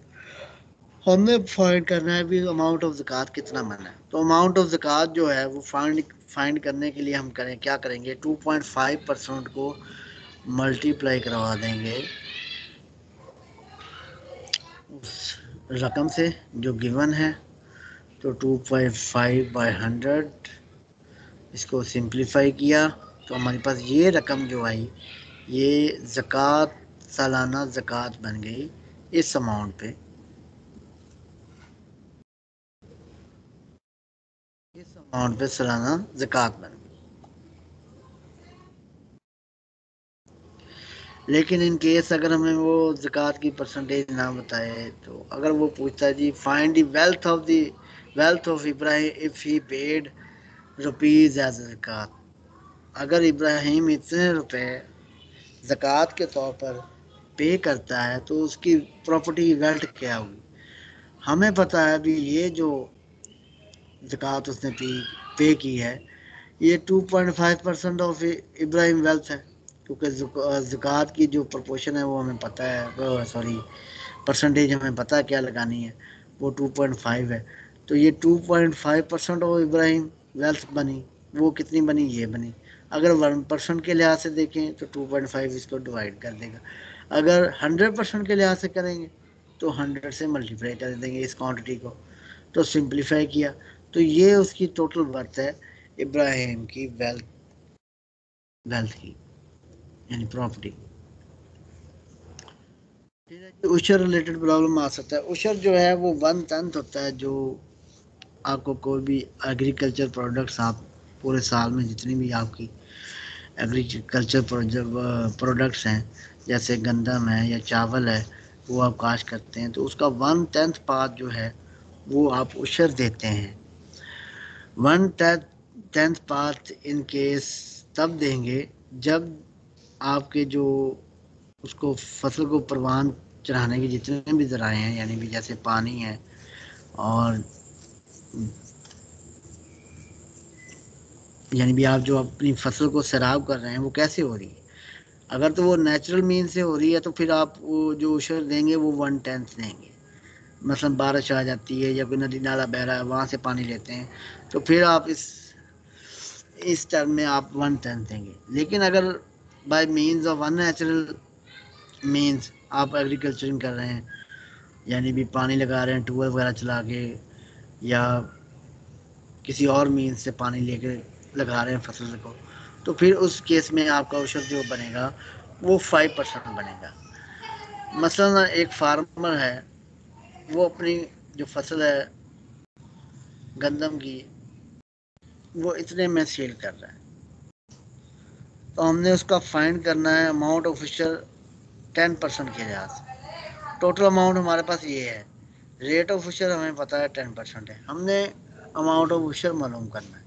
हमने फाइंड करना है भी अमाउंट ऑफ ज़कात कितना बना है। तो अमाउंट ऑफ ज़कात जो है वो फाइंड करने के लिए हम क्या करेंगे, 2.5% को मल्टीप्लाई करवा देंगे उस रकम से जो गिवन है, तो 2.5/100, इसको सिंप्लीफाई किया तो हमारे पास ये रकम जो आई, ये ज़कात सालाना ज़कात बन गई इस अमाउंट पे, इस अमाउंट पे सालाना ज़कात बन गई। लेकिन इन केस अगर हमें वो ज़कात की परसेंटेज ना बताए, तो अगर वो पूछता है जी find the wealth of Ibrahim if he paid rupees as zakat, अगर इब्राहिम इतने रुपए ज़कात के तौर पर पे करता है तो उसकी प्रॉपर्टी की वेल्थ क्या होगी। हमें पता है अभी ये जो ज़कात उसने पे की है, ये 2.5% ऑफ इब्राहिम वेल्थ है, क्योंकि ज़कात की जो प्रोपोर्शन है वो हमें पता है, सॉरी परसेंटेज हमें पता है क्या लगानी है, वो 2.5 है। तो ये 2.5% ऑफ इब्राहिम वेल्थ बनी, वो कितनी बनी, ये बनी। अगर 1% के लिहाज से देखें तो 2.5 इसको डिवाइड कर देगा, अगर 100% के लिहाज से करेंगे तो 100 से मल्टीप्लाई कर देंगे इस क्वांटिटी को, तो सिंप्लीफाई किया तो ये उसकी टोटल वर्थ है इब्राहिम की वेल्थ की, यानी प्रॉपर्टी। उशर रिलेटेड प्रॉब्लम आ सकता है। उशर जो है वो 1/10 होता है, जो आपको कोई भी एग्रीकल्चर प्रोडक्ट्स, आप पूरे साल में जितनी भी आपकी एग्रीकल्चर प्रोडक्ट्स हैं, जैसे गंदम है या चावल है, वो आप काश्त करते हैं, तो उसका 1/10 पार्ट जो है वो आप उशर देते हैं। 1/10 पार्ट इन केस तब देंगे जब आपके जो उसको फसल को परवान चढ़ाने के जितने भी ज़राए हैं, यानी भी जैसे पानी है और यानी भी आप जो अपनी फसल को सैराब कर रहे हैं वो कैसे हो रही है। अगर तो वो नेचुरल मीन से हो रही है तो फिर आप वो जो उशर देंगे वो 1/10 देंगे। मसलन बारिश आ जाती है या कोई नदी नाला बह रहा है वहाँ से पानी लेते हैं तो फिर आप इस टर्म में आप 1/10 देंगे। लेकिन अगर bye means of unnatural means आप एग्रीकल्चरिंग कर रहे हैं, यानी भी पानी लगा रहे हैं ट्यूबवेल वगैरह चला के या किसी और मीन्स से पानी लेके लगा रहे हैं फसल को, तो फिर उस केस में आपका औसत जो बनेगा वो 5% बनेगा। मसलन एक फार्मर है, वो अपनी जो फसल है गंदम की वो इतने में सेल कर रहा है, तो हमने उसका फाइंड करना है अमाउंट ऑफ फिशर 10% के लिहाज से। टोटल अमाउंट हमारे पास ये है, रेट ऑफ फिशर हमें पता है 10% है, हमने अमाउंट ऑफ फिशर मालूम करना है।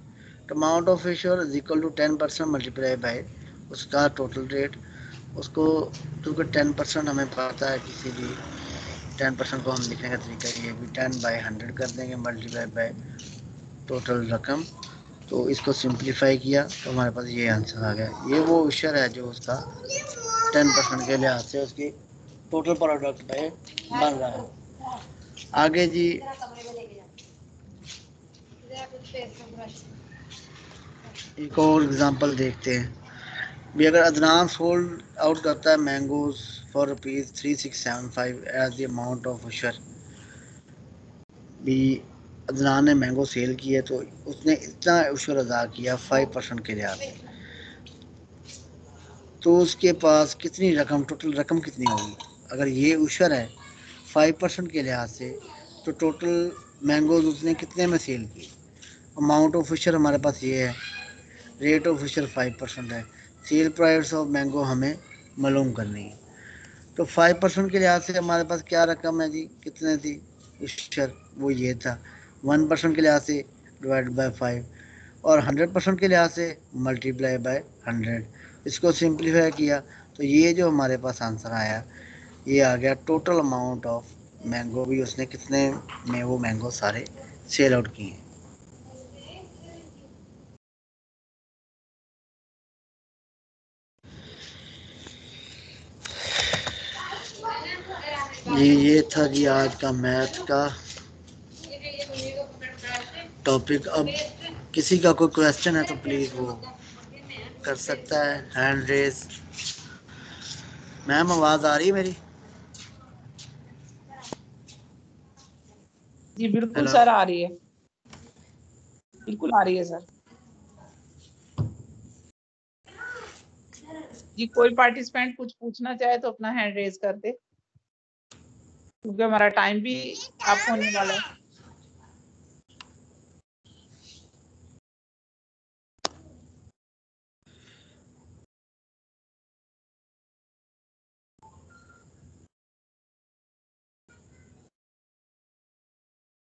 तो amount of fisher is equal to 10% multiply by उसका टोटल रेट। उसको क्योंकि 10% हमें पता है, किसी भी 10% को हम लिखने का तरीका ये भी 10/100 कर देंगे मल्टीप्लाई बाय टोटल रकम। तो इसको सिंप्लीफाई किया तो हमारे पास ये आंसर आ गया। ये वो उशर है जो उसका 10% के लिहाज से उसकी टोटल प्रोडक्ट पे बन रहा है। आगे जी एक और एग्जांपल देखते हैं भी। अगर अदनान सोल्ड आउट करता है mangoes for ₹3675 as the amount of ushr, भी अदनान ने मैंगो सेल की है तो उसने इतना उशर अदा किया 5% के लिहाज से, तो उसके पास कितनी रकम, टोटल रकम कितनी होगी। अगर ये उशर है 5% के लिहाज से, तो टोटल मैंगोज उसने कितने में सेल की। अमाउंट ऑफ उशर हमारे पास ये है, रेट ऑफ उशर 5% है, सेल प्राइस ऑफ मैंगो हमें मालूम करनी है। तो 5% के लिहाज से हमारे पास क्या रकम है जी, कितने थी उशर, वो ये था। 1% के लिहाज से डिवाइड बाय 5 और 100% के लिहाज से मल्टीप्लाई बाय 100। इसको सिंप्लीफाई किया तो ये जो हमारे पास आंसर आया ये आ गया टोटल अमाउंट ऑफ मैंगो, भी उसने कितने में वो मैंगो सारे सेल आउट किए हैं। ये था जी आज का मैथ का टॉपिक। अब किसी का कोई क्वेश्चन है तो प्लीज वो कर सकता है, हैंड रेज। मैम आवाज आ रही है मेरी? जी बिल्कुल हेलो। सर, आ रही है, बिल्कुल आ रही है सर। जी कोई पार्टिसिपेंट कुछ पूछना चाहे तो अपना हैंड रेज कर दे, क्योंकि हमारा टाइम भी आप होने वाला है।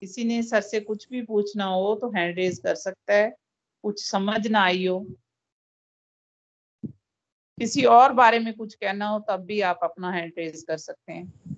किसी ने सर से कुछ भी पूछना हो तो हैंड रेज कर सकता है, कुछ समझ ना आई हो, किसी और बारे में कुछ कहना हो तब भी आप अपना हैंड रेज कर सकते हैं।